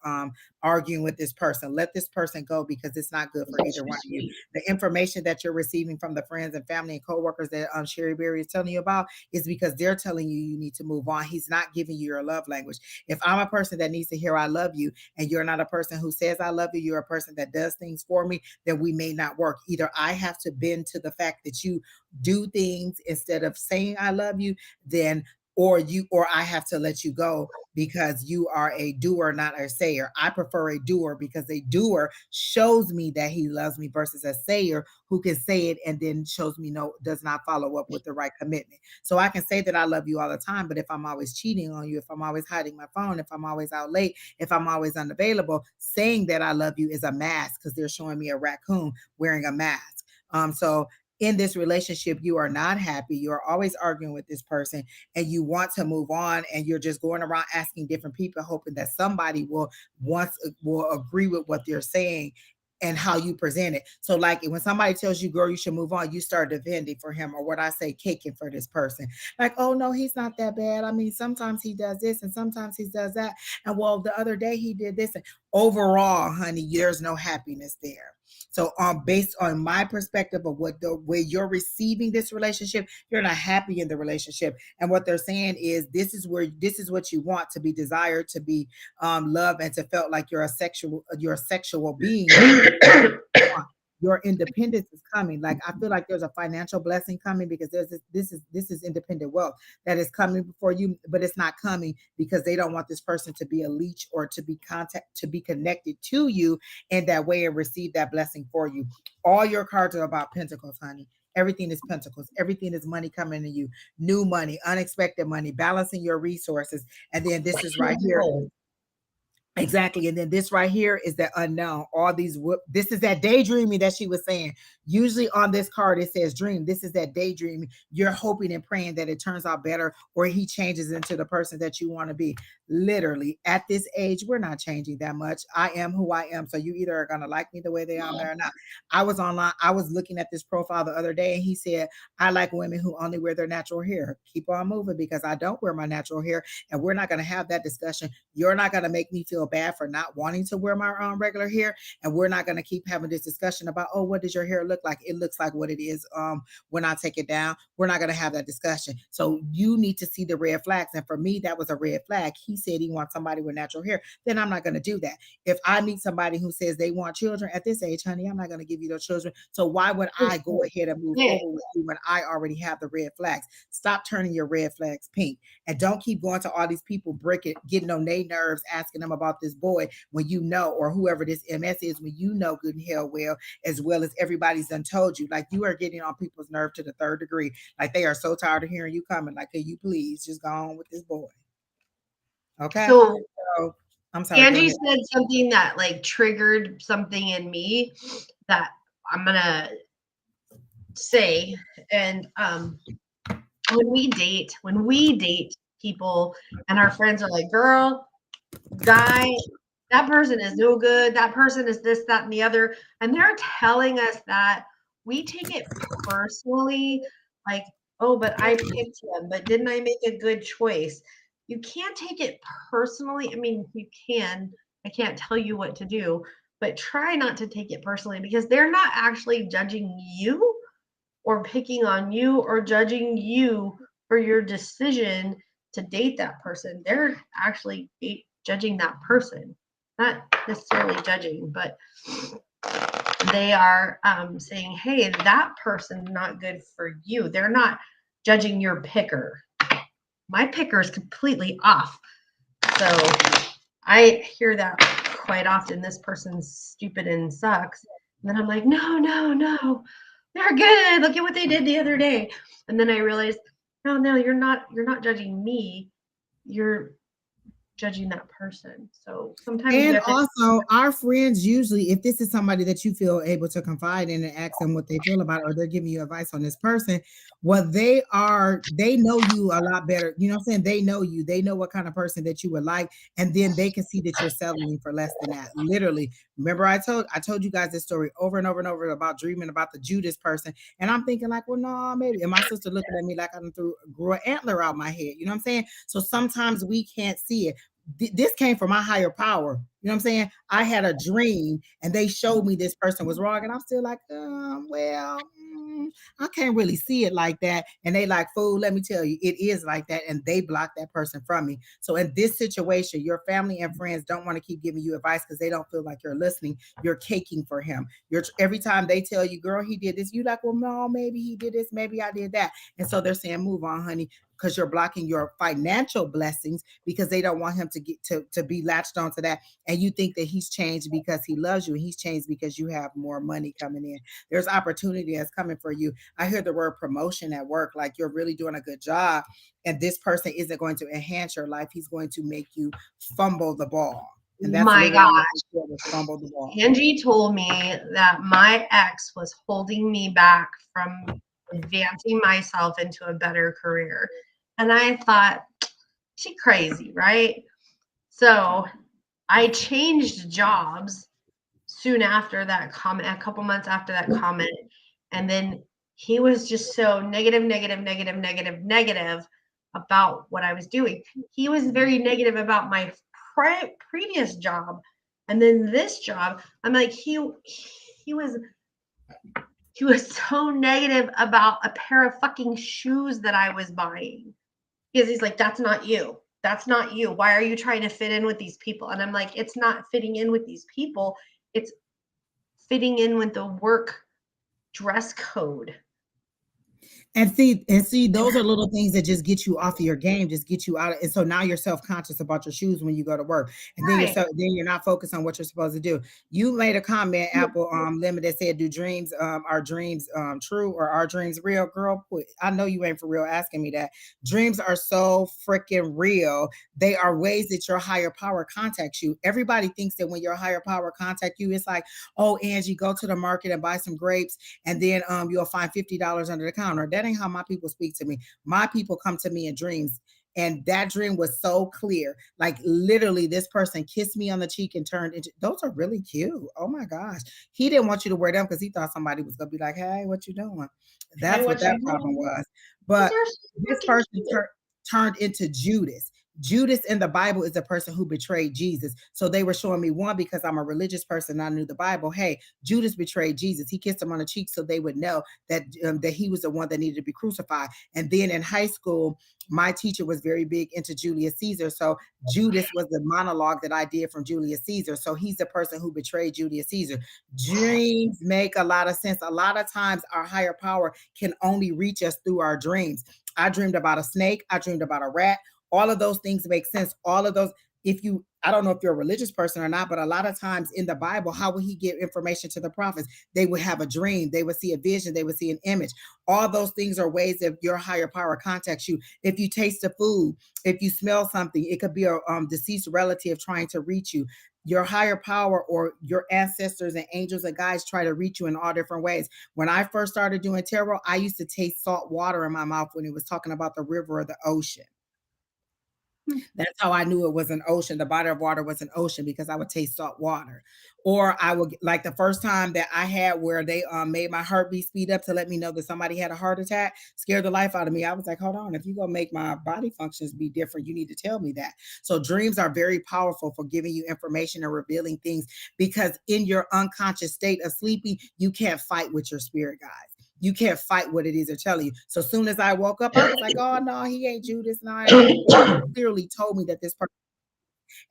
arguing with this person. Let this person go, because it's not good for either one of you. The information that you're receiving from the friends and family and coworkers that Sheri Beery is telling you about is because they're telling you need to move on. He's not giving you your love language. If I'm a person that needs to hear I love you, and you're not a person who says I love you, you're a person that does things for me, then we may not work. Either I have to bend to the fact that you do things instead of saying I love you, then or I have to let you go because you are a doer, not a sayer. I prefer a doer because a doer shows me that he loves me versus a sayer who can say it and then shows me no, does not follow up with the right commitment. So I can say that I love you all the time, but if I'm always cheating on you, if I'm always hiding my phone, if I'm always out late, if I'm always unavailable, saying that I love you is a mask because they're showing me a raccoon wearing a mask. So in this relationship, you are not happy. You're always arguing with this person and you want to move on and you're just going around asking different people, hoping that somebody will agree with what they're saying and how you present it. So like when somebody tells you, girl, you should move on, you start defending for him, or what I say, caking for this person. Like, oh no, he's not that bad. I mean, sometimes he does this and sometimes he does that. And well, the other day he did this. And overall, honey, there's no happiness there. So based on my perspective of what the way you're receiving this relationship, you're not happy in the relationship. And what they're saying is this is what you want, to be desired, to be loved, and to felt like you're a sexual being. Your independence is coming. Like I feel like there's a financial blessing coming because this is independent wealth that is coming before you, but it's not coming because they don't want this person to be a leech or to be connected to you in that way and receive that blessing for you. All your cards are about pentacles, honey. Everything is pentacles. Everything is money coming to you, new money, unexpected money, balancing your resources. And then this is right here. Exactly. And then this right here is the unknown. All these, this is that daydreaming that she was saying. Usually on this card, it says dream. This is that daydreaming. You're hoping and praying that it turns out better or he changes into the person that you want to be. Literally, at this age, we're not changing that much. I am who I am. So you either are going to like me the way they are or not. I was online. I was looking at this profile the other day and he said, I like women who only wear their natural hair. Keep on moving because I don't wear my natural hair. And we're not going to have that discussion. You're not going to make me feel bad for not wanting to wear my regular hair, and we're not going to keep having this discussion about, oh, what does your hair look like? It looks like what it is when I take it down. We're not going to have that discussion. So you need to see the red flags, and for me that was a red flag. He said he wants somebody with natural hair, then I'm not going to do that. If I meet somebody who says they want children at this age, honey, I'm not going to give you those children. So why would I go ahead and move forward with you when I already have the red flags? Stop turning your red flags pink, and don't keep going to all these people getting on their nerves, asking them about this boy when you know, or whoever this MS is, when you know good and hell well as everybody's done told you. Like you are getting on people's nerve to the third degree. Like they are so tired of hearing you coming. Like, can you please just go on with this boy? Okay.
So
I'm sorry.
Angie said something that like triggered something in me that I'm gonna say. And when we date people and our friends are like, girl, guy, that person is no good, that person is this, that, and the other, and they're telling us that, we take it personally, like, oh, but I picked him, but didn't I make a good choice? You can't take it personally. I mean, you can. I can't tell you what to do, but try not to take it personally because they're not actually judging you or picking on you or judging you for your decision to date that person. They're actually judging that person, not necessarily judging, but they are saying, hey, that person's not good for you. They're not judging your picker. My picker is completely off. So I hear that quite often. This person's stupid and sucks. And then I'm like, no, they're good. Look at what they did the other day. And then I realized, no, you're not judging me. You're judging that person. So sometimes,
and also our friends, usually if this is somebody that you feel able to confide in and ask them what they feel about it, or they're giving you advice on this person, what they know you a lot better. You know what I'm saying? They know you, they know what kind of person that you would like, and then they can see that you're settling for less than that. Literally, remember I told you guys this story over and over and over about dreaming about the Judas person, and I'm thinking like, well, no, maybe. And my sister looking at me like I grew an antler out my head. You know what I'm saying? So sometimes we can't see it. This came from my higher power. You know what I'm saying? I had a dream and they showed me this person was wrong. And I'm still like, I can't really see it like that. And they like, fool, let me tell you, it is like that. And they blocked that person from me. So in this situation, your family and friends don't want to keep giving you advice because they don't feel like you're listening. You're caking for him. Every time they tell you, girl, he did this, you like, well, no, maybe he did this, maybe I did that. And so they're saying, move on, honey. because you're blocking your financial blessings because they don't want him to get to be latched onto that. And you think that he's changed because he loves you, and he's changed because you have more money coming in. There's opportunity that's coming for you. I hear the word promotion at work, like you're really doing a good job, and this person isn't going to enhance your life. He's going to make you fumble the ball. And that's
My
literally what
God.
they said, was fumble the ball.
Angie told me that my ex was holding me back from advancing myself into a better career. And I thought, she crazy, right? So I changed jobs soon after that comment, a couple months after that comment. And then he was just so negative, negative, negative, negative, negative about what I was doing. He was very negative about my previous job. And then this job, I'm like, he was he was so negative about a pair of fucking shoes that I was buying. Because he's like, that's not you. That's not you. Why are you trying to fit in with these people? And I'm like, it's not fitting in with these people. It's fitting in with the work dress code.
And see, those are little things that just get you off of your game, just get you out of, and so now you're self-conscious about your shoes when you go to work. And then
Right.
then you're not focused on what you're supposed to do. You made a comment, Apple Limit, that said, do dreams are dreams true, or are dreams real? Girl, I know you ain't for real asking me that. Dreams are so freaking real. They are ways that your higher power contacts you. Everybody thinks that when your higher power contact you, it's like, oh, Angie, go to the market and buy some grapes, and then you'll find $50 under the counter. That ain't how my people speak to me. My people come to me in dreams. And that dream was so clear. Like literally, this person kissed me on the cheek and turned into, those are really cute. Oh my gosh. He didn't want you to wear them because he thought somebody was gonna be like, hey, what you doing?
Hey,
That's what
what
that
you
problem
doing?
was.
But
But
they're so
this
fucking
person
cute.
turned into Judas. Judas in the Bible is the person who betrayed Jesus. So they were showing me, one, because I'm a religious person, I knew the Bible. Hey, Judas betrayed Jesus. He kissed him on the cheek so they would know that he was the one that needed to be crucified. And then in high school, my teacher was very big into Julius Caesar. So Judas was the monologue that I did from Julius Caesar. So he's the person who betrayed Julius Caesar. Dreams make a lot of sense. A lot of times our higher power can only reach us through our dreams. I dreamed about a snake. I dreamed about a rat. All of those things make sense. All of those, if you, I don't know if you're a religious person or not, but a lot of times in the Bible, how would he give information to the prophets? They would have a dream, they would see a vision, they would see an image. All those things are ways that your higher power contacts you. If you taste the food, if you smell something, it could be a deceased relative trying to reach you. Your higher power or your ancestors and angels and guides try to reach you in all different ways. When I first started doing tarot, I used to taste salt water in my mouth when it was talking about the river or the ocean. That's how I knew it was an ocean. The body of water was an ocean because I would taste salt water. Or I would, like the first time that I had where they made my heartbeat speed up to let me know that somebody had a heart attack, scared the life out of me. I was like, hold on, if you're gonna make my body functions be different, you need to tell me that. So dreams are very powerful for giving you information and revealing things, because in your unconscious state of sleeping, you can't fight with your spirit guides. You can't fight what it is they're telling you. So as soon as I woke up, I was like, oh no, he ain't Judas. No, clearly told me that this person,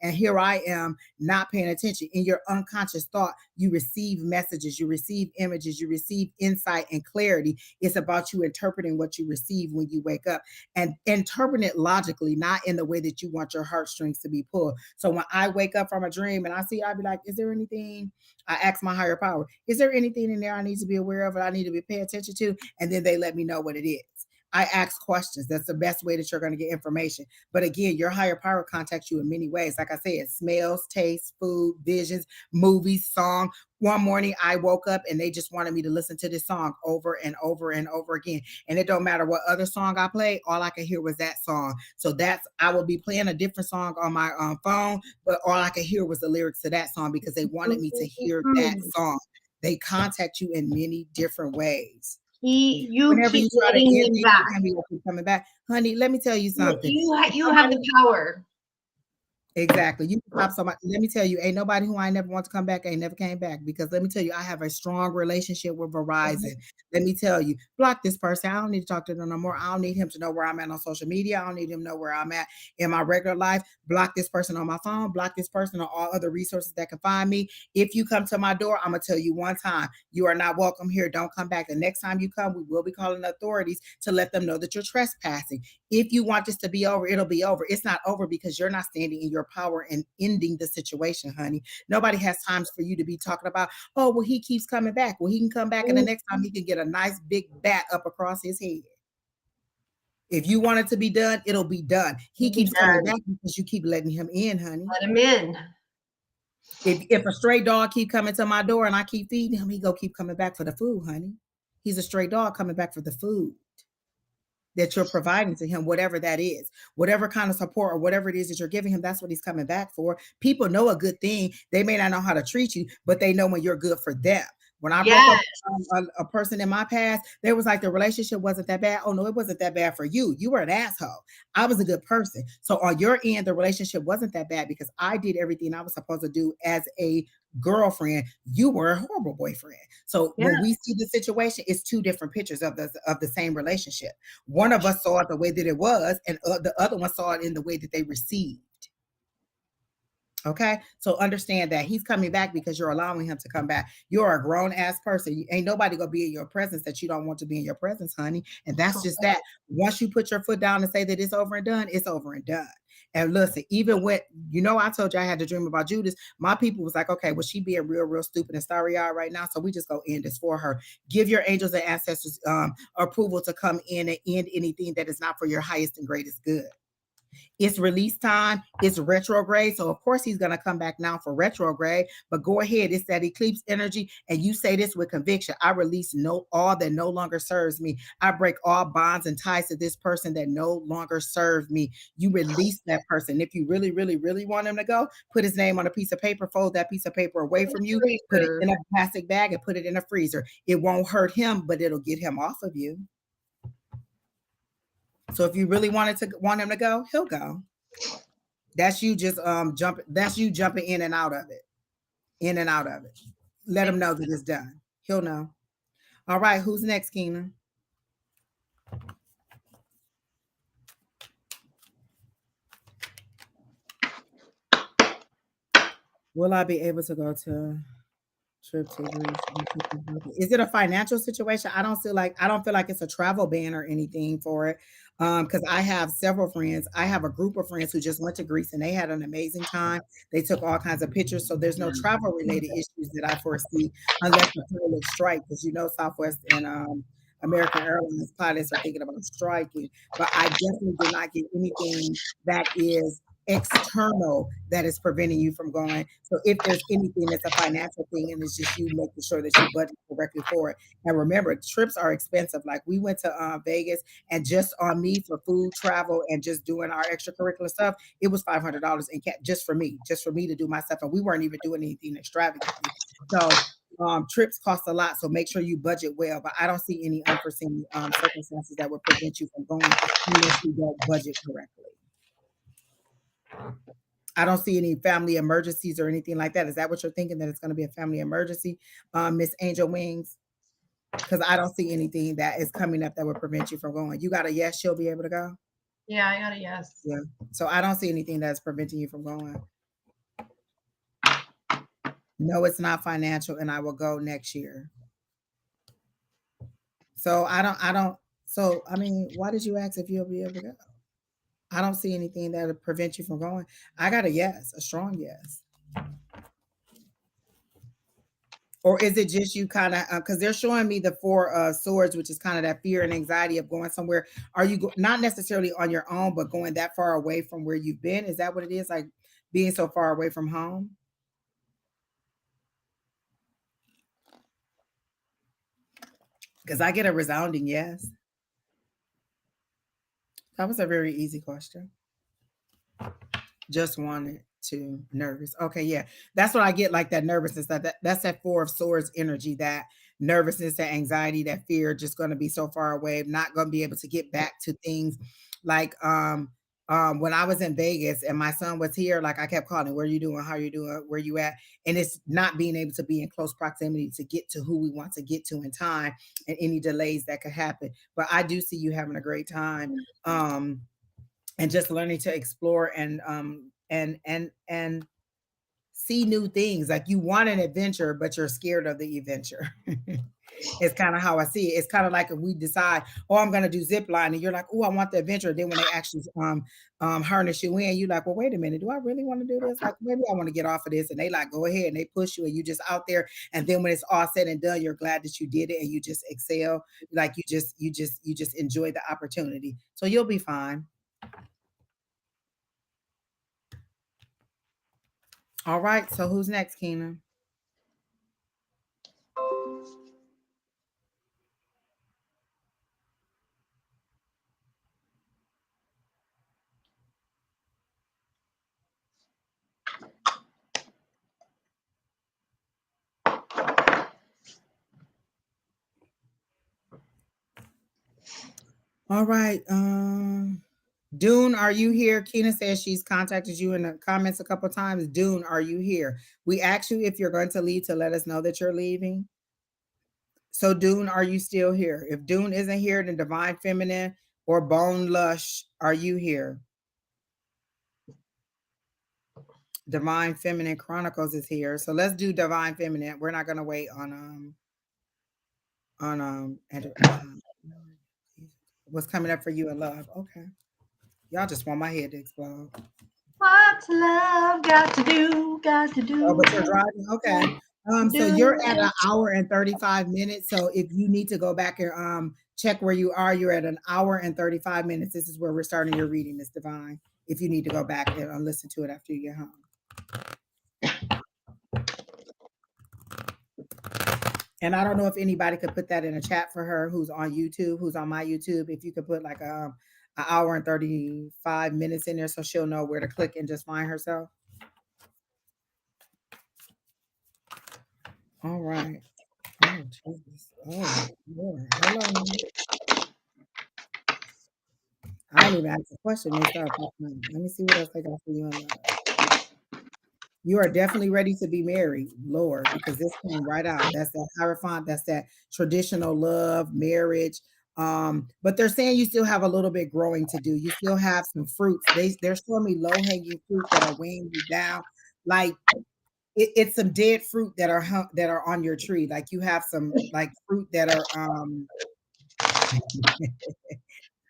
and here I am not paying attention. In your unconscious thought, you receive messages, you receive images, you receive insight and clarity. It's about you interpreting what you receive when you wake up, and interpret it logically, not in the way that you want your heartstrings to be pulled. So when I wake up from a dream and I see, I'll be like, is there anything? I ask my higher power, is there anything in there I need to be aware of or I need to be paying attention to? And then they let me know what it is. I ask questions. That's the best way that you're going to get information. But again, your higher power contacts you in many ways. Like I said, smells, taste, food, visions, movies, song. One morning I woke up and they just wanted me to listen to this song over and over and over again. And it don't matter what other song I play, all I could hear was that song. So that's, I would be playing a different song on my phone, but all I could hear was the lyrics to that song because they wanted me to hear that song. They contact you in many different ways.
You
Whenever
keep
you try to
letting
end
him
things,
back.
you tell me what keep coming back. Honey, let me tell you something.
You have the power.
Exactly. You can stop somebody. Let me tell you, ain't nobody who I never want to come back ain't never came back, because let me tell you, I have a strong relationship with Verizon. Let me tell you, block this person. I don't need to talk to them no more. I don't need him to know where I'm at on social media. I don't need him to know where I'm at in my regular life. Block this person on my phone. Block this person on all other resources that can find me. If you come to my door, I'm gonna tell you one time, you are not welcome here. Don't come back. The next time you come, we will be calling the authorities to let them know that you're trespassing. If you want this to be over, it'll be over. It's not over because you're not standing in your power and ending the situation, honey. Nobody has times for you to be talking about, oh, well, he keeps coming back. Well, he can come back, and the
Mm,
next time he can get a nice big bat up across his head. If you want it to be done, it'll be done. He
it'll be
keeps coming
done.
back because you keep letting him in, honey.
Let him in.
If a stray dog keep coming to my door and I keep feeding him, he go keep coming back for the food, honey. He's a stray dog coming back for the food that you're providing to him, whatever that is, whatever kind of support or whatever it is that you're giving him, that's what he's coming back for. People know a good thing. They may not know how to treat you, but they know when you're good for them. When I broke up
Yes.
a person in my past, they was like, the relationship wasn't that bad. Oh no, it wasn't that bad for you. You were an asshole. I was a good person. So on your end, the relationship wasn't that bad because I did everything I was supposed to do as a girlfriend. You were a horrible boyfriend. So
Yeah.
when we see the situation, it's two different pictures of the same relationship. One of us saw it the way that it was, and the other one saw it in the way that they received. Okay, so understand that he's coming back because you're allowing him to come back. You're a grown ass person. Ain't nobody gonna be in your presence that you don't want to be in your presence, honey. And that's just that. Once you put your foot down and say that it's over and done, it's over and done. And listen, even when I told you I had to dream about Judas, my people was like, okay, well, she being real, real stupid and starry eyed right now. So we just go end this for her. Give your angels and ancestors approval to come in and end anything that is not for your highest and greatest good. It's release time. It's retrograde. So, of course, he's going to come back now for retrograde. But go ahead. It's that eclipse energy. And you say this with conviction. I release all that no longer serves me. I break all bonds and ties to this person that no longer serves me. You release that person. If you really, really, really want him to go, put his name on a piece of paper, fold that piece of paper away from you, put it in a plastic bag and put it in a freezer. It won't hurt him, but it'll get him off of you. So if you really want him to go, he'll go. That's you just that's you jumping in and out of it. In and out of it. Let him know that it's done. He'll know. All right, who's next, Keena? Will I be able to go to trip to Greece? Is it a financial situation? I don't feel like it's a travel ban or anything for it. Because I have several friends. I have a group of friends who just went to Greece and they had an amazing time. They took all kinds of pictures. So there's no travel related issues that I foresee unless the pilot strike, because Southwest and American Airlines pilots are thinking about striking. But I definitely did not get anything that is external that is preventing you from going. So if there's anything that's a financial thing and it's just you making sure that you budget correctly for it. And remember, trips are expensive. Like we went to Vegas, and just on me for food, travel, and just doing our extracurricular stuff, it was $500 in cash just for me to do my stuff. And we weren't even doing anything extravagantly. So trips cost a lot, so make sure you budget well. But I don't see any unforeseen circumstances that would prevent you from going unless you don't budget correctly. I don't see any family emergencies or anything like that. Is that what you're thinking, that it's going to be a family emergency, Miss Angel Wings? Because I don't see anything that is coming up that would prevent you from going. You got a yes, she'll be able to go?
Yeah, I got a yes.
Yeah. So I don't see anything that's preventing you from going. No, it's not financial, and I will go next year. So I mean, why did you ask if you'll be able to go? I don't see anything that would prevent you from going. I got a yes, a strong yes. Or is it just you kind of, because they're showing me the Four of Swords, which is kind of that fear and anxiety of going somewhere. Are you not necessarily on your own, but going that far away from where you've been? Is that what it is? Like being so far away from home? Because I get a resounding yes. That was a very easy question. Just wanted to nervous. Okay, yeah. That's what I get, like that nervousness. That's that Four of Swords energy, that nervousness, that anxiety, that fear, just going to be so far away, not going to be able to get back to things. Like when I was in Vegas and my son was here, like I kept calling, where you doing? How you doing? Where you at? And it's not being able to be in close proximity to get to who we want to get to in time, and any delays that could happen. But I do see you having a great time. And just learning to explore and see new things. Like you want an adventure, but you're scared of the adventure. It's kind of how I see it. It's kind of like if we decide, oh, I'm gonna do zip line, and you're like, oh, I want the adventure. Then when they actually harness you in, you're like, well, wait a minute, do I really want to do this? Like maybe I want to get off of this, and they like go ahead and they push you, and you just out there. And then when it's all said and done, you're glad that you did it, and you just excel. Like you just enjoy the opportunity. So you'll be fine. All right. So who's next, Keena? All right. Dune, are you here? Keena says she's contacted you in the comments a couple times. Dune, are you here? We asked you if you're going to leave to let us know that you're leaving. So, Dune, are you still here? If Dune isn't here, then Divine Feminine or Bone Lush, are you here? Divine Feminine Chronicles is here. So let's do Divine Feminine. We're not gonna wait on what's coming up for you in love. Okay. Y'all just want my head to explode.
What's love got to do? Got to
Oh,
do?
but you're driving. Okay. So you're at an hour and 35 minutes. So if you need to go back and check where you are, you're at an hour and 35 minutes. This is where we're starting your reading, Miss Divine. If you need to go back and listen to it after you get home. And I don't know if anybody could put that in a chat for her who's on YouTube, who's on my YouTube. If you could put like an hour and 35 minutes in there so she'll know where to click and just find herself. All right. Oh, Jesus. Oh, Lord. Hello. I didn't even ask a question. They start popping up. Let me see what else I got for you in love. You are definitely ready to be married, Lord, because this came right out. That's that Hierophant. That's that traditional love, marriage. But they're saying you still have a little bit growing to do. You still have some fruits. They're showing me low hanging fruit that are weighing you down. Like it's some dead fruit that are on your tree. Like you have some like fruit that are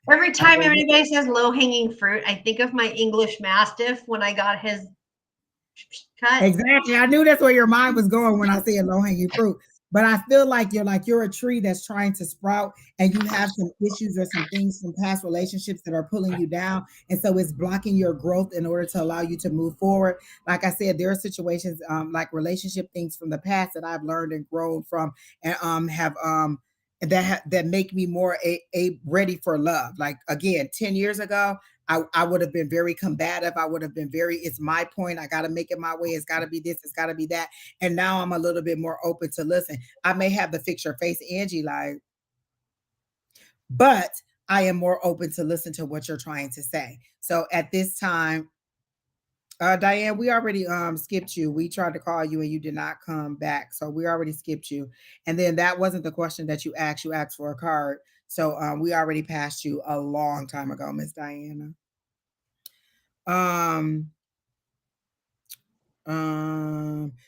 Every time anybody says low hanging fruit, I think of my English Mastiff when I got his cut.
Exactly. I knew that's where your mind was going when I said low hanging fruit. But I feel like you're a tree that's trying to sprout and you have some issues or some things from past relationships that are pulling you down. And so it's blocking your growth in order to allow you to move forward. Like I said, there are situations like relationship things from the past that I've learned and grown from and have that make me more a ready for love. Like again, 10 years ago, I would have been very combative. I would have been very, it's my point. I got to make it my way. It's got to be this. It's got to be that. And now I'm a little bit more open to listen. I may have the fix your face, Angie, like, but I am more open to listen to what you're trying to say. So at this time, Diane, we already skipped you. We tried to call you and you did not come back. So we already skipped you. And then that wasn't the question that you asked. You asked for a card. So we already passed you a long time ago, Miss Diana. Um,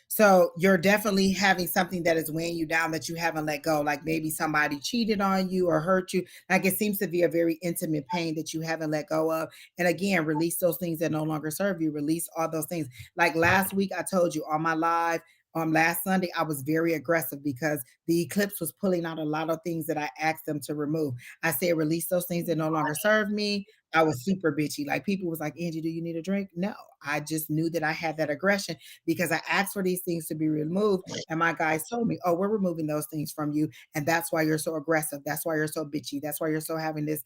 so you're definitely having something that is weighing you down that you haven't let go. Like maybe somebody cheated on you or hurt you. Like it seems to be a very intimate pain that you haven't let go of. And again, release those things that no longer serve you. Release all those things. Like last week, I told you on my live. Last Sunday, I was very aggressive because the eclipse was pulling out a lot of things that I asked them to remove. I said, release those things that no longer serve me. I was super bitchy. Like people was like, Angie, do you need a drink? No, I just knew that I had that aggression because I asked for these things to be removed. And my guys told me, oh, we're removing those things from you. And that's why you're so aggressive. That's why you're so bitchy. That's why you're so having this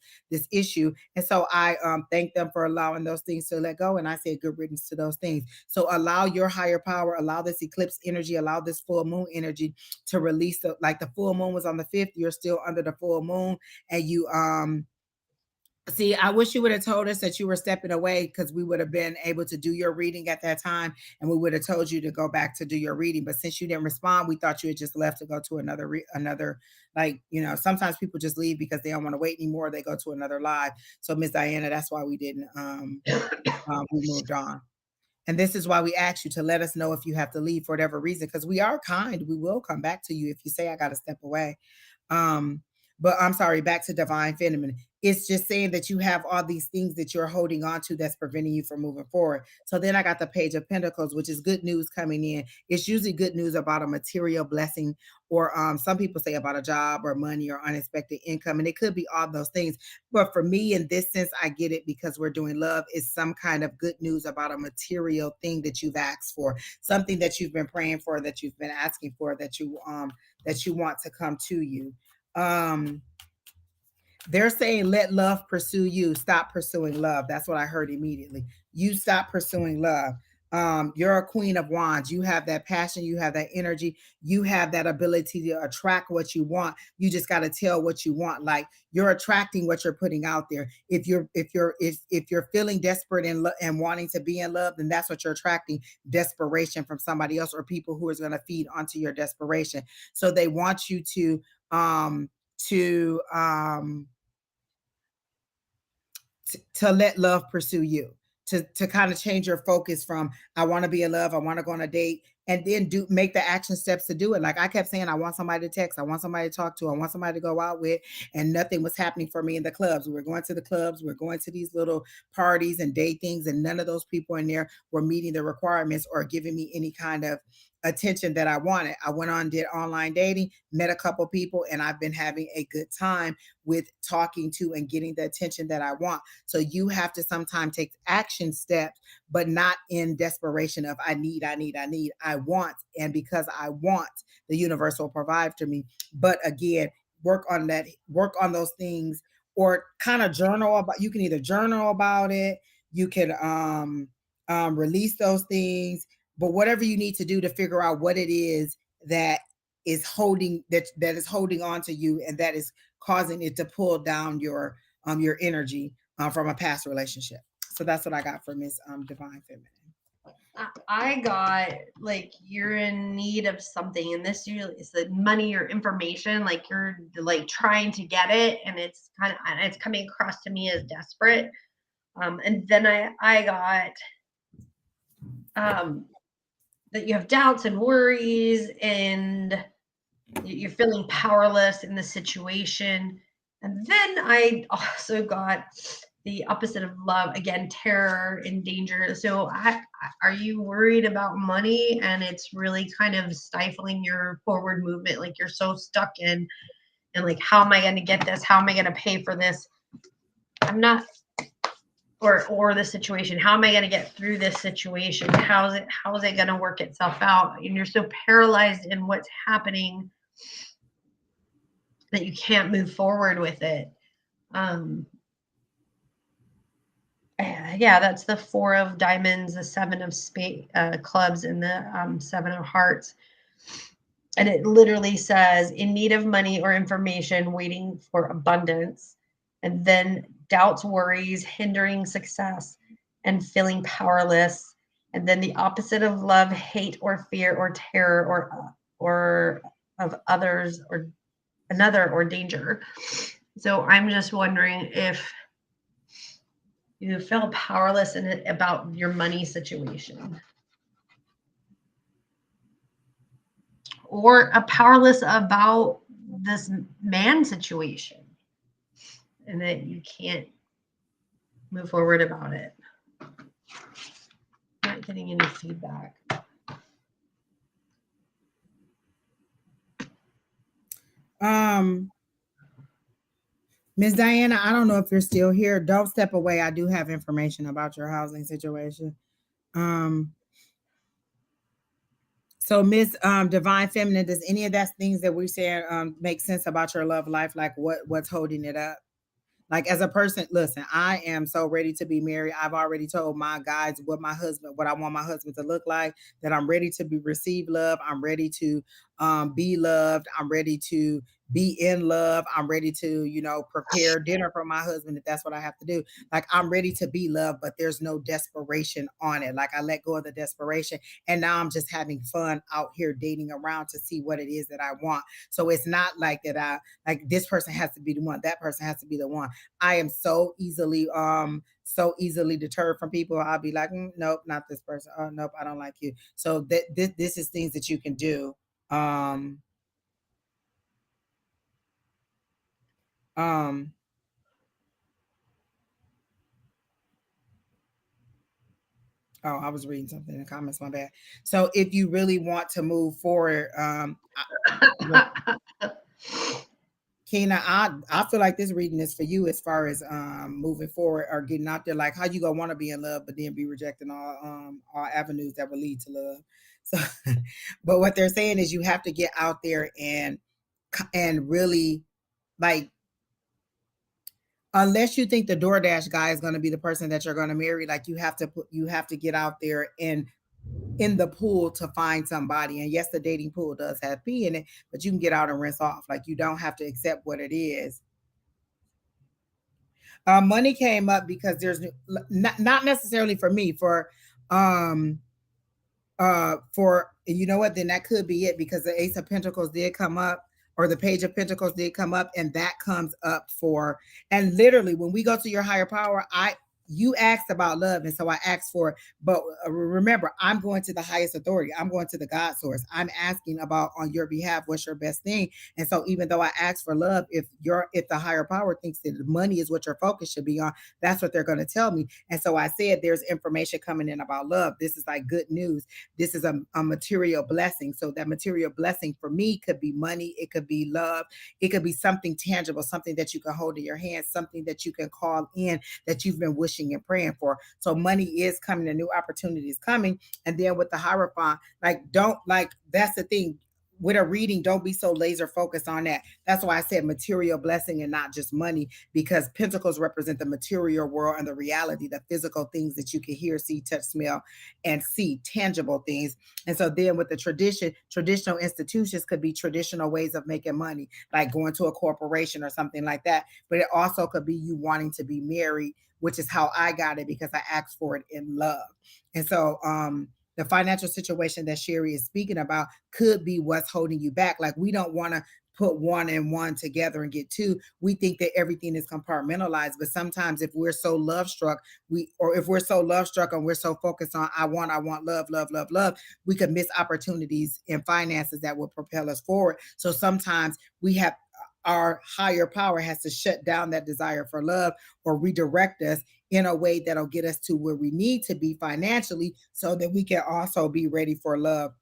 issue. And so I thank them for allowing those things to let go. And I said good riddance to those things. So allow your higher power, allow this eclipse energy, allow this full moon energy to release like the full moon was on the 5th. You're still under the full moon and you see, I wish you would have told us that you were stepping away because we would have been able to do your reading at that time and we would have told you to go back to do your reading. But since you didn't respond, we thought you had just left to go to another like, sometimes people just leave because they don't want to wait anymore. They go to another live. So Miss Diana, that's why we didn't we moved on. And this is why we ask you to let us know if you have to leave for whatever reason, because we are kind. We will come back to you if you say, I got to step away. Um, but I'm sorry, back to divine feminine. It's just saying that you have all these things that you're holding on to that's preventing you from moving forward. So then I got the page of pentacles, which is good news coming in. It's usually good news about a material blessing, or some people say about a job or money or unexpected income. And it could be all those things. But for me, in this sense, I get it because we're doing love is some kind of good news about a material thing that you've asked for, something that you've been praying for, that you've been asking for, that you want to come to you. They're saying let love pursue you. Stop pursuing love. That's what I heard immediately. You stop pursuing love. You're a queen of wands. You have that passion. You have that energy. You have that ability to attract what you want. You just got to tell what you want. Like, you're attracting what you're putting out there. If you're feeling desperate and wanting to be in love, then that's what you're attracting: desperation from somebody else, or people who is going to feed onto your desperation. So they want you to let love pursue you, to kind of change your focus from I want to be in love, I want to go on a date, and then make the action steps to do it. Like I kept saying, I want somebody to text, I want somebody to talk to, I want somebody to go out with, and nothing was happening for me in the clubs. We were going to the clubs, we are going to these little parties and date things, and none of those people in there were meeting the requirements or giving me any kind of attention that I wanted. I went on, did online dating, met a couple people, and I've been having a good time with talking to and getting the attention that I want. So you have to sometimes take action steps, but not in desperation of I need. I want. And because I want, the universe will provide for me. But again, work on those things, or kind of journal about. You can either journal about it, you can release those things, but whatever you need to do to figure out what it is that is holding on to you, and that is causing it to pull down your energy from a past relationship. So that's what I got for Miss Divine Feminine.
I got like you're in need of something, and this usually is the money or information. Like you're like trying to get it, and it's coming across to me as desperate. And then I got that you have doubts and worries, and you're feeling powerless in the situation. And then I also got the opposite of love, again, terror and danger. So are you worried about money, and it's really kind of stifling your forward movement? Like you're so stuck in, and like, how am I going to get this? How am I going to pay for this? I'm not, or the situation. How am I going to get through this situation? How is it going to work itself out? And you're so paralyzed in what's happening that you can't move forward with it. Yeah, that's the 4 of diamonds, the 7 of clubs, and the 7 of hearts. And it literally says, in need of money or information, waiting for abundance. And then doubts, worries, hindering success, and feeling powerless. And then the opposite of love, hate or fear or terror, or of others, or another, or danger. So I'm just wondering if you feel powerless about your money situation, or powerless about this man situation, and that you can't move forward about it. Not getting any feedback.
Ms. Diana, I don't know if you're still here. Don't step away. I do have information about your housing situation. So Miss Divine Feminine, does any of that things that we say make sense about your love life? Like what's holding it up? Like, as a person, listen, I am so ready to be married. I've already told my guys what I want my husband to look like, that I'm ready to receive love. I'm ready to be loved. I'm ready to be in love. I'm ready to, prepare dinner for my husband if that's what I have to do. Like I'm ready to be loved, but there's no desperation on it. Like I let go of the desperation and now I'm just having fun out here dating around to see what it is that I want. So it's not like that like this person has to be the one, that person has to be the one. I am so easily deterred from people. I'll be like, nope, not this person. Oh, nope, I don't like you. So this is things that you can do. Um, um, oh, I was reading something in the comments, my bad. So if you really want to move forward, Kena, I feel like this reading is for you as far as moving forward or getting out there. Like how you gonna want to be in love, but then be rejecting all avenues that will lead to love. So, but what they're saying is you have to get out there and really like, unless you think the DoorDash guy is going to be the person that you're going to marry, like you have to get out there and in the pool to find somebody. And yes, the dating pool does have pee in it, but you can get out and rinse off. Like you don't have to accept what it is. Money came up because there's not necessarily for me, um for you know what, then that could be it because the Ace of Pentacles did come up, or the Page of Pentacles did come up, and that comes up for, and literally when we go to your higher power, you asked about love, and so I asked for it. But remember, I'm going to the highest authority. I'm going to the God source. I'm asking about on your behalf what's your best thing. And so even though I ask for love, if the higher power thinks that money is what your focus should be on, that's what they're going to tell me. And so I said there's information coming in about love. This is like good news. This is a material blessing. So that material blessing for me could be money, it could be love, it could be something tangible, something that you can hold in your hand, something that you can call in that you've been wishing and praying for. So money is coming, a new opportunity is coming. And then with the Hierophant, that's the thing. With a reading, don't be so laser focused on that. That's why I said material blessing and not just money, because pentacles represent the material world and the reality, the physical things that you can hear, see, touch, smell, and see, tangible things. And so then with the traditional institutions could be traditional ways of making money, like going to a corporation or something like that. But it also could be you wanting to be married, which is how I got it because I asked for it in love. And so the financial situation that Sheri is speaking about could be what's holding you back. Like we don't want to put one and one together and get two. We think that everything is compartmentalized, but sometimes if we're so love struck, if we're so love struck and we're so focused on I want love, love, love, love, we could miss opportunities in finances that will propel us forward. So sometimes our higher power has to shut down that desire for love or redirect us in a way that'll get us to where we need to be financially so that we can also be ready for love.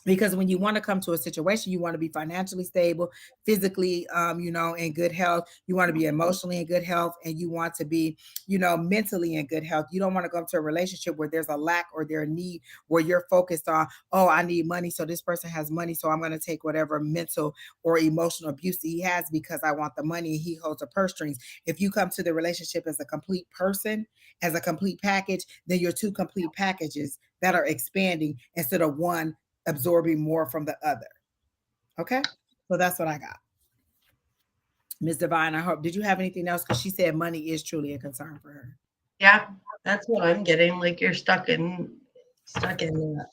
Because when you want to come to a situation, you want to be financially stable, physically, in good health. You want to be emotionally in good health, and you want to be, mentally in good health. You don't want to go to a relationship where there's a lack or there's a need where you're focused on, oh, I need money, so this person has money, so I'm going to take whatever mental or emotional abuse he has because I want the money and he holds the purse strings. If you come to the relationship as a complete person, as a complete package, then you're two complete packages that are expanding instead of one absorbing more from the other. Okay, so that's what I got. Ms. Divine, I hope, did you have anything else? Because she said money is truly a concern for her.
Yeah, that's what I'm getting. Like you're stuck in that.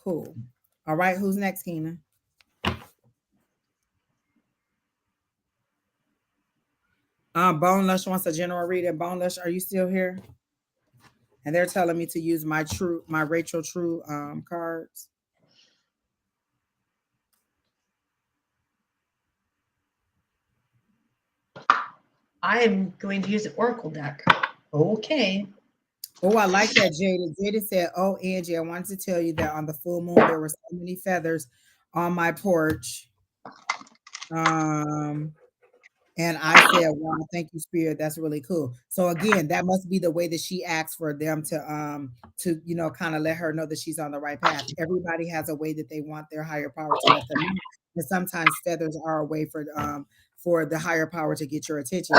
Cool. All right, who's next, Keena? Bone Lush wants a general reading. Bone Lush, are you still here? And they're telling me to use my Rachel True cards.
I'm going to use an Oracle deck. Okay.
Oh, I like that, Jada. Jada said, oh, Angie, I wanted to tell you that on the full moon, there were so many feathers on my porch. And I said, wow, thank you, Spirit. That's really cool. So again, that must be the way that she asked for them to kind of let her know that she's on the right path. Everybody has a way that they want their higher power to let them know. And sometimes feathers are a way for the higher power to get your attention.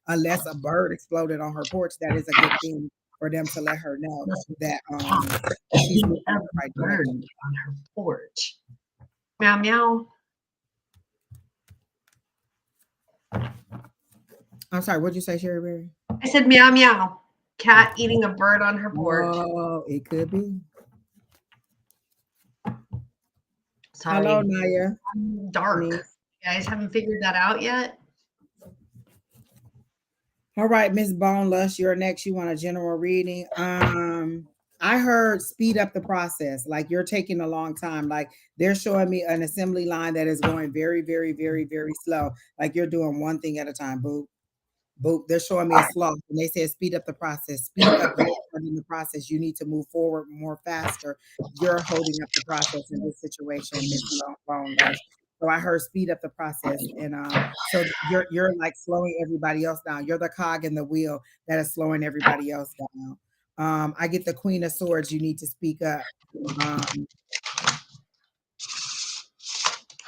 Unless a bird exploded on her porch, that is a good thing for them to let her know
Listen,
that
Pop
she's
eating
moving
a
in the right
bird
direction.
on her porch. Meow meow.
I'm sorry, what'd you say, Sheri Berry?
I said meow meow. Cat eating a bird on her porch.
Oh, it could be. Hello,
Sorry.
Naya.
Dark.
Honey.
You guys haven't figured that out yet?
All right, Miss Bone Lush, you're next. You want a general reading? I heard speed up the process. Like you're taking a long time. Like they're showing me an assembly line that is going very, very, very, very slow. Like you're doing one thing at a time. Boop, boop. They're showing me a slow, and they said speed up the process. Speed up your part in the process. You need to move forward more faster. You're holding up the process in this situation, Miss Bone Lush. So I heard speed up the process, and so you're like slowing everybody else down. You're the cog in the wheel that is slowing everybody else down. I get the Queen of Swords. You need to speak up. Um,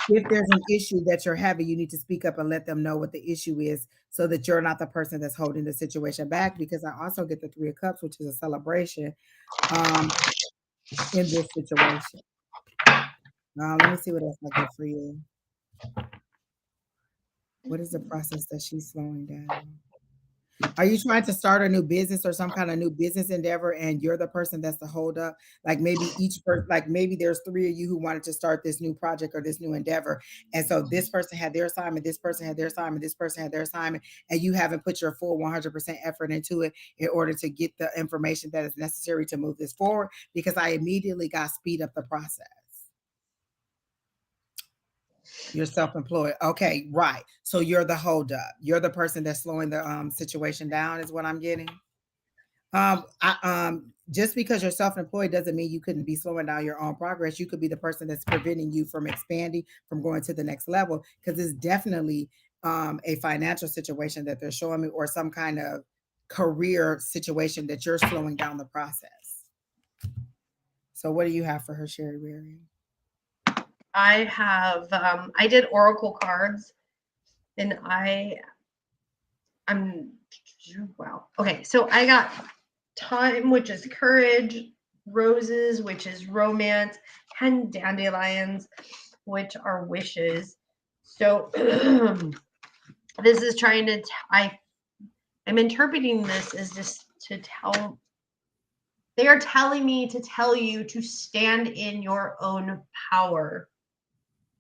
if there's an issue that you're having, you need to speak up and let them know what the issue is so that you're not the person that's holding the situation back. Because I also get the Three of Cups, which is a celebration in this situation. Let me see what else I get for you. What is the process that she's slowing down? Are you trying to start a new business or some kind of new business endeavor and you're the person that's the hold up? Like maybe each person, like maybe there's three of you who wanted to start this new project or this new endeavor. And so this person had their assignment, this person had their assignment, this person had their assignment, and you haven't put your full 100% effort into it in order to get the information that is necessary to move this forward because I immediately got speed up the process. You're self-employed. Okay, right. So you're the hold up. You're the person that's slowing the situation down is what I'm getting. Just because you're self-employed doesn't mean you couldn't be slowing down your own progress. You could be the person that's preventing you from expanding, from going to the next level, because it's definitely a financial situation that they're showing me, or some kind of career situation that you're slowing down the process. So, what do you have for her, Sheri Berry?
I have I did oracle cards and I'm wow. Okay, so I got time, which is courage, roses, which is romance, and dandelions, which are wishes. So this is trying to I'm interpreting this as just to tell they are telling me to tell you to stand in your own power.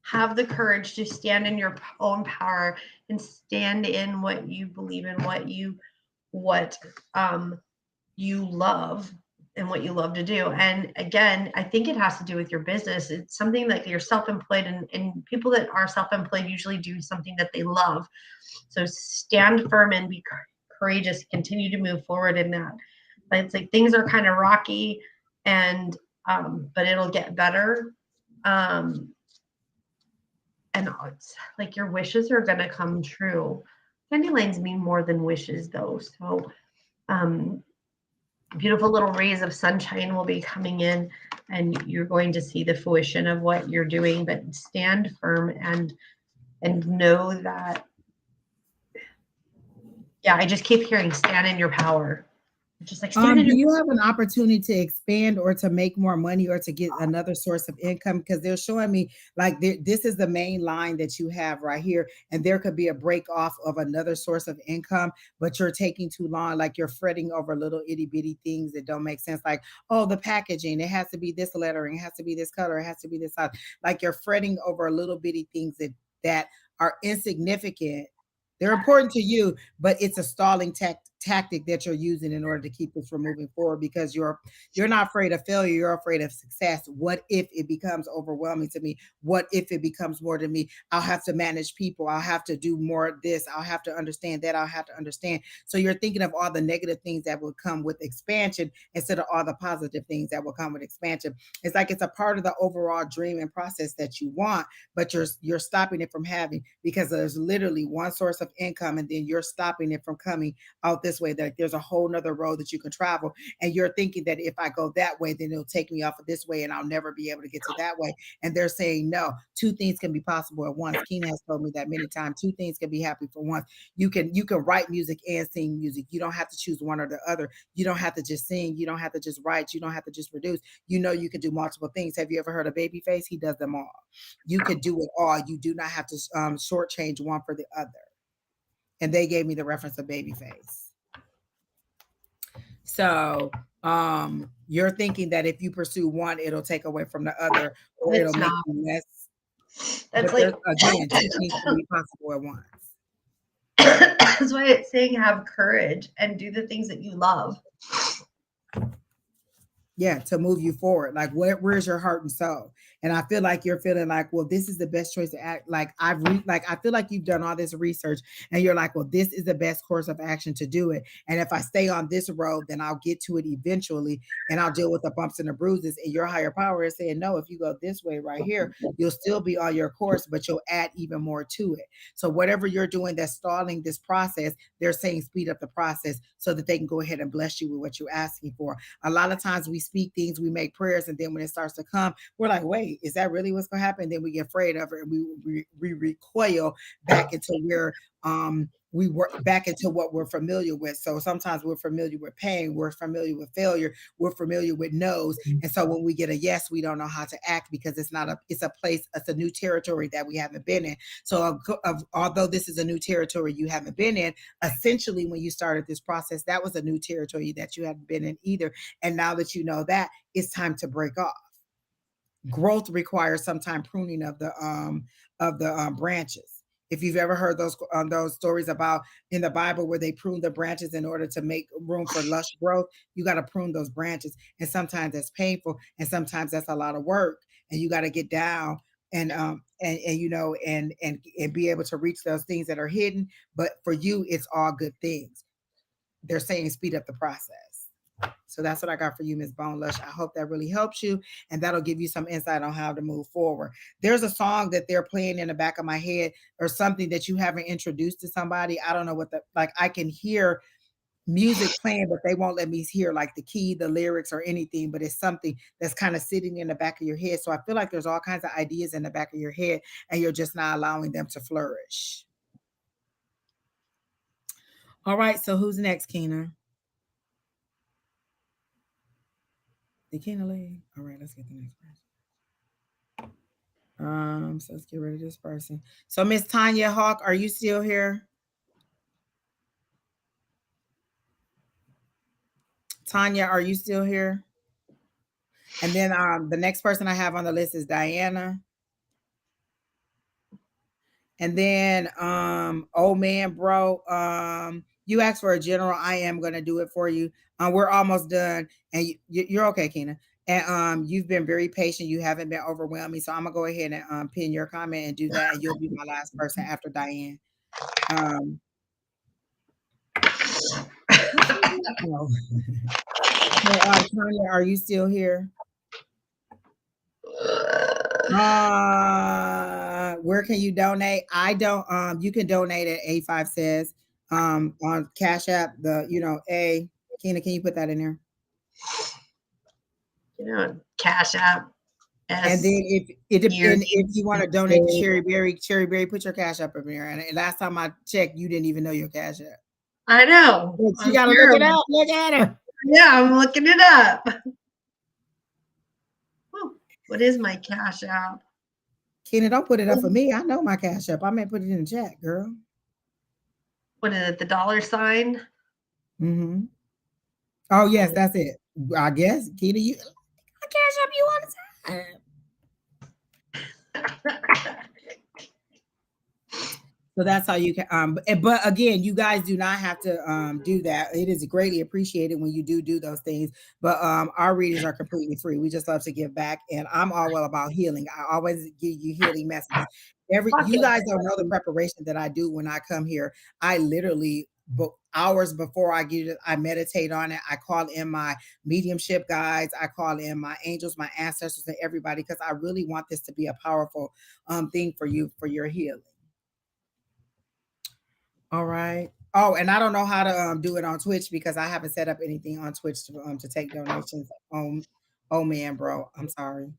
Have the courage to stand in your own power and stand in what you believe in, what you love and what you love to do. And again, I think it has to do with your business. It's something that you're self-employed, and people that are self-employed usually do something that they love. So stand firm and be courageous. Continue to move forward in that. But it's like things are kind of rocky, and but it'll get better. And it's like your wishes are gonna come true. Dandelions mean more than wishes, though. So beautiful little rays of sunshine will be coming in, and you're going to see the fruition of what you're doing. But stand firm and know that. Yeah, I just keep hearing stand in your power. Just like stand in
Do
your.
you have an opportunity to expand or to make more money or to get another source of income? Because they're showing me like this is the main line that you have right here, and there could be a break off of another source of income, but you're taking too long. Like you're fretting over little itty bitty things that don't make sense. Like, oh, the packaging, it has to be this lettering, it has to be this color, it has to be this size. Like you're fretting over little bitty things that are insignificant. They're important to you, but it's a stalling tactic that you're using in order to keep this from moving forward because you're not afraid of failure, you're afraid of success. What if it becomes overwhelming to me? What if it becomes more to me? I'll have to manage people, I'll have to do more of this, I'll have to understand that, I'll have to understand. So you're thinking of all the negative things that will come with expansion instead of all the positive things that will come with expansion. It's like it's a part of the overall dream and process that you want, but you're stopping it from having because there's literally one source of income and then you're stopping it from coming out this this way, that there's a whole nother road that you can travel. And you're thinking that if I go that way, then it'll take me off of this way and I'll never be able to get to that way. And they're saying, no, two things can be possible at once. Keena has told me that many times. Two things can be happy for once. You can write music and sing music. You don't have to choose one or the other. You don't have to just sing. You don't have to just write. You don't have to just produce. You can do multiple things. Have you ever heard of Babyface? He does them all. You could do it all. You do not have to shortchange one for the other. And they gave me the reference of Babyface. So you're thinking that if you pursue one, it'll take away from the other, or
It's
it'll make
not.
you less.
That's
But
like
there's, again, two things can be possible at once.
that's why it's saying have courage and do the things that you love.
Yeah, to move you forward. Like where's your heart and soul? And I feel like you're feeling like, well, this is the best choice to act. Like I feel like you've done all this research and you're like, well, this is the best course of action to do it. And if I stay on this road, then I'll get to it eventually and I'll deal with the bumps and the bruises. And your higher power is saying, no, if you go this way right here, you'll still be on your course, but you'll add even more to it. So whatever you're doing that's stalling this process, they're saying speed up the process so that they can go ahead and bless you with what you're asking for. A lot of times we speak things, we make prayers, and then when it starts to come, we're like, wait, is that really what's going to happen? Then we get afraid of it and we recoil back into where we work back into what we're familiar with. So sometimes we're familiar with pain, we're familiar with failure, we're familiar with no's. And so when we get a yes, we don't know how to act because it's a place, it's a new territory that we haven't been in. So although this is a new territory you haven't been in, essentially when you started this process, that was a new territory that you hadn't been in either. And now that you know that, it's time to break off. Growth requires sometimes pruning of the branches. If you've ever heard those stories about in the Bible where they prune the branches in order to make room for lush growth, you got to prune those branches, and sometimes that's painful, and sometimes that's a lot of work, and you got to get down and be able to reach those things that are hidden. But for you, it's all good things. They're saying speed up the process. So that's what I got for you, Miss Bone Lush. I hope that really helps you and that'll give you some insight on how to move forward. There's a song that they're playing in the back of my head or something that you haven't introduced to somebody. I don't know I can hear music playing, but they won't let me hear like the key, the lyrics, or anything. But it's something that's kind of sitting in the back of your head. So I feel like there's all kinds of ideas in the back of your head and you're just not allowing them to flourish. All right. So who's next, Keena? The Keena lady. All right, let's get the next person. So let's get rid of this person. So Miss Tanya Hawk, are you still here? Tanya, are you still here? And then the next person I have on the list is Diana. And then old man, bro. You asked for a general. I am gonna do it for you. We're almost done. And you're okay, Keena. And you've been very patient. You haven't been overwhelming. So I'm gonna go ahead and pin your comment and do that. And you'll be my last person after Diane. No. So, Tanya, are you still here? Where can you donate? I don't. You can donate at A5says. On Cash App. Keena, can you put that in there?
Cash App.
And then if you want to donate to Sheri Beery, put your Cash App in there. And last time I checked, you didn't even know your Cash App.
I know.
But you gotta look it up. Look at her.
Yeah, I'm looking it up. What is my Cash App?
Keena, don't put it up for me. I know my Cash App. I may put it in the chat, girl.
What is it? The $sign?
Mm-hmm. Oh yes, that's it. I guess Keena, you Cash App you on the time. So that's how you can but again, you guys do not have to do that. It is greatly appreciated when you do those things. But our readings are completely free. We just love to give back, and I'm all well about healing. I always give you healing messages. You guys don't know the preparation that I do when I come here. I literally hours before I get it, I meditate on it. I call in my mediumship guides. I call in my angels, my ancestors, and everybody because I really want this to be a powerful thing for you for your healing. All right. Oh, and I don't know how to do it on Twitch because I haven't set up anything on Twitch to take donations. Oh man, bro, I'm sorry.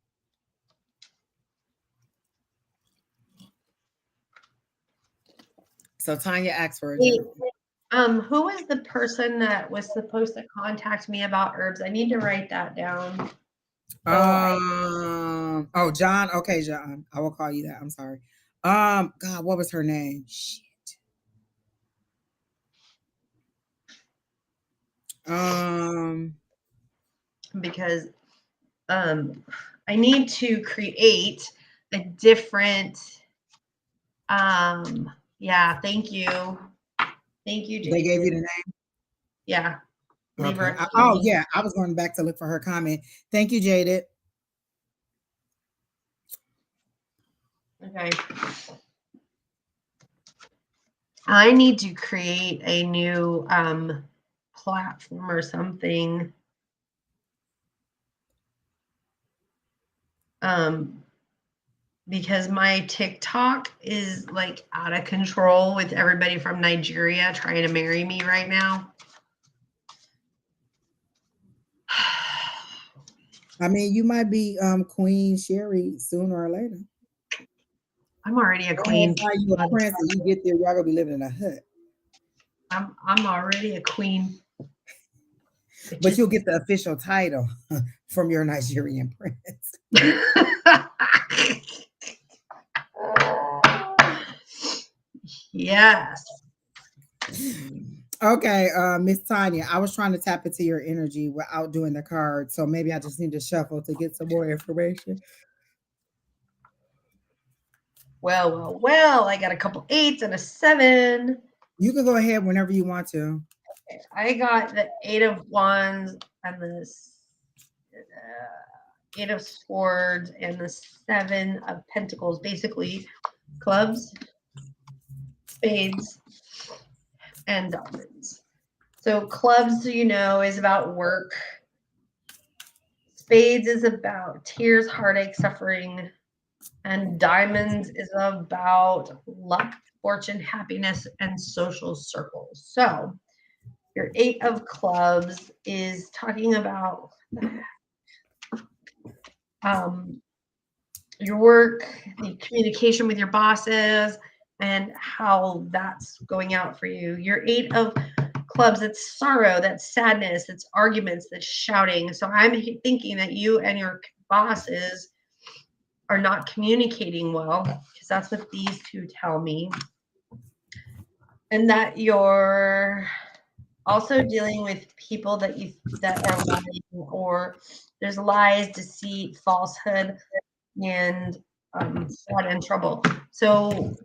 So Tanya asked for a general.
Who was the person that was supposed to contact me about herbs? I need to write that down.
Oh, John. Okay, John. I will call you that. I'm sorry. God, what was her name? Shit.
Because I need to create a different yeah, thank you. Thank you, Jason.
They gave you the name?
Yeah.
Okay. Oh yeah, I was going back to look for her comment. Thank you, Jaded.
Okay. I need to create a new platform or something. Because my TikTok is like out of control with everybody from Nigeria trying to marry me right now.
I mean, you might be Queen Sheri sooner or later.
I'm already a queen.
You a prince and you get there, y'all gonna be living in a hut.
I'm already a queen.
But you'll get the official title from your Nigerian prince.
Yes.
Okay, Miss Tanya, I was trying to tap into your energy without doing the card, so maybe I just need to shuffle to get some more information.
Well, I got a couple 8s and a 7.
You can go ahead whenever you want to.
Okay, I got the 8 of Wands and the 8 of Swords and the 7 of Pentacles, basically clubs, spades, and diamonds. So clubs, is about work. Spades is about tears, heartache, suffering. And diamonds is about luck, fortune, happiness, and social circles. So your 8 of clubs is talking about your work, the communication with your bosses, and how that's going out for you. Your 8 of clubs, that's sorrow, that's sadness, that's arguments, that's shouting. So I'm thinking that you and your bosses are not communicating well, because that's what these two tell me. And that you're also dealing with people that are lying, or there's lies, deceit, falsehood, and fraud and trouble. So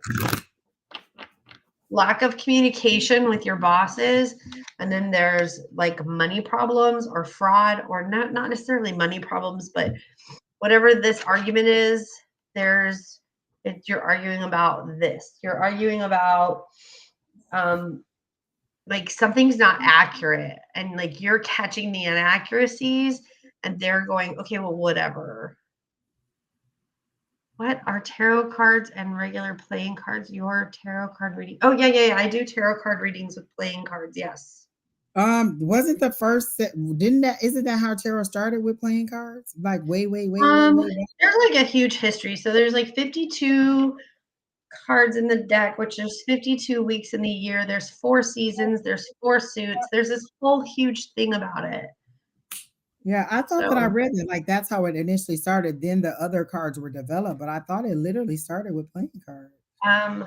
lack of communication with your bosses, and then there's like money problems or fraud, or not necessarily money problems, but whatever this argument is, you're arguing about this. You're arguing about like something's not accurate, and like you're catching the inaccuracies, and they're going, okay, well, whatever. What are tarot cards and regular playing cards? Your tarot card reading? Oh yeah. I do tarot card readings with playing cards. Yes.
Wasn't the first isn't that how tarot started, with playing cards? Like way way.
There's like a huge history. So there's like 52 cards in the deck, which there's 52 weeks in the year. There's 4 seasons. There's 4 suits. There's this whole huge thing about it.
Yeah, I thought that I read that like that's how it initially started. Then the other cards were developed, but I thought it literally started with playing cards.
I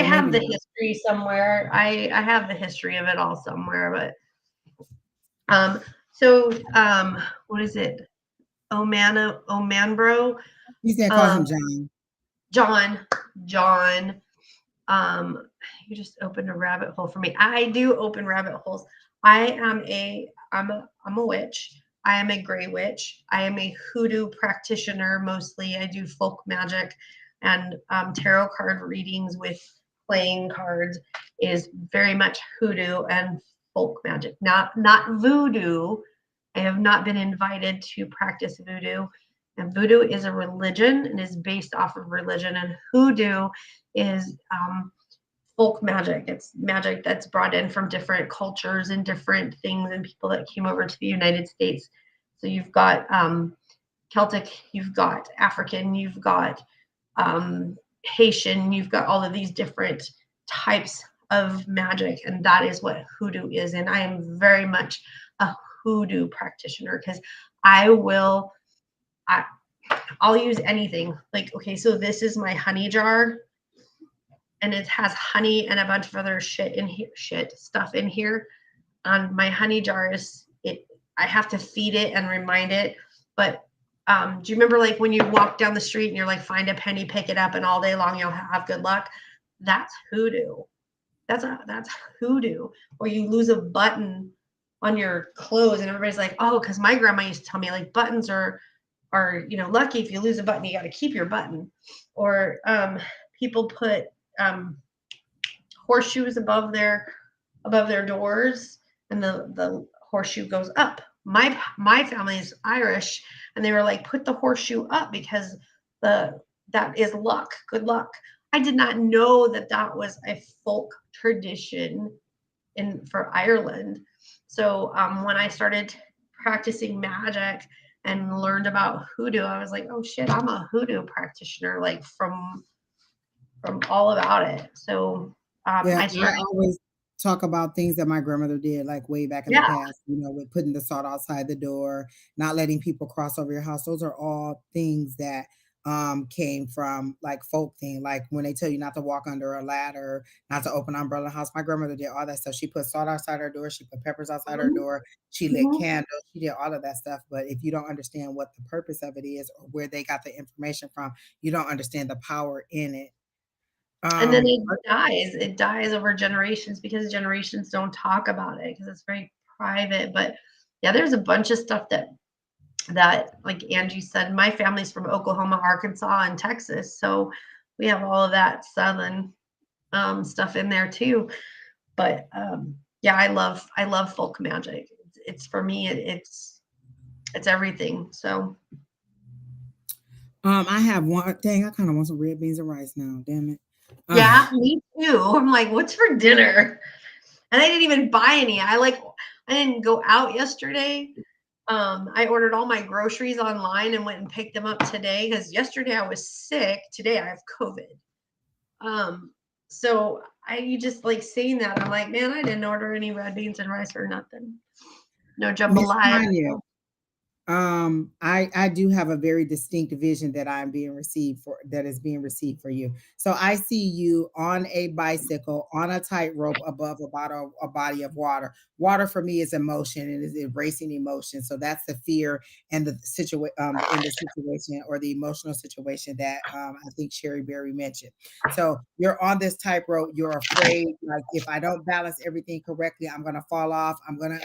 have the history somewhere. I have the history of it all somewhere, but what is it? Omanbro.
You said call him John.
John. You just opened a rabbit hole for me. I do open rabbit holes. I'm a witch. I am a gray witch. I am a hoodoo practitioner mostly. I do folk magic, and tarot card readings with playing cards is very much hoodoo and folk magic. Not voodoo. I have not been invited to practice voodoo. And voodoo is a religion and is based off of religion, and hoodoo is folk magic. It's magic that's brought in from different cultures and different things and people that came over to the United States. So you've got Celtic, you've got African, you've got Haitian, you've got all of these different types of magic, and that is what hoodoo is. And I am very much a hoodoo practitioner because I will, I, I'll use anything. Like, okay, so this is my honey jar, and it has honey and a bunch of other shit in here, shit stuff in here. On my honey jar is it. I have to feed it and remind it. But do you remember like when you walk down the street and you're like, find a penny, pick it up, and all day long you'll have good luck? That's hoodoo. That's hoodoo. Or you lose a button on your clothes, and everybody's like, oh, because my grandma used to tell me like buttons are lucky. If you lose a button, you got to keep your button. Or people put horseshoes above their doors, and the horseshoe goes up. My family is Irish, and they were like, put the horseshoe up because that is luck, good luck. I did not know that was a folk tradition for Ireland. So when I started practicing magic and learned about hoodoo, I was like, oh shit, I'm a hoodoo practitioner, like from all about it. So
Yeah,
I
I
started,
always talk about things that my grandmother did, like way back in the
yeah.
past, with putting the salt outside the door, not letting people cross over your house. Those are all things that came from like folk thing. Like when they tell you not to walk under a ladder, not to open an umbrella house. My grandmother did all that stuff. She put salt outside her door, she put peppers outside her
Mhm,
door, she lit
mhm.
candles, she did all of that stuff. But if you don't understand what the purpose of it is or where they got the information from, you don't understand the power in it.
And then
Um,
it dies over generations because generations don't talk about it because it's very private. But yeah, there's a bunch of stuff that like Angie said, my family's from Oklahoma, Arkansas, and Texas, so we have all of that southern stuff in there too. But yeah, I love folk magic. It's for me, it's everything. So
I have one thing. I kind of want some red beans and rice now. Damn it.
yeah, me too. I'm like, what's for dinner? And I didn't even buy any. I didn't go out yesterday. I ordered all my groceries online and went and picked them up today because yesterday I was sick. Today I have COVID. So you just like seeing that. I'm like, man, I didn't order any red beans and rice or nothing. No
Miss
jambalaya.
Tanya, I do have a very distinct vision that I'm being received for that is being received for you. So I see you on a bicycle on a tightrope above a body of water. Water for me is emotion and is embracing emotion. So that's the fear and the situation in the situation or the emotional situation that I think Sheri Berry mentioned. So you're on this tightrope. You're afraid, like if I don't balance everything correctly, I'm gonna fall off. I'm gonna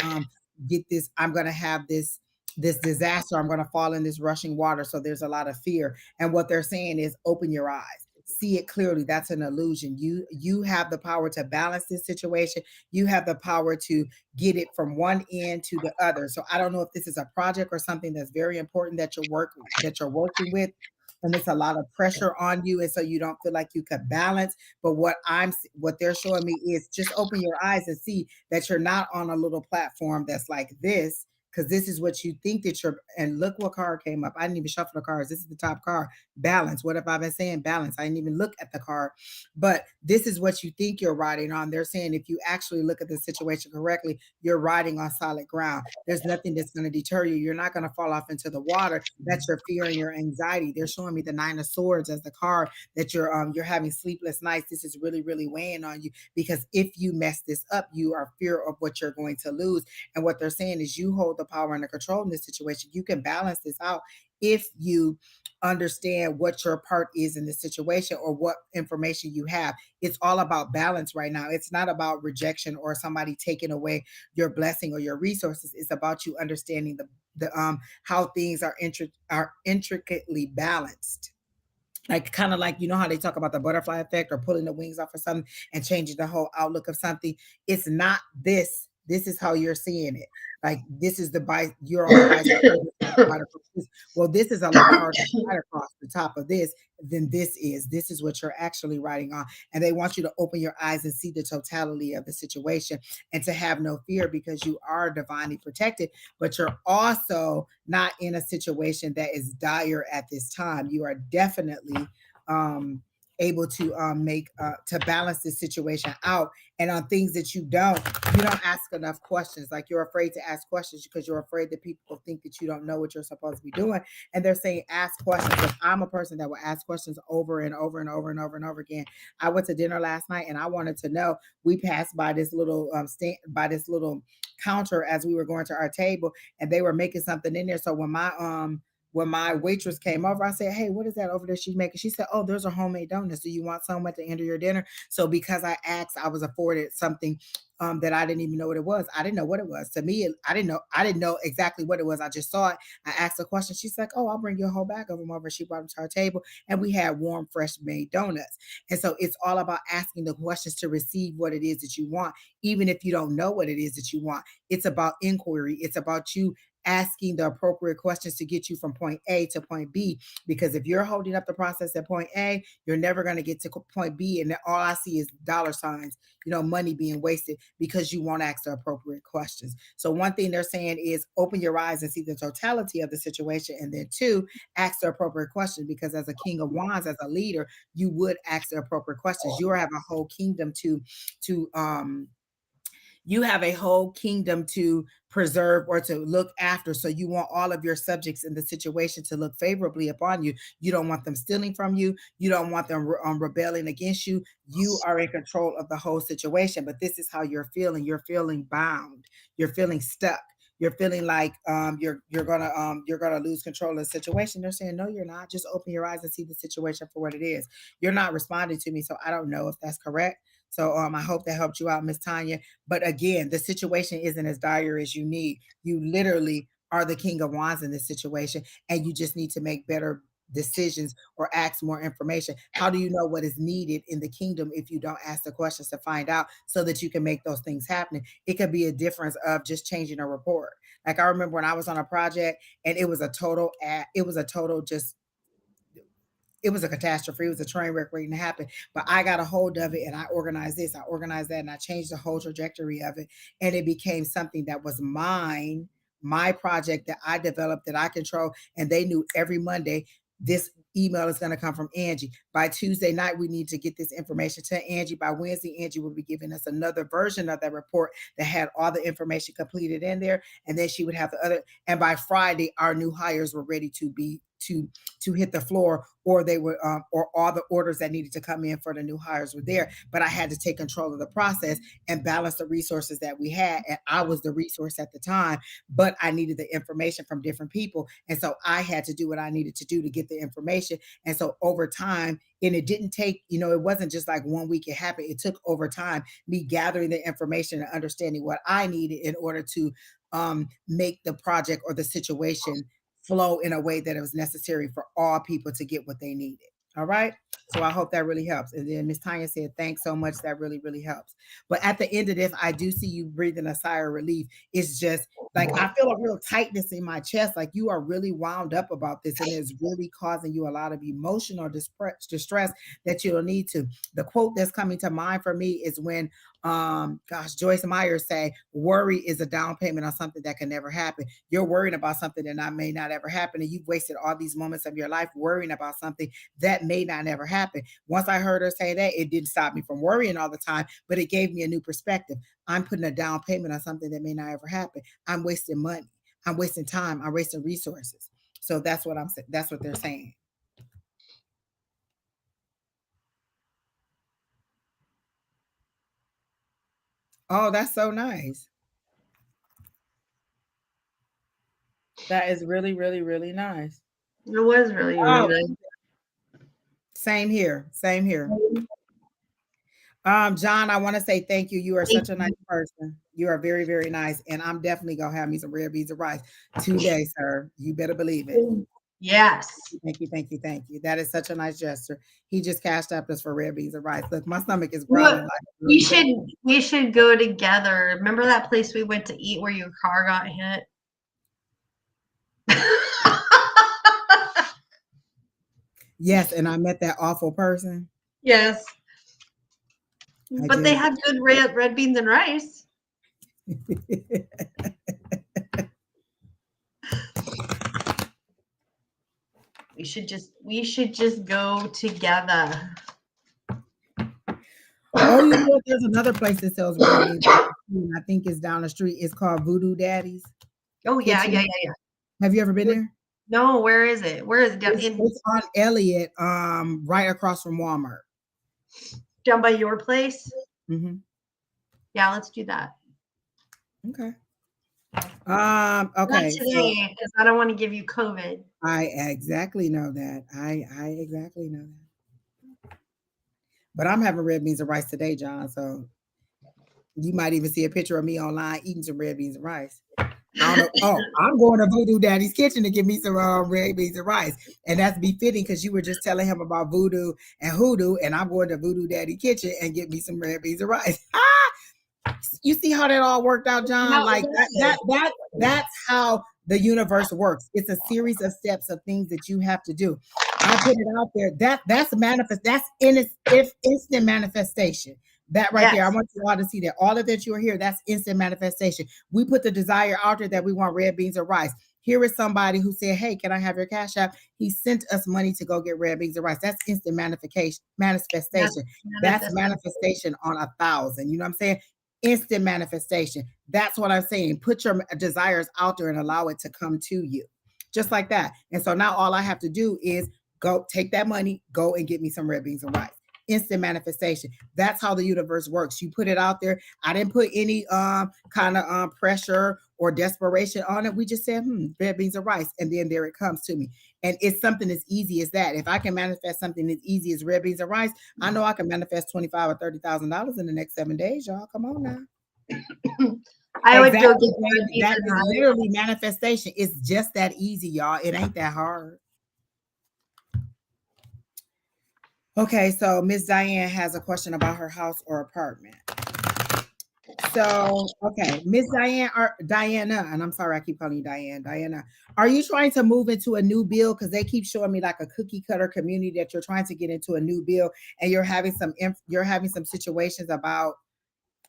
get this. I'm gonna have this disaster. I'm going to fall in this rushing water. So there's a lot of fear. And what they're saying is open your eyes. See it clearly. That's an illusion. You have the power to balance this situation. You have the power to get it from one end to the other. So I don't know if this is a project or something that's very important that you're working with, and it's a lot of pressure on you, and so you don't feel like you could balance. But what they're showing me is just open your eyes and see that you're not on a little platform that's like this, because this is what you think that you're. And look what card came up. I didn't even shuffle the cards. This is the top card. Balance. What have I been saying? Balance. I didn't even look at the card, but this is what you think you're riding on. They're saying if you actually look at the situation correctly, you're riding on solid ground. There's nothing that's going to deter you. You're not going to fall off into the water. That's your fear and your anxiety. They're showing me the Nine of Swords as the card that you're having sleepless nights. This is really, really weighing on you because if you mess this up, you are fear of what you're going to lose. And what they're saying is you hold the power and the control in this situation. You can balance this out if you understand what your part is in this situation or what information you have. It's all about balance right now. It's not about rejection or somebody taking away your blessing or your resources. It's about you understanding the how things are intricately balanced, like kind of like how they talk about the butterfly effect or pulling the wings off of something and changing the whole outlook of something. It's not this This is how you're seeing it. Like this is the you're on the bicycle. Right across this. Well, this is a lot harder to write across the top of this than this is. This is what you're actually writing on. And they want you to open your eyes and see the totality of the situation and to have no fear because you are divinely protected, but you're also not in a situation that is dire at this time. You are definitely able to make to balance this situation out. And on things that you don't ask enough questions. Like you're afraid to ask questions because you're afraid that people think that you don't know what you're supposed to be doing. And they're saying ask questions. If I'm a person that will ask questions over and over and over and over and over again. I went to dinner last night and I wanted to know. We passed by this little by this little counter as we were going to our table, and they were making something in there. So when my waitress came over, I said, "Hey, what is that over there she's making?" She said, "Oh, there's a homemade donuts. Do you want some at the end of your dinner?" So because I asked, I was afforded something that I didn't even know what it was. I didn't know what it was. To me, I didn't know. I didn't know exactly what it was. I just saw it. I asked a question. She's like, "Oh, I'll bring you a whole bag of them over." She brought them to our table, and we had warm, fresh made donuts. And so it's all about asking the questions to receive what it is that you want, even if you don't know what it is that you want. It's about inquiry. It's about you asking the appropriate questions to get you from point A to point B. Because if you're holding up the process at point A, you're never going to get to point B. And all I see is dollar signs, money being wasted because you won't ask the appropriate questions. So one thing they're saying is open your eyes and see the totality of the situation. And then two, ask the appropriate questions because as a king of wands, as a leader, you would ask the appropriate questions. You have a whole kingdom to you have a whole kingdom to preserve or to look after. So you want all of your subjects in the situation to look favorably upon you. You don't want them stealing from you. You don't want them rebelling against you. You are in control of the whole situation. But this is how you're feeling. You're feeling bound. You're feeling stuck. You're feeling like you're gonna lose control of the situation. They're saying, no, you're not. Just open your eyes and see the situation for what it is. You're not responding to me, so I don't know if that's correct. So I hope that helped you out, Miss Tanya. But again, the situation isn't as dire as you need. You literally are the king of wands in this situation, and you just need to make better decisions or ask more information. How do you know what is needed in the kingdom if you don't ask the questions to find out so that you can make those things happen? It could be a difference of just changing a report. Like I remember when I was on a project and it was a total just it was a catastrophe. It was a train wreck waiting to happen. But I got a hold of it and I organized this, I organized that, and I changed the whole trajectory of it. And it became something that was mine, my project that I developed, that I control. And they knew every Monday this email is going to come from Angie. By Tuesday night, we need to get this information to Angie. By Wednesday, Angie will be giving us another version of that report that had all the information completed in there. And then she would have the other. And by Friday, our new hires were ready to hit the floor, or they were or all the orders that needed to come in for the new hires were there. But I had to take control of the process and balance the resources that we had, and I was the resource at the time, but I needed the information from different people, and so I had to do what I needed to do to get the information. And so over time, and it didn't take, it wasn't just like 1 week it happened. It took over time, me gathering the information and understanding what I needed in order to make the project or the situation flow in a way that it was necessary for all people to get what they needed. All right. So I hope that really helps. And then Miss Tanya said, thanks so much. That really, really helps. But at the end of this, I do see you breathing a sigh of relief. It's just like I feel a real tightness in my chest. Like you are really wound up about this, and it's really causing you a lot of emotional distress that you'll need to. The quote that's coming to mind for me is when Joyce Meyer say, worry is a down payment on something that can never happen. You're worrying about something that may not ever happen, and you've wasted all these moments of your life worrying about something that may not ever happen. Once I heard her say that, it didn't stop me from worrying all the time, but it gave me a new perspective. I'm putting a down payment on something that may not ever happen. I'm wasting money. I'm wasting time. I'm wasting resources. So that's what I'm saying. That's what they're saying. Oh, that's so nice. That is really, really, really nice.
It was really, really
Oh,
nice.
same here. Same here. John, I want to say thank you. You are
Thank
such a nice person. You are very, very nice. And I'm definitely gonna have me some red beans of rice today, sir. You better believe it.
you. Yes.
Thank you, thank you, thank you. That is such a nice gesture. He just cashed up us for red beans and rice. Look, my stomach is growling like
We
really
should
bad.
we should go together. Remember that place we went to eat where your car got hit?
Yes, and I met that awful person.
Yes.
I
But they
did.
had good red beans and rice. We should just go together.
Oh, you know what? There's another place that sells red beans. And I think it's down the street. It's called Voodoo Daddy's
Oh yeah, yeah,
Kitchen.
yeah, yeah.
Have you ever been there?
No, where is it? Where is it?
It's on Elliott, right across from Walmart.
Down by your place?
Mm-hmm.
Yeah, let's do that.
Okay.
Not
Okay.
today, because I don't want to give you COVID.
I exactly know that. I exactly know that. But I'm having red beans and rice today, John. So you might even see a picture of me online eating some red beans and rice. I don't know. Oh, I'm going to Voodoo Daddy's Kitchen to get me some red beans and rice. And that's befitting because you were just telling him about voodoo and hoodoo. And I'm going to Voodoo Daddy Kitchen and get me some red beans and rice. You see how that all worked out, John? Like that's how the universe works. It's a series of steps of things that you have to do. I put it out there. That's manifest. That's instant manifestation. That right there. I
Yes.
want you all to see that. All of that you are here, that's instant manifestation. We put the desire out there that we want red beans or rice. Here is somebody who said, "Hey, can I have your cash app?" He sent us money to go get red beans and rice. That's instant manifestation. That's manifestation on 1,000. You know what I'm saying? Instant manifestation. That's what I'm saying. Put your desires out there and allow it to come to you. Just like that. And so now all I have to do is go take that money, go and get me some red beans and rice. Instant manifestation. That's how the universe works. You put it out there. I didn't put any kind of pressure or desperation on it. We just said, red beans and rice. And then there it comes to me. And it's something as easy as that. If I can manifest something as easy as red beans and rice, I know I can manifest $25,000 or $30,000 in the next 7 days, y'all. Come on now.
I would go
Exactly.
get red beans
That
and
is
rice.
literally manifestation. It's just that easy, y'all. It ain't that hard. Okay, so Miss Diane has a question about her house or apartment. So, okay, Miss Diane or Diana, and I'm sorry I keep calling you Diane. Diana, are you trying to move into a new build? Because they keep showing me like a cookie cutter community that you're trying to get into a new build, and you're having some situations about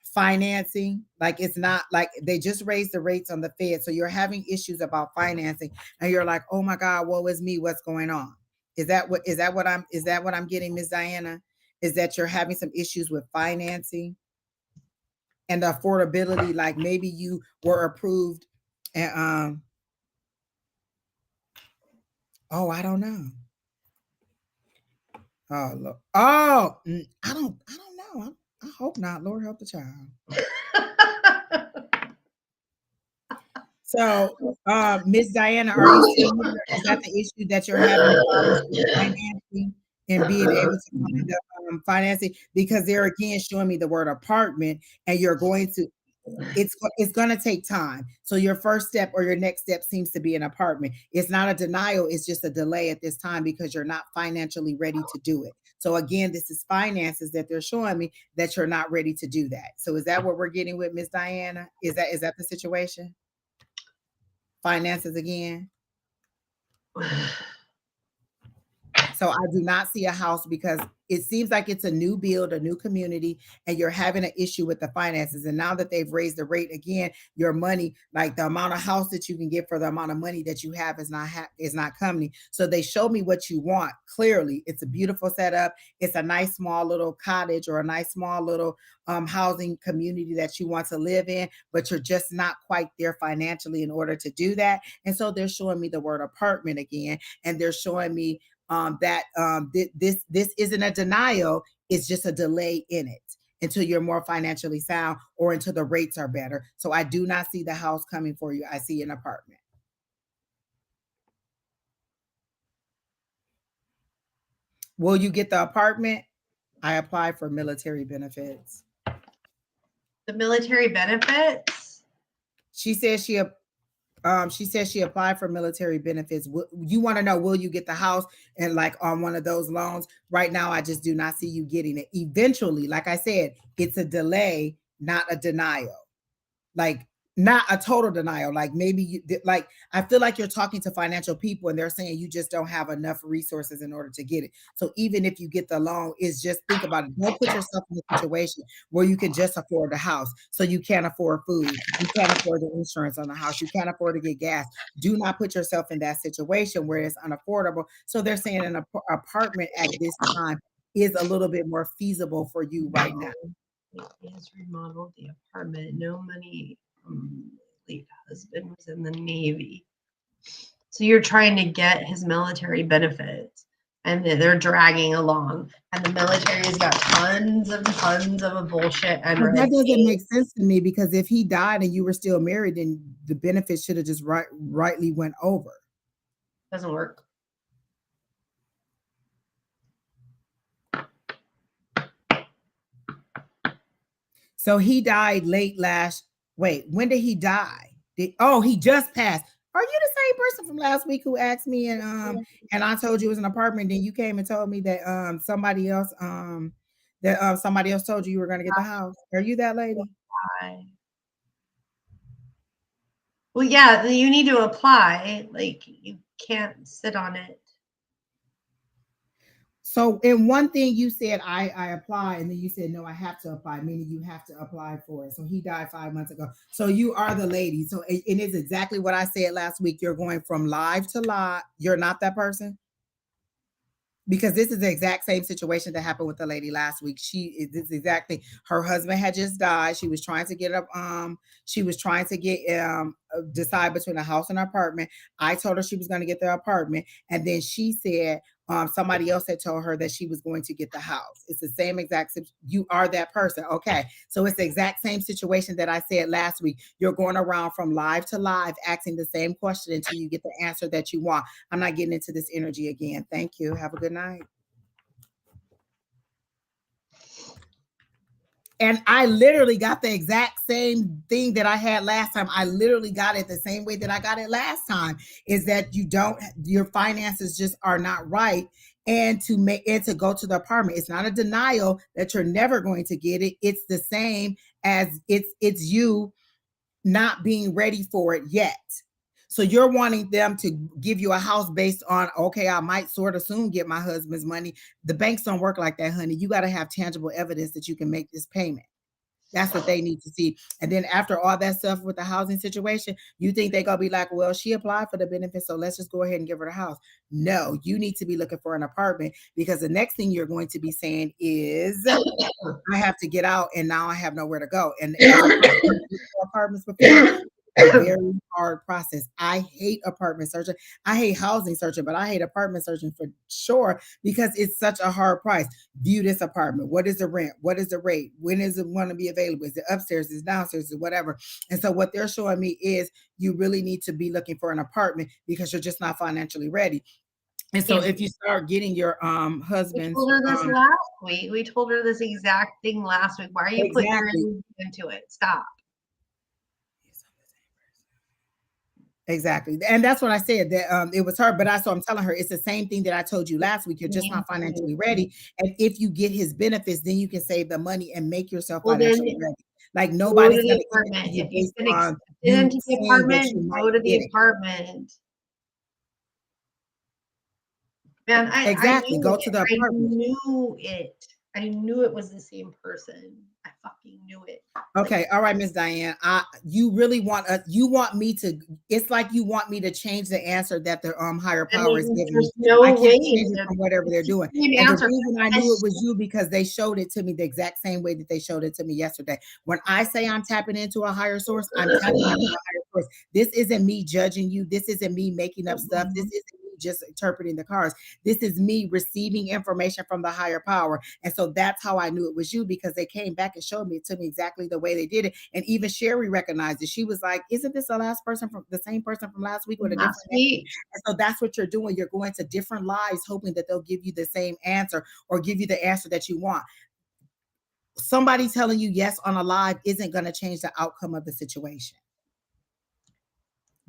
financing. Like it's not like they just raised the rates on the Fed, so you're having issues about financing, and you're like, oh my God, woe is me, what's going on? Is that what I'm getting, Miss Diana? Is that you're having some issues with financing and the affordability? Like maybe you were approved, and oh, I don't know. Oh, look. Oh, I don't know. I hope not. Lord help the child. So, Miss Diana, are you still here? Is that the issue that you're having problems with financing and being able to find the financing? Because they're again showing me the word apartment, and you're going to. It's going to take time. So your first step or your next step seems to be an apartment. It's not a denial. It's just a delay at this time because you're not financially ready to do it. So again, this is finances that they're showing me that you're not ready to do that. So is that what we're getting with Miss Diana? Is that the situation? Finances again. So I do not see a house because it seems like it's a new build, a new community, and you're having an issue with the finances. And now that they've raised the rate again, your money, like the amount of house that you can get for the amount of money that you have is not coming. So they show me what you want. Clearly, it's a beautiful setup. It's a nice small little cottage or a nice small little housing community that you want to live in, but you're just not quite there financially in order to do that. And so they're showing me the word apartment again, and they're showing me that this isn't a denial, it's just a delay in it until you're more financially sound or until the rates are better. So I do not see the house coming for you. I see an apartment. Will you get the apartment? I apply for military benefits.
The military benefits?
She says She says she applied for military benefits. You want to know, will you get the house and like on one of those loans? Right now, I just do not see you getting it. Eventually, like I said, it's a delay, not a denial. Like not a total denial. Like maybe like I feel like you're talking to financial people and they're saying you just don't have enough resources in order to get it. So even if you get the loan, it's just think about it. Don't put yourself in a situation where you can just afford the house. So you can't afford food. You can't afford the insurance on the house. You can't afford to get gas. Do not put yourself in that situation where it's unaffordable. So they're saying an apartment at this time is a little bit more feasible for you right now.
It is remodeled the apartment. No money. Late husband was in the Navy. So you're trying to get his military benefits and they're dragging along. And the military's got tons of bullshit and
But that doesn't make sense to me because if he died and you were still married, then the benefits should have just rightly went over.
Doesn't work.
So he died late last. Wait, when did he die? He just passed. Are you the same person from last week who asked me and I told you it was an apartment? Then you came and told me that somebody else told you were going to get the house. Are you that lady?
Well, yeah, you need to apply. Like you can't sit on it.
So in one thing you said I apply, and then you said no, I have to apply, meaning you have to apply for it. So he died 5 months ago. So you are the lady. So it is exactly what I said last week. You're going from live to live. You're not that person. Because this is the exact same situation that happened with the lady last week. This is exactly her husband had just died. She was trying to get decide between a house and an apartment. I told her she was going to get the apartment, and then she said somebody else had told her that she was going to get the house. It's the same exact. You are that person, okay? So it's the exact same situation that I said last week. You're going around from live to live, asking the same question until you get the answer that you want. I'm not getting into this energy again. Thank you. Have a good night. And I literally got the exact same thing that I had last time. I literally got it the same way that I got it last time. Is that your finances just are not right. And to go to the apartment, it's not a denial that you're never going to get it. It's the same as it's you not being ready for it yet. So you're wanting them to give you a house based on, okay, I might sort of soon get my husband's money. The banks don't work like that, honey. You got to have tangible evidence that you can make this payment. That's what they need to see. And then after all that stuff with the housing situation, you think they're going to be like, well, she applied for the benefits, so let's just go ahead and give her the house. No, you need to be looking for an apartment because the next thing you're going to be saying is, I have to get out and now I have nowhere to go. And apartments before, a very hard process. I hate apartment searching. I hate housing searching, but I hate apartment searching for sure because it's such a hard price. View this apartment. What is the rent? What is the rate? When is it going to be available? Is it upstairs? Is it downstairs? Is it whatever? And so what they're showing me is you really need to be looking for an apartment because you're just not financially ready. And so if you start getting your husband's,
we told her this last week. We told her this exact thing last week. Why are you putting your energy into it? Stop.
Exactly. And that's what I said, that it was her, but I'm telling her it's the same thing that I told you last week. You're just not financially ready. And if you get his benefits, then you can save the money and make yourself financially ready. Like nobody's going to
get you based on you into the apartment, go to the apartment. Man,
exactly. Go to the apartment.
I knew it. I knew it was the same person. I fucking knew it.
Okay, all right, Miss Diane. You really want you want me to? It's like you want me to change the answer that the higher power is giving me.
No
I can't
way
change it from whatever they're doing. And the reason I knew it was you because they showed it to me the exact same way that they showed it to me yesterday. When I say I'm tapping into a higher source, I'm tapping into a higher source. This isn't me judging you. This isn't me making up stuff. This isn't just interpreting the cards. This is me receiving information from the higher power. And so that's how I knew it was you because they came back and showed me it to me exactly the way they did it. And even Sheri recognized it. She was like, isn't this the same person from last week with a different name? And so that's what you're doing. You're going to different lives hoping that they'll give you the same answer or give you the answer that you want. Somebody telling you yes on a live isn't going to change the outcome of the situation.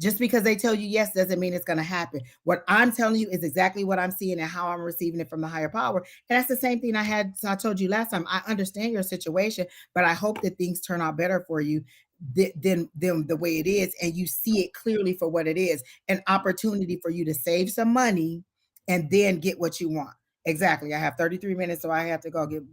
Just because they tell you yes doesn't mean it's going to happen. What I'm telling you is exactly what I'm seeing and how I'm receiving it from the higher power. And that's the same thing I told you last time. I understand your situation, but I hope that things turn out better for you than the way it is, and you see it clearly for what it is, an opportunity for you to save some money and then get what you want. Exactly. I have 33 minutes, so I have to go get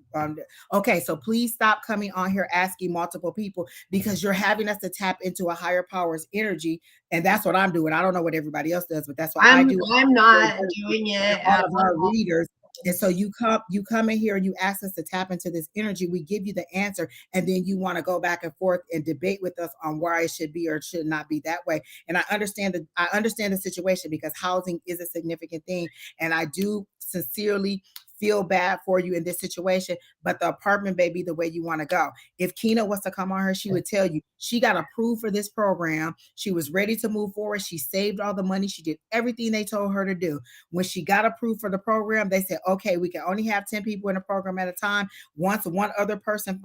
okay. So please stop coming on here asking multiple people, because you're having us to tap into a higher power's energy. And that's what I'm doing. I don't know what everybody else does, but that's what I do.
I'm not doing it
And all
at
of our
all.
readers. And so you come in here and you ask us to tap into this energy. We give you the answer, and then you want to go back and forth and debate with us on why it should be or it should not be that way. And I understand the situation, because housing is a significant thing, and I do sincerely feel bad for you in this situation, but the apartment may be the way you want to go. If Kina was to come on her, she would tell you she got approved for this program. She was ready to move forward. She saved all the money. She did everything they told her to do. When she got approved for the program, they said, okay, we can only have 10 people in the program at a time. Once one other person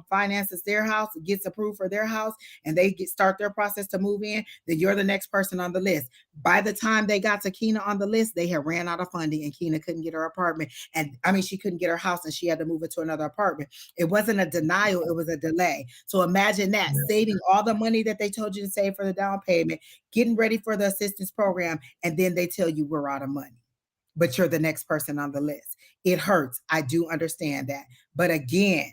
finances their house, gets approved for their house, and they start their process to move in, then you're the next person on the list. By the time they got to Kina on the list, they had ran out of funding, and Kina couldn't get her apartment. And I mean, she couldn't get her house, and she had to move it to another apartment. It wasn't a denial, it was a delay. So imagine that, saving all the money that they told you to save for the down payment, getting ready for the assistance program, and then they tell you we're out of money, but you're the next person on the list. It hurts. I do understand that. But again,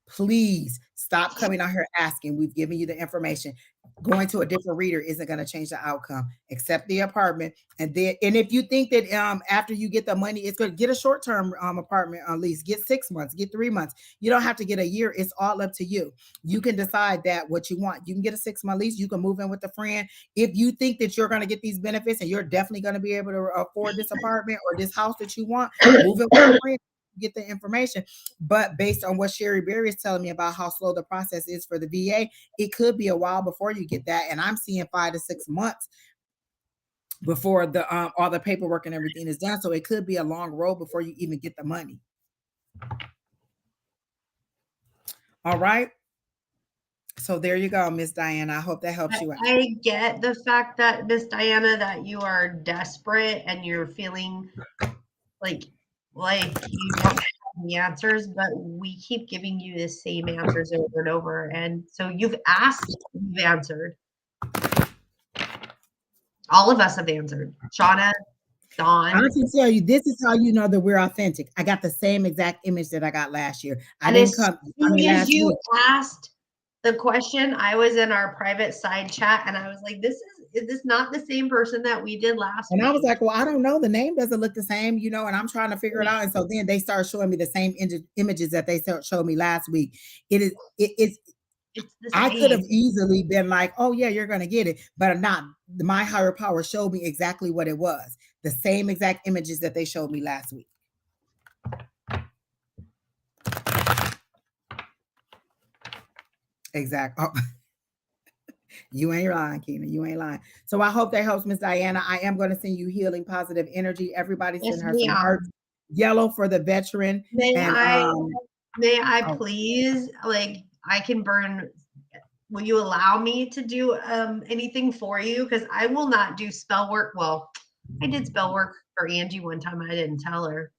please stop coming on here asking. We've given you the information. Going to a different reader isn't going to change the outcome. Accept the apartment, and if you think that after you get the money, it's going to get a short-term apartment on lease. Get 6 months, get 3 months. You don't have to get a year. It's all up to you. You can decide that what you want. You can get a 6-month lease. You can move in with a friend. If you think that you're going to get these benefits and you're definitely going to be able to afford this apartment or this house that you want, move in with a friend. Get the information. But based on what Sheri Beery is telling me about how slow the process is for the VA, it could be a while before you get that. And I'm seeing 5 to 6 months before the all the paperwork and everything is done. So it could be a long road before you even get the money. All right. So there you go, Miss Diana. I hope that helps you out.
I get the fact that, Miss Diana, that you are desperate and you're feeling like you don't have the answers, but we keep giving you the same answers over and over. And so you've asked, you've answered. All of us have answered. Shauna, Dawn.
I can tell you, this is how you know that we're authentic. I got the same exact image that I got last year.
As soon as you asked the question, I was in our private side chat and I was like, is this not the same person that we did last week?
And I was like, well, I don't know. The name doesn't look the same, and I'm trying to figure it out. And so then they start showing me the same images that they showed me last week. It's I could have easily been like, oh yeah, you're going to get it, but not. My higher power showed me exactly what it was. The same exact images that they showed me last week. Exactly. Oh. You ain't lying, Kina. You ain't lying. So I hope that helps, Miss Diana. I am going to send you healing positive energy. Everybody send her some hearts. Yellow for the veteran.
May I please, I can burn. Will you allow me to do anything for you? Because I will not do spell work. Well, I did spell work for Angie one time. I didn't tell her.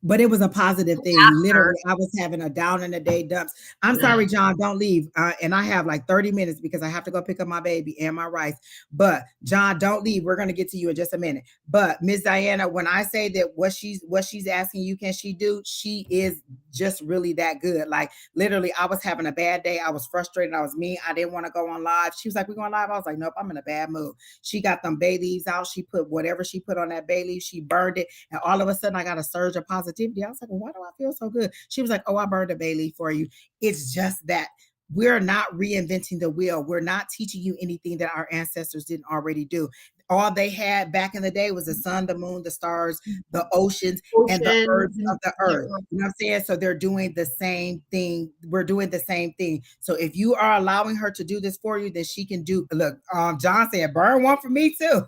But it was a positive thing. Literally, I was having a down in the day dumps. I'm sorry, John, don't leave. And I have like 30 minutes because I have to go pick up my baby and my rice. But John, don't leave. We're going to get to you in just a minute. But Miss Diana, when I say that what she's asking you, can she do? She is just really that good. Like literally, I was having a bad day. I was frustrated. I was mean. I didn't want to go on live. She was like, we're going live. I was like, nope, I'm in a bad mood. She got them bay leaves out. She put whatever she put on that bay leaf. She burned it. And all of a sudden I got a surge of positivity. I was like, well, why do I feel so good? She was like, oh, I burned a bay leaf for you. It's just that we're not reinventing the wheel. We're not teaching you anything that our ancestors didn't already do. All they had back in the day was the sun, the moon, the stars, the oceans, and the earth of the earth. You know what I'm saying? So they're doing the same thing. We're doing the same thing. So if you are allowing her to do this for you, then she can do. Look, John said, burn one for me too.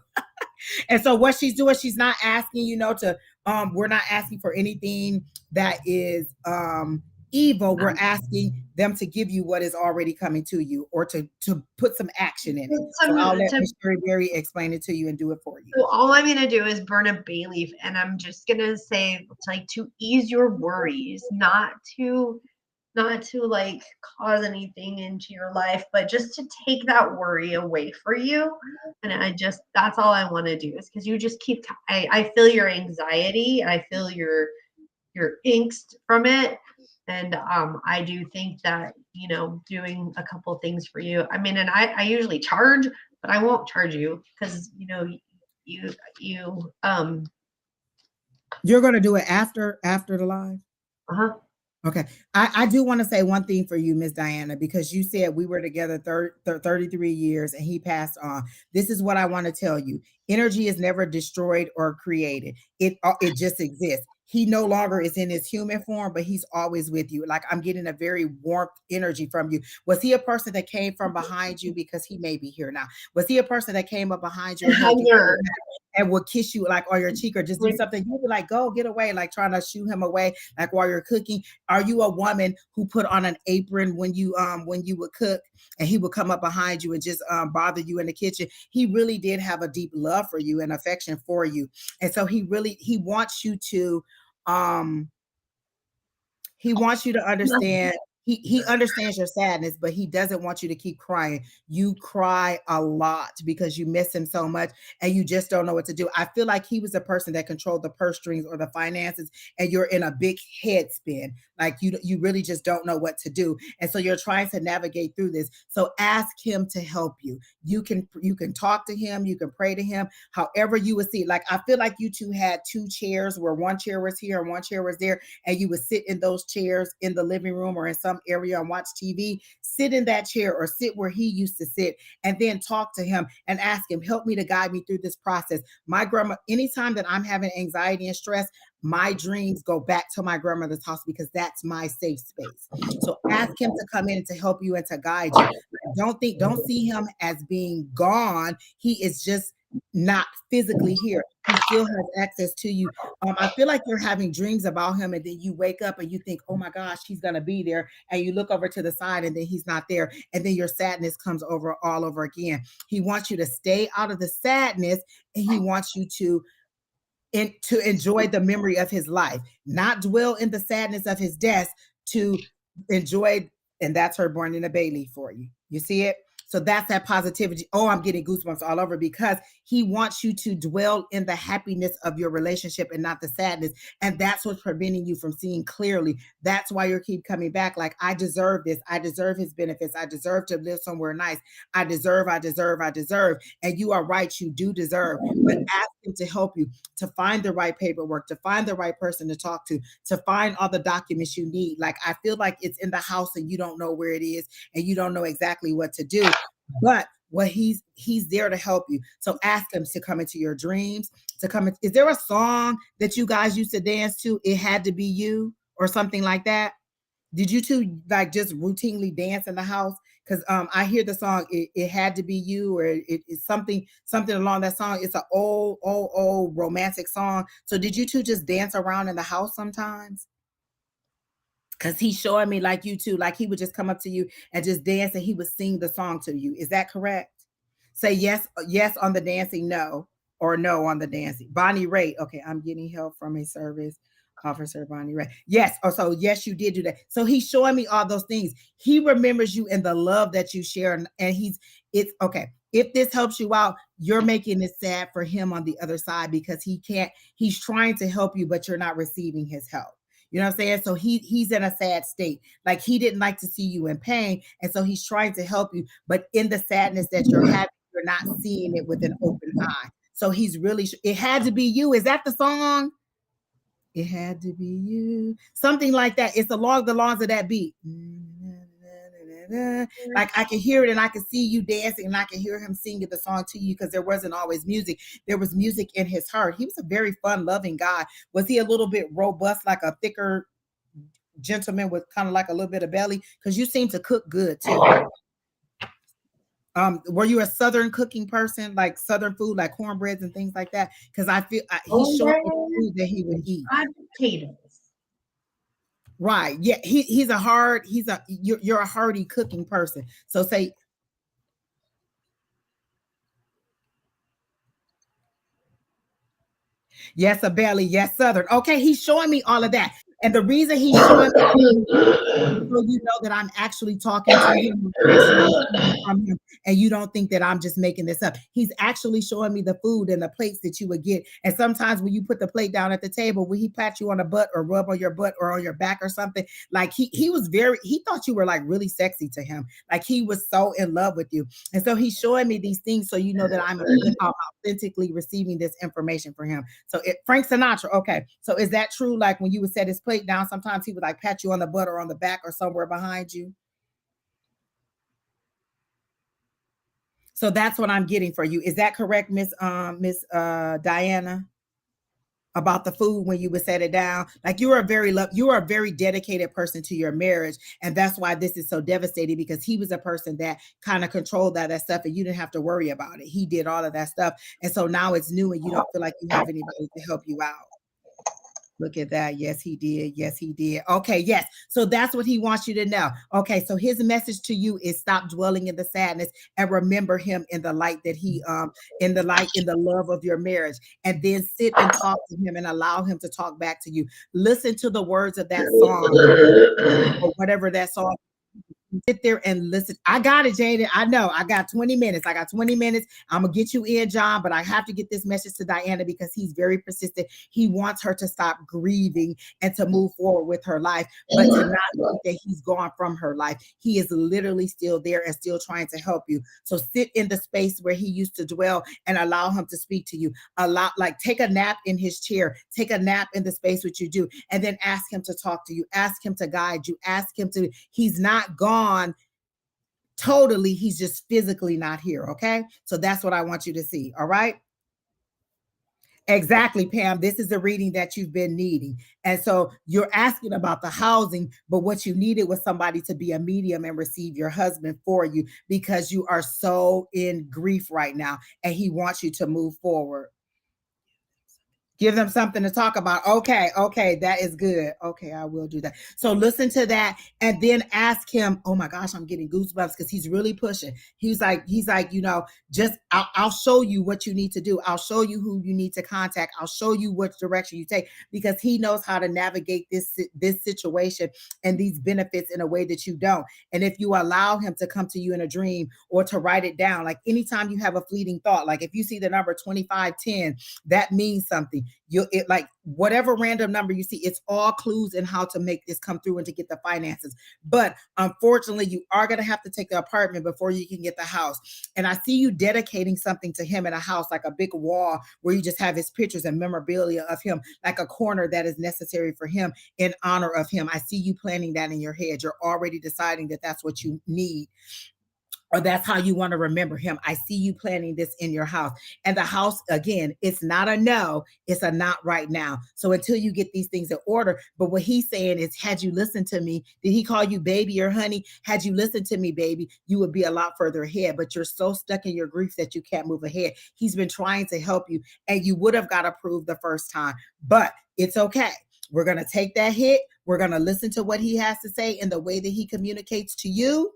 And so what she's doing, she's not asking, to, we're not asking for anything that is Evil, we're asking them to give you what is already coming to you, or to put some action in it. So I'll let Miss Beery explain it to you and do it for you.
So all I'm gonna do is burn a bay leaf, and I'm just gonna say, like, to ease your worries, not to like cause anything into your life, but just to take that worry away for you. And that's all I want to do, is because you just keep, I feel your anxiety, I feel your angst from it. And I do think that, doing a couple things for you, I mean, and I usually charge, but I won't charge you because,
you're going to do it after the live.
Uh-huh.
Okay. I do want to say one thing for you, Miss Diana, because you said we were together 33 years and he passed on. This is what I want to tell you. Energy is never destroyed or created. It just exists. He no longer is in his human form, but he's always with you. Like, I'm getting a very warmth energy from you. Was he a person that came from behind you? Because he may be here now. Was he a person that came up behind you and would kiss you like on your cheek, or just do something? You'd be like, go get away, like trying to shoo him away, like while you're cooking? Are you a woman who put on an apron when you would cook, and he would come up behind you and just bother you in the kitchen? He really did have a deep love for you and affection for you. And so he wants you to understand. He understands your sadness, but he doesn't want you to keep crying. You cry a lot because you miss him so much and you just don't know what to do. I feel like he was a person that controlled the purse strings or the finances, and you're in a big head spin. Like, you really just don't know what to do. And so you're trying to navigate through this. So ask him to help you. You can talk to him. You can pray to him, however you would see. Like, I feel like you two had two chairs, where one chair was here and one chair was there, and you would sit in those chairs in the living room or in some area and watch TV. Sit in that chair, or sit where he used to sit, and then talk to him and ask him, help me to guide me through this process. My grandma, anytime that I'm having anxiety and stress, my dreams go back to my grandmother's house, because that's my safe space. So ask him to come in and to help you and to guide you. Don't see him as being gone. He is just not physically here. He still has access to you. I feel like you're having dreams about him, and then you wake up and you think, oh my gosh, he's gonna be there, and you look over to the side and then he's not there, and then your sadness comes over all over again. He wants you to stay out of the sadness, and he wants you to enjoy the memory of his life, not dwell in the sadness of his death, to enjoy. And that's her burning a bay leaf for you. You see it? So that's that positivity. Oh, I'm getting goosebumps all over, because he wants you to dwell in the happiness of your relationship and not the sadness. And that's what's preventing you from seeing clearly. That's why you keep coming back. Like, I deserve this. I deserve his benefits. I deserve to live somewhere nice. I deserve. And you are right. You do deserve. But ask him to help you to find the right paperwork, to find the right person to talk to find all the documents you need. Like, I feel like it's in the house and you don't know where it is, and you don't know exactly what to do. But he's there to help you. So ask him to come into your dreams, to come in. Is there a song that you guys used to dance to? It Had to Be You, or something like that? Did you two like just routinely dance in the house? Because I hear the song, it Had to Be You, or it's something along that song. It's an old romantic song. So did you two just dance around in the house sometimes? Because he's showing me like you two, like he would just come up to you and just dance, and he would sing the song to you. Is that correct? Say yes on the dancing, no, or no on the dancing. Bonnie Ray. Okay, I'm getting help from a service officer, Bonnie Ray. Yes. Oh, so yes, you did do that. So he's showing me all those things. He remembers you and the love that you share, and it's okay. If this helps you out, you're making it sad for him on the other side, because he's trying to help you, but you're not receiving his help. You know what I'm saying? So he's in a sad state. Like, he didn't like to see you in pain. And so he's trying to help you. But in the sadness that you're having, you're not seeing it with an open eye. So he's really, It Had to Be You. Is that the song? It Had to Be You. Something like that. It's along the lines of that beat. Like, I can hear it, and I can see you dancing, and I can hear him singing the song to you, because there wasn't always music. There was music in his heart. He was a very fun loving guy. Was he a little bit robust, like a thicker gentleman with kind of like a little bit of belly? Because you seem to cook good too. Were you a Southern cooking person, like Southern food, like cornbreads and things like that? Because I feel he's showing me food that he would eat.
Potatoes.
Right. Yeah. You're a hearty cooking person. So say, yes, a belly, yes, Southern. Okay, he's showing me all of that. And the reason he's showing so you know that I'm actually talking to him, I'm actually hearing from him, and you don't think that I'm just making this up. He's actually showing me the food and the plates that you would get. And sometimes when you put the plate down at the table, will he pat you on the butt or rub on your butt or on your back or something? Like he thought you were like really sexy to him. Like he was so in love with you. And so he's showing me these things so you know that I'm authentically receiving this information for him. So Frank Sinatra, okay. So is that true? Like when you would set his plate down, sometimes he would like pat you on the butt or on the back or somewhere behind you. So that's what I'm getting for you. Is that correct, Miss Diana? About the food when you would set it down, like you are a very dedicated person to your marriage, and that's why this is so devastating because he was a person that kind of controlled that stuff, and you didn't have to worry about it. He did all of that stuff, and so now it's new, and you don't feel like you have anybody to help you out. Look at that. Yes, he did. Yes, he did. Okay, yes. So that's what he wants you to know. Okay, so his message to you is stop dwelling in the sadness and remember him in the light that he in the light in the love of your marriage, and then sit and talk to him and allow him to talk back to you. Listen to the words of that song or whatever that song, sit there and listen. I got it, Jaden. I know. I got 20 minutes. I got 20 minutes. I'm going to get you in, John, but I have to get this message to Diana because he's very persistent. He wants her to stop grieving and to move forward with her life, but to not think that he's gone from her life. He is literally still there and still trying to help you. So sit in the space where he used to dwell and allow him to speak to you. Like take a nap in his chair, take a nap in the space which you do, and then ask him to talk to you, ask him to guide you, ask him to, he's not gone totally, he's just physically not here. Okay, so that's what I want you to see. All right, exactly, Pam. This is the reading that you've been needing, and so you're asking about the housing, but what you needed was somebody to be a medium and receive your husband for you because you are so in grief right now, and he wants you to move forward. Give them something to talk about. Okay, that is good. Okay, I will do that. So listen to that and then ask him. Oh my gosh, I'm getting goosebumps because he's really pushing. He's like, just I'll show you what you need to do. I'll show you who you need to contact. I'll show you which direction you take because he knows how to navigate this situation and these benefits in a way that you don't. And if you allow him to come to you in a dream or to write it down, like anytime you have a fleeting thought, like if you see the number 2510, that means something. It like whatever random number you see, it's all clues in how to make this come through and to get the finances. But unfortunately, you are going to have to take the apartment before you can get the house. And I see you dedicating something to him in a house, like a big wall where you just have his pictures and memorabilia of him, like a corner that is necessary for him in honor of him. I see you planning that in your head. You're already deciding that that's what you need, or that's how you want to remember him. I see you planning this in your house. And the house, again, it's not a no, it's a not right now. So until you get these things in order, but what he's saying is, had you listened to me, did he call you baby or honey? Had you listened to me, baby, you would be a lot further ahead, but you're so stuck in your grief that you can't move ahead. He's been trying to help you and you would have got approved the first time, but it's okay. We're going to take that hit. We're going to listen to what he has to say in the way that he communicates to you.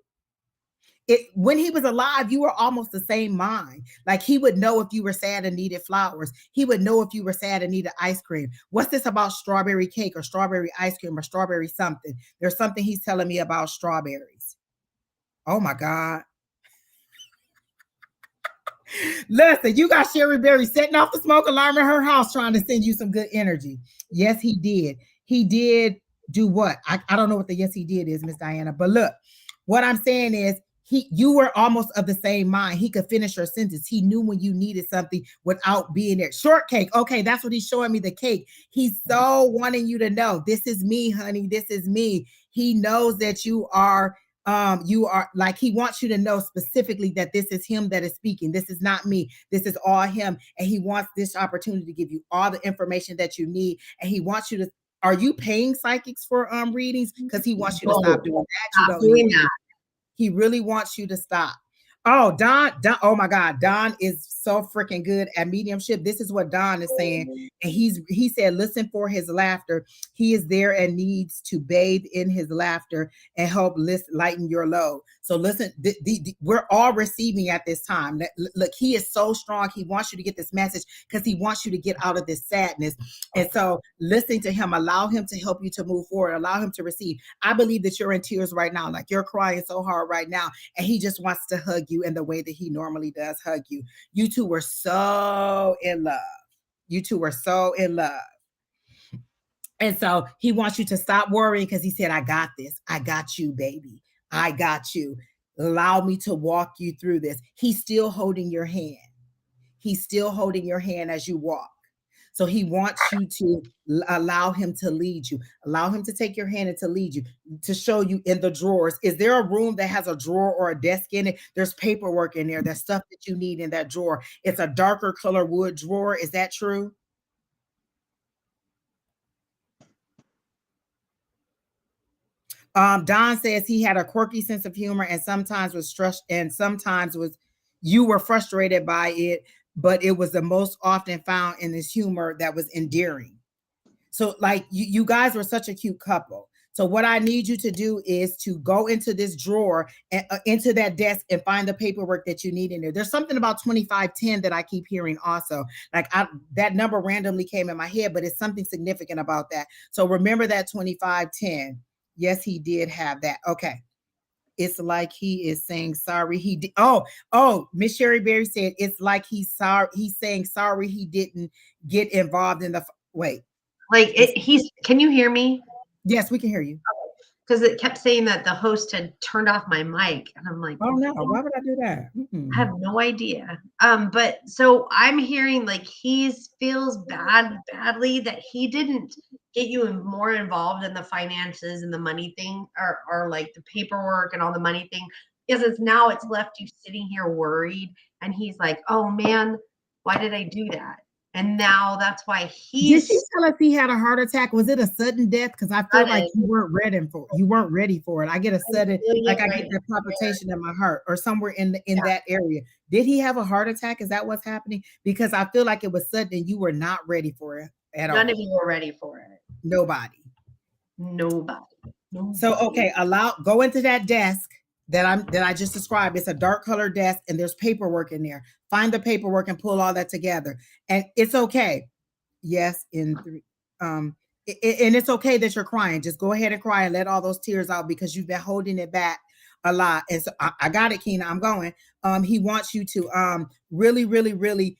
When he was alive, you were almost the same mind. Like he would know if you were sad and needed flowers. He would know if you were sad and needed ice cream. What's this about strawberry cake or strawberry ice cream or strawberry something? There's something he's telling me about strawberries. Oh my God. Listen, you got Sheri Berry setting off the smoke alarm in her house trying to send you some good energy. Yes, he did. He did do what? I don't know what the yes he did is, Miss Diana. But look, what I'm saying is you were almost of the same mind. He could finish your sentence. He knew when you needed something without being there. Shortcake. Okay, that's what he's showing me, the cake. He's so wanting you to know, this is me, honey. This is me. He knows that you are like, he wants you to know specifically that this is him that is speaking. This is not me. This is all him. And he wants this opportunity to give you all the information that you need. And he wants you to, are you paying psychics for readings? Because he wants you to stop doing that. You don't need that. He really wants you to stop. Oh, Don, oh my God, Don is so freaking good at mediumship. This is what Don is saying. And he said, listen for his laughter. He is there and needs to bathe in his laughter and help lighten your load. So listen, we're all receiving at this time. Look, he is so strong. He wants you to get this message because he wants you to get out of this sadness. And so listening to him, allow him to help you to move forward, allow him to receive. I believe that you're in tears right now, like you're crying so hard right now, and he just wants to hug you in the way that he normally does hug you. You two were so in love. You two were so in love. And so he wants you to stop worrying because he said, I got this. I got you, baby. I got you. Allow me to walk you through this. He's still holding your hand. He's still holding your hand as you walk. So he wants you to allow him to lead you, allow him to take your hand and to lead you, to show you in the drawers. Is there a room that has a drawer or a desk in it? There's paperwork in there. There's stuff that you need in that drawer. It's a darker color wood drawer. Is that true? Don says he had a quirky sense of humor and sometimes was stressed and sometimes was you were frustrated by it, but it was the most often found in his humor that was endearing. So like you guys were such a cute couple. So what I need you to do is to go into this drawer and into that desk and find the paperwork that you need in there. There's something about 2510 that I keep hearing also. Like that number randomly came in my head, but it's something significant about that. So remember that 2510. Yes, he did have that. Okay. It's like he is saying sorry. He did. Oh, Miss Sheri Beery said it's like he's sorry. He's saying sorry he didn't get involved in the wait.
Like can you hear me?
Yes, we can hear you.
Because it kept saying that the host had turned off my mic, and I'm like,
oh no, why would I do that?
I have no idea. But so I'm hearing like he feels badly that he didn't get you more involved in the finances and the money thing, or like the paperwork and all the money thing, because it's left you sitting here worried, and he's like, oh man, why did I do that? And now that's why
Did she tell us he had a heart attack? Was it a sudden death? Because I feel like you weren't ready for it. I get a sudden, like I get that palpitation in my heart or somewhere in that area. Did he have a heart attack? Is that what's happening? Because I feel like it was sudden and you were not ready for it at all.
None of you were ready for it.
Nobody. So okay, go into that desk that I just described. It's a dark colored desk and there's paperwork in there. Find the paperwork and pull all that together. And it's okay. Yes, in 3. And it's okay that you're crying. Just go ahead and cry and let all those tears out because you've been holding it back a lot. And so I got it, Keena. I'm going. He wants you to really, really, really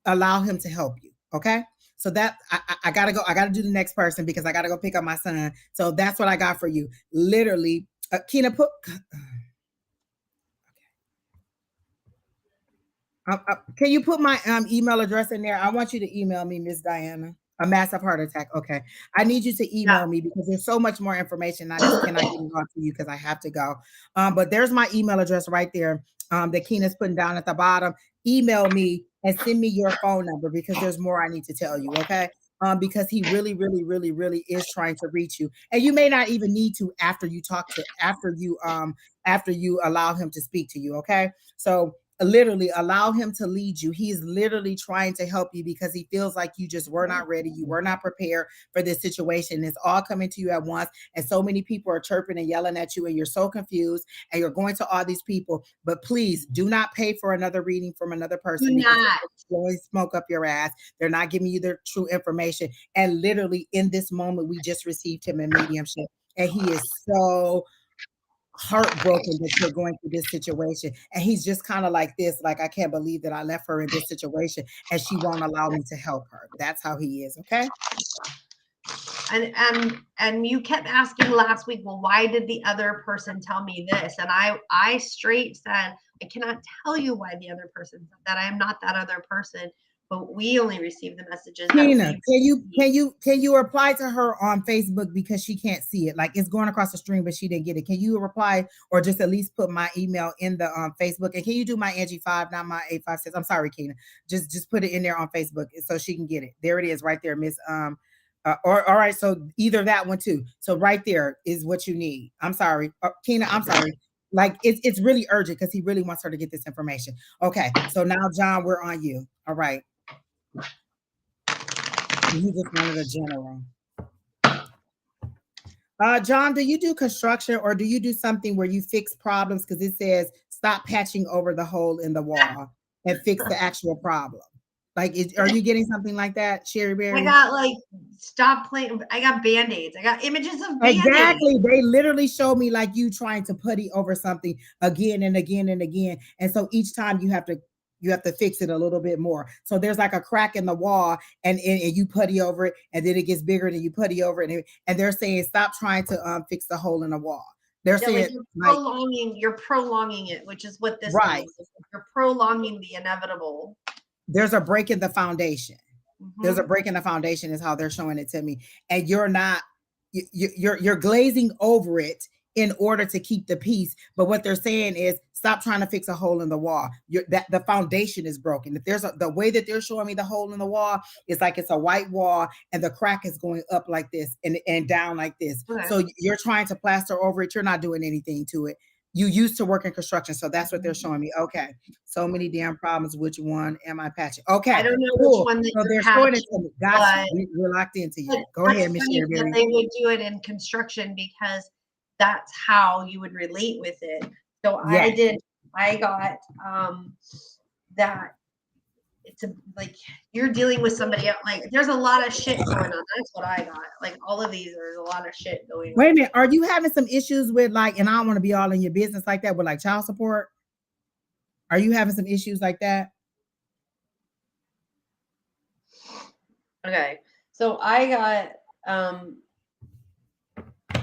allow him to help you. Okay. So that I gotta go. I gotta do the next person because I gotta go pick up my son. So that's what I got for you. Literally, Keena, put. Can you put my email address in there? I want you to email me, Miss Diana. A massive heart attack. Okay. I need you to email me because there's so much more information. I just cannot get it on to you because I have to go. But there's my email address right there that Keena's putting down at the bottom. Email me and send me your phone number because there's more I need to tell you. Okay. Because he really, really, really, really is trying to reach you. And you may not even need to after you allow him to speak to you. Okay. So literally allow him to lead you. He's literally trying to help you because he feels like you just were not ready. You were not prepared for this situation. It's all coming to you at once. And so many people are chirping and yelling at you and you're so confused and you're going to all these people. But please do not pay for another reading from another person.
Do not.
Always smoke up your ass. They're not giving you the true information. And literally in this moment, we just received him in mediumship. And he is so heartbroken that you're going through this situation. And he's just kind of like this, like, I can't believe that I left her in this situation and she won't allow me to help her. That's how he is. Okay.
And you kept asking last week, well, why did the other person tell me this? And I straight said, I cannot tell you why the other person said that. I am not that other person. But we only receive the messages.
Tina, can you reply to her on Facebook because she can't see it? Like it's going across the stream, but she didn't get it. Can you reply or just at least put my email in the Facebook? And can you do my Angie 5, not my A5says? I'm sorry, Keena. Just put it in there on Facebook so she can get it. There it is, right there, Miss. All right. So either that one too. So right there is what you need. I'm sorry, Keena. I'm sorry. Like it's really urgent because he really wants her to get this information. Okay, so now John, we're on you. All right. He just wanted a general. John, do you do construction or do you do something where you fix problems? Because it says stop patching over the hole in the wall and fix the actual problem. Like, are you getting something like that, Sheri
I
Berry?
got like stop playing. I got band-aids. I got images of band-aids.
Exactly. They literally show me like you trying to putty over something again and again and again. And so each time you have to fix it a little bit more. So there's like a crack in the wall and you putty over it and then it gets bigger and you putty over it. And they're saying stop trying to fix the hole in the wall. They're
Yeah, like
saying like
you're prolonging it, which is what this
right.
means. You're prolonging the inevitable.
There's a break in the foundation. There's a
Mm-hmm.
break in the foundation is how they're showing it to me. And you're not you're glazing over it in order to keep the peace. But what they're saying is stop trying to fix a hole in the wall. That the foundation is broken. If the way that they're showing me the hole in the wall is like it's a white wall and the crack is going up like this and down like this.
Okay.
So you're trying to plaster over it. You're not doing anything to it. You used to work in construction, so that's what they're showing me. Okay, so many damn problems. Which one am I patching? Okay,
I don't know
cool.
which one that
So
you're
they're showing it
patching,
to me. Gotcha.
but
We're locked into you.
But
Go ahead,
that's
Miss
funny that
Sherry.
they would do it in construction because that's how you would relate with it. So
Yeah.
I got that it's like you're dealing with somebody else. Like there's a lot of shit going on. That's what I got. Like all of these, there's a lot of shit going
Wait a
on.
minute. Are you having some issues with like, and I don't want to be all in your business like that, with like child support? Are you having some issues like that?
Okay. So I got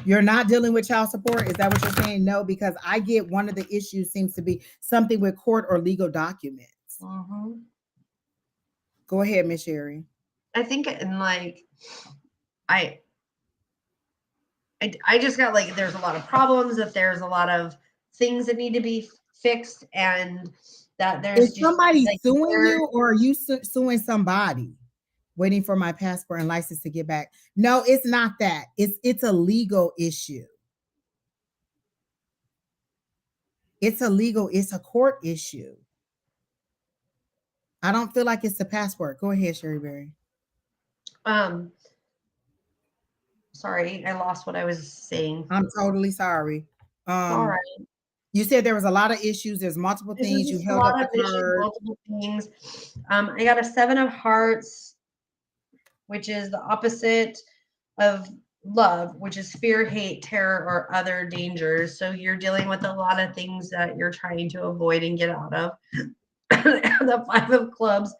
You're not dealing with child support? Is that what you're saying? No, because I get one of the issues seems to be something with court or legal documents. Go ahead, Miss Sherry.
I think in like I I just got like there's a lot of problems, that there's a lot of things that need to be fixed, and that there's
Is
just
somebody
like
suing you or are you suing somebody? Waiting for my passport and license to get back. No, it's not that. It's a legal issue. It's a court issue. I don't feel like it's the passport. Go ahead, Sheri Berry.
um sorry, I lost what I was saying.
I'm totally sorry.
All
Um,
right.
you said there was a lot of issues. There's multiple
This is
things. You
just a
held up
lot
the
of issues,
card.
multiple things. I got a 7 of Hearts, which is the opposite of love, which is fear, hate, terror, or other dangers. So you're dealing with a lot of things that you're trying to avoid and get out of. The 5 of Clubs,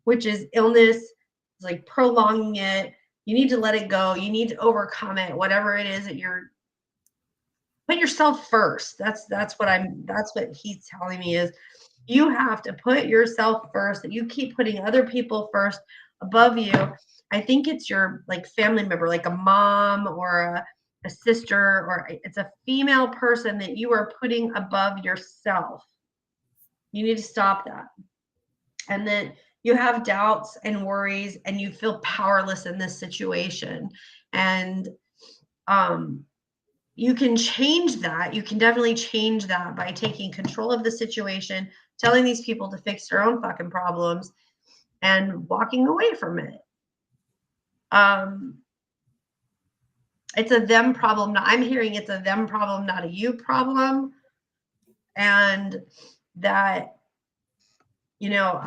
which is illness, it's like prolonging it. You need to let it go. You need to overcome it. Whatever it is that you're put yourself first. That's what he's telling me is you have to put yourself first, that you keep putting other people first above you. I think it's your like family member, like a mom or a sister, or it's a female person that you are putting above yourself. You need to stop that. And then you have doubts and worries and you feel powerless in this situation. And you can change that. You can definitely change that by taking control of the situation, telling these people to fix their own fucking problems, and walking away from it. It's a them problem. I'm hearing it's a them problem, not a you problem. And that, you know,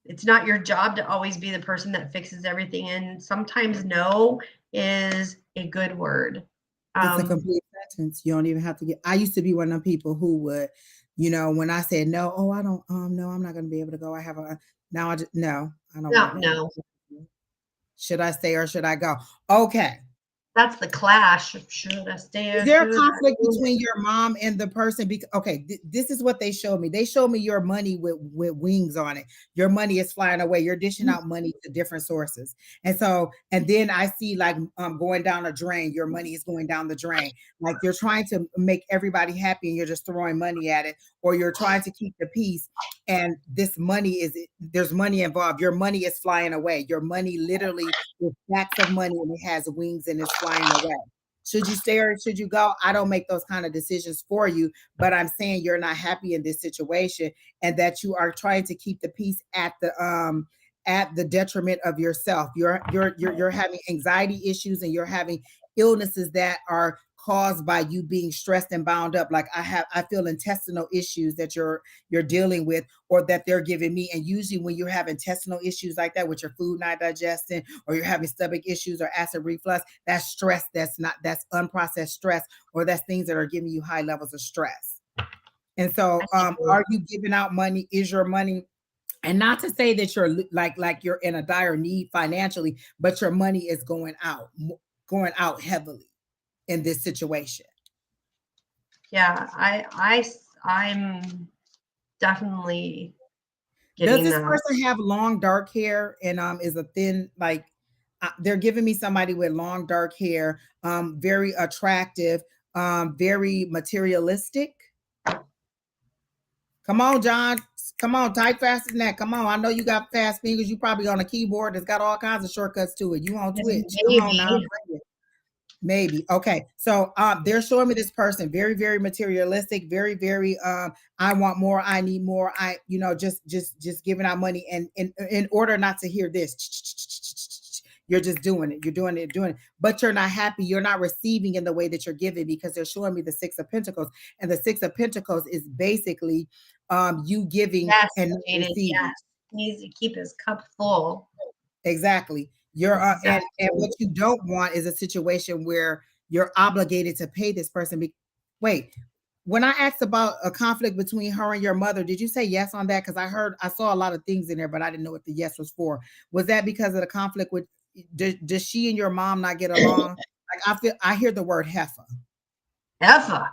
it's not your job to always be the person that fixes everything. And sometimes no is a good word.
It's a complete sentence. You don't even have to get. I used to be one of them people who would, when I said no, oh, I don't, no, I'm not going to be able to go. I have a, now I just, no, I don't want to go.
No.
Should I stay or should I go? Okay.
That's the clash. Should I stay?
Is there a conflict between your mom and the person? Okay, this is what they showed me. They showed me your money with wings on it. Your money is flying away. You're dishing out money to different sources. And then I see like going down a drain. Your money is going down the drain. Like you're trying to make everybody happy and you're just throwing money at it, or you're trying to keep the peace. And there's money involved. Your money is flying away. Your money literally is stacks of money and it has wings and it's flying away. Should you stay or should you go? I don't make those kind of decisions for you, but I'm saying you're not happy in this situation and that you are trying to keep the peace at the detriment of yourself. You're having anxiety issues and you're having illnesses that are caused by you being stressed and bound up. Like I feel intestinal issues that you're dealing with or that they're giving me. And usually when you have intestinal issues like that with your food not digesting or you're having stomach issues or acid reflux, that's stress. That's unprocessed stress, or that's things that are giving you high levels of stress. And so are you giving out money? Is your money, and not to say that you're like you're in a dire need financially, but your money is going out heavily in this situation.
Yeah, I'm definitely
Does
getting
this
that.
person have long dark hair and is a thin like they're giving me somebody with long dark hair, very attractive, very materialistic. Come on, John. Come on, type faster than that. Come on. I know you got fast fingers. You probably on a keyboard that's got all kinds of shortcuts to it. You on Twitch. Come on now.
Maybe.
Maybe. Okay. So they're showing me this person very, very materialistic, very, very I want more, I need more. I, just giving out money and in order not to hear this, you're just doing it. You're doing it, doing it. But you're not happy. You're not receiving in the way that you're giving because they're showing me the Six of Pentacles. And the Six of Pentacles is basically you giving
Yes,
and
Jaden,
receiving.
yes. He needs to keep his cup full.
Exactly. You're
Exactly.
and what you don't want is a situation where you're obligated to pay this person. Wait, when I asked about a conflict between her and your mother, did you say yes on that? Because I saw a lot of things in there, but I didn't know what the yes was for. Was that because of the conflict with? Does she and your mom not get along? Like I hear the word heifer.
Effa.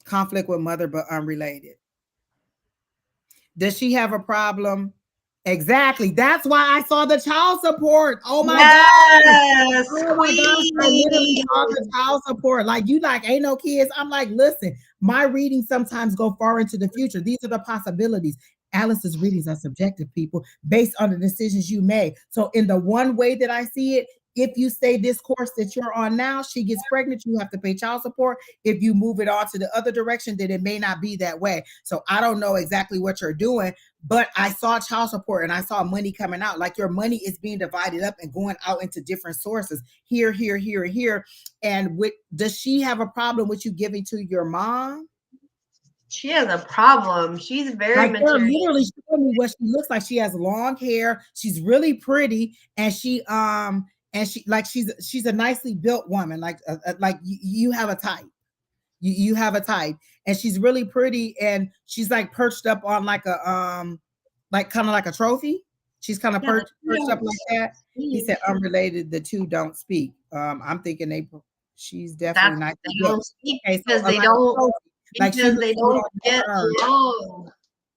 Conflict with mother, but unrelated. Does she have a problem? Exactly. That's why I saw the child support. Oh my
Yes,
God. Oh my gosh. I literally saw the child support. Like you like ain't no kids. I'm like, listen, my readings sometimes go far into the future. These are the possibilities. Alice's readings are subjective, people, based on the decisions you made. So in the one way that I see it, if you stay this course that you're on now, she gets pregnant, you have to pay child support. If you move it on to the other direction, then it may not be that way. So I don't know exactly what you're doing, but I saw child support and I saw money coming out. Like your money is being divided up and going out into different sources here, here, here, here. And does she have a problem with you giving to your mom?
She has a problem. She's very
Like they're
material.
literally showing me what she looks like. She has long hair. She's really pretty, and she like she's a nicely built woman. Like you have a type. You have a type, and she's really pretty, and she's like perched up on like like kind of like a trophy. She's kind of perched up like that. He said unrelated. The two don't speak. I'm thinking she's definitely not.
They don't speak
Okay,
because
so
they don't
like she
because they
looks good
don't
on
get
your arm.
along.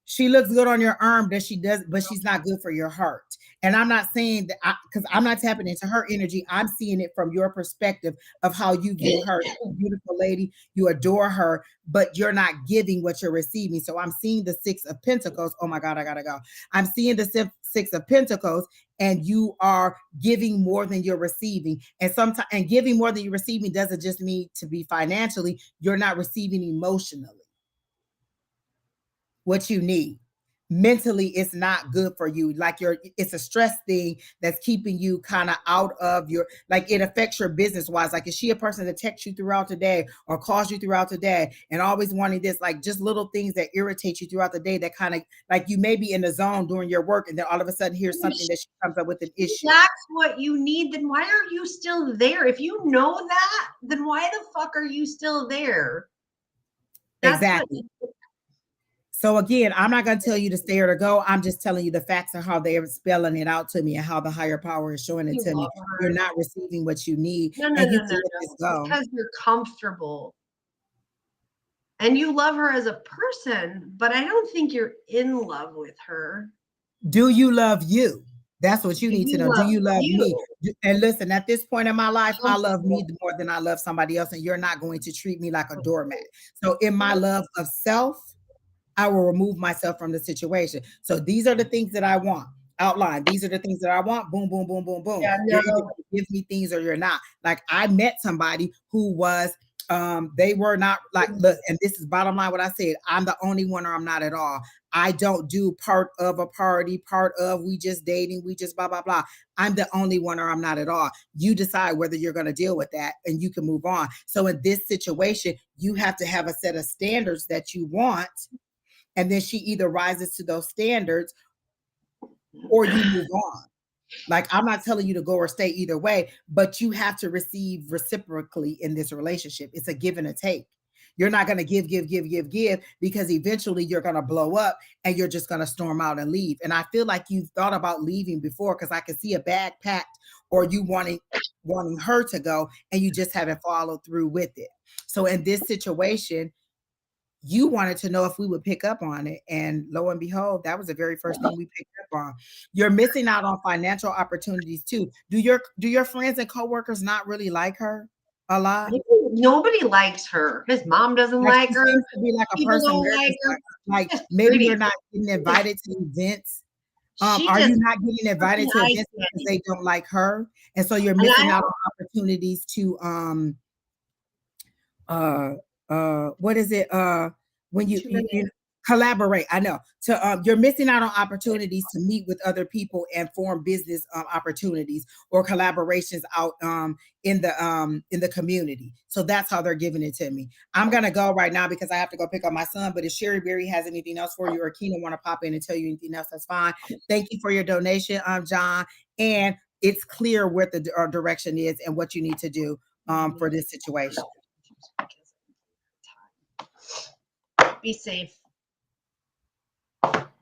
She looks good on your arm, that she does, but she's not good for your heart. And I'm not saying that because I'm not tapping into her energy. I'm seeing it from your perspective of how you view her. She's a beautiful lady, you adore her, but you're not giving what you're receiving. So I'm seeing the Six of Pentacles. Oh my God, I gotta go. I'm seeing the Six of Pentacles, and you are giving more than you're receiving. And sometimes, and giving more than you're receiving doesn't just mean to be financially. You're not receiving emotionally what you need. Mentally, it's not good for you. Like it's a stress thing that's keeping you kind of out of your, like it affects your business wise. Like, is she a person that texts you throughout the day or calls you throughout the day and always wanting this, like just little things that irritate you throughout the day that kind of like you may be in the zone during your work and then all of a sudden here's something that she comes up with an issue.
That's what you need. Then why are you still there? If you know that, then why the fuck are you still there?
That's exactly. So again, I'm not going to tell you to stay or to go. I'm just telling you the facts of how they're spelling it out to me and how the higher power is showing it to me. You're not receiving what you need.
No,
and you can let this go.
because you're comfortable. And you love her as a person, but I don't think you're in love with her.
Do you love you? That's what you need to know. Do you love me? And listen, at this point in my life, I love me more than I love somebody else, and you're not going to treat me like a doormat. So in my love of self, I will remove myself from the situation. So these are the things that I want. outline. These are the things that I want. Boom, boom, boom, boom, boom.
Yeah,
You're either
no.
going to give me things or you're not. Like I met somebody who was, they were not like, look, and this is bottom line what I said. I'm the only one or I'm not at all. I don't do part of a party, part of we just dating, we just blah, blah, blah. I'm the only one or I'm not at all. You decide whether you're going to deal with that and you can move on. So in this situation, you have to have a set of standards that you want. And then she either rises to those standards or you move on. Like, I'm not telling you to go or stay either way, but you have to receive reciprocally in this relationship. It's a give and a take. You're not going to give, because eventually you're going to blow up and you're just going to storm out and leave. And I feel like you've thought about leaving before because I can see a bag packed or you wanting her to go and you just haven't followed through with it. So in this situation, you wanted to know if we would pick up on it. And lo and behold, that was the very first thing we picked up on. You're missing out on financial opportunities too. Do your friends and coworkers not really like her a lot?
Nobody likes her. His mom doesn't
Like
like
she
her.
seems to be like a
People
person
don't
where
like
it's
her.
like
Just
maybe
pretty.
you're not getting invited to events.
She
Are
just
you not getting invited to events because they don't like her? And so you're missing out on opportunities to what is it when you collaborate. I know. So you're missing out on opportunities to meet with other people and form business opportunities or collaborations out in the community. So that's how they're giving it to me. I'm gonna go right now because I have to go pick up my son. But if Sheri Beery has anything else for you or Keena want to pop in and tell you anything else, that's fine. Thank you for your donation, John. And it's clear what the direction is and what you need to do for this situation.
Be safe.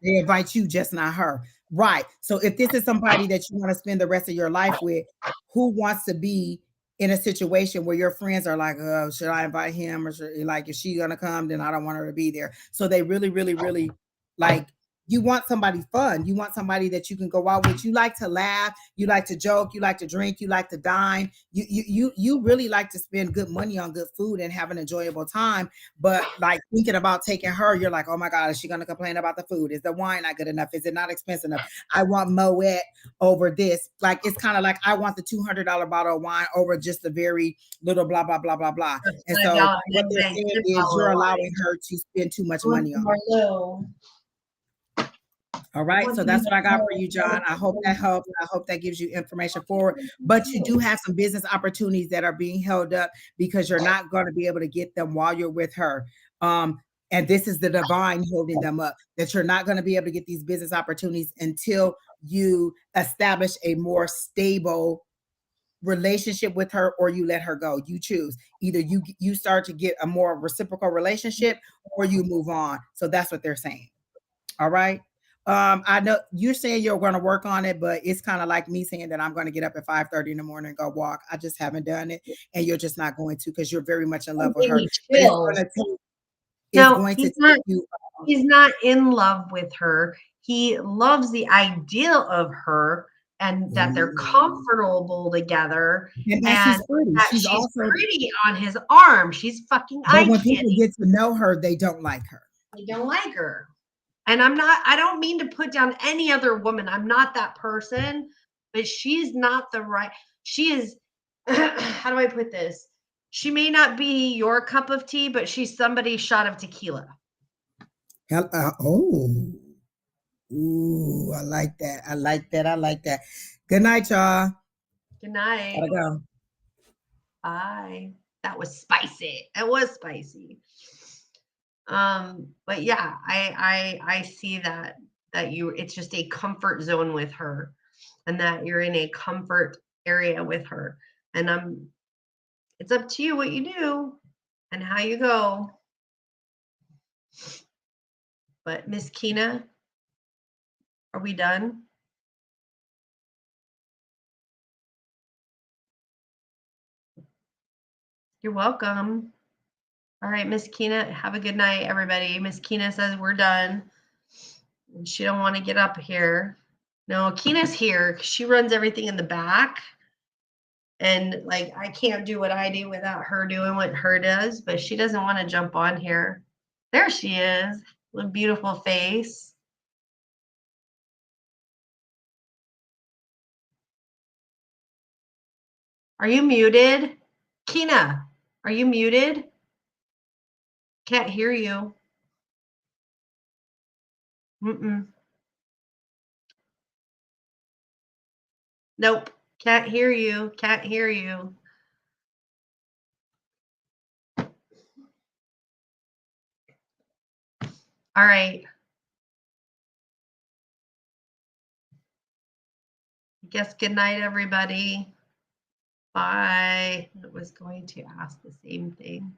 They invite you, just not her. Right. So if this is somebody that you want to spend the rest of your life with, who wants to be in a situation where your friends are like, oh, should I invite him? Or should, like, is she gonna come? Then I don't want her to be there. So they really, really, really like, you want somebody fun. You want somebody that you can go out with. You like to laugh, you like to joke, you like to drink, you like to dine. You really like to spend good money on good food and have an enjoyable time. But like thinking about taking her, you're like, oh my God, is she gonna complain about the food? Is the wine not good enough? Is it not expensive enough? I want Moet over this. Like it's kind of like I want the $200 bottle of wine over just the very little blah blah blah blah blah. And so what they're saying is you're allowing her to spend too much money on it. All right, so that's what I got for you, John. I hope that helps. I hope that gives you information forward. But you do have some business opportunities that are being held up because you're not going to be able to get them while you're with her. And this is the divine holding them up, that you're not going to be able to get these business opportunities until you establish a more stable relationship with her or you let her go. You choose. Either you start to get a more reciprocal relationship or you move on. So that's what they're saying. All right. I know you're saying you're going to work on it, but it's kind of like me saying that I'm going to get up at 5:30 in the morning and go walk. I just haven't done it, and you're just not going to because you're very much in love with her. But it's going to take you.
He's not in love with her. He loves the idea of her and that they're comfortable together.
And that she's pretty.
She's also pretty on his arm. She's fucking eye candy.
But when people get to know her, they don't like her.
They don't like her. And I don't mean to put down any other woman. I'm not that person, but she's not the right. She is, how do I put this? She may not be your cup of tea, but she's somebody's shot of tequila.
Ooh, I like that. I like that. I like that. Good night, y'all.
Good night.
Gotta go.
Bye. That was spicy. It was spicy. But yeah, I see that it's just a comfort zone with her and that you're in a comfort area with her. And it's up to you what you do and how you go. But Miss Keena, are we done? You're welcome. All right, Miss Keena, have a good night, everybody. Miss Keena says we're done. She don't want to get up here. No, Keena's here. She runs everything in the back. And like, I can't do what I do without her doing what her does, but she doesn't want to jump on here. There she is, with a beautiful face. Are you muted? Kina, are you muted? Can't hear you. Nope. Can't hear you. Can't hear you. All right. I guess good night, everybody. Bye. I was going to ask the same thing.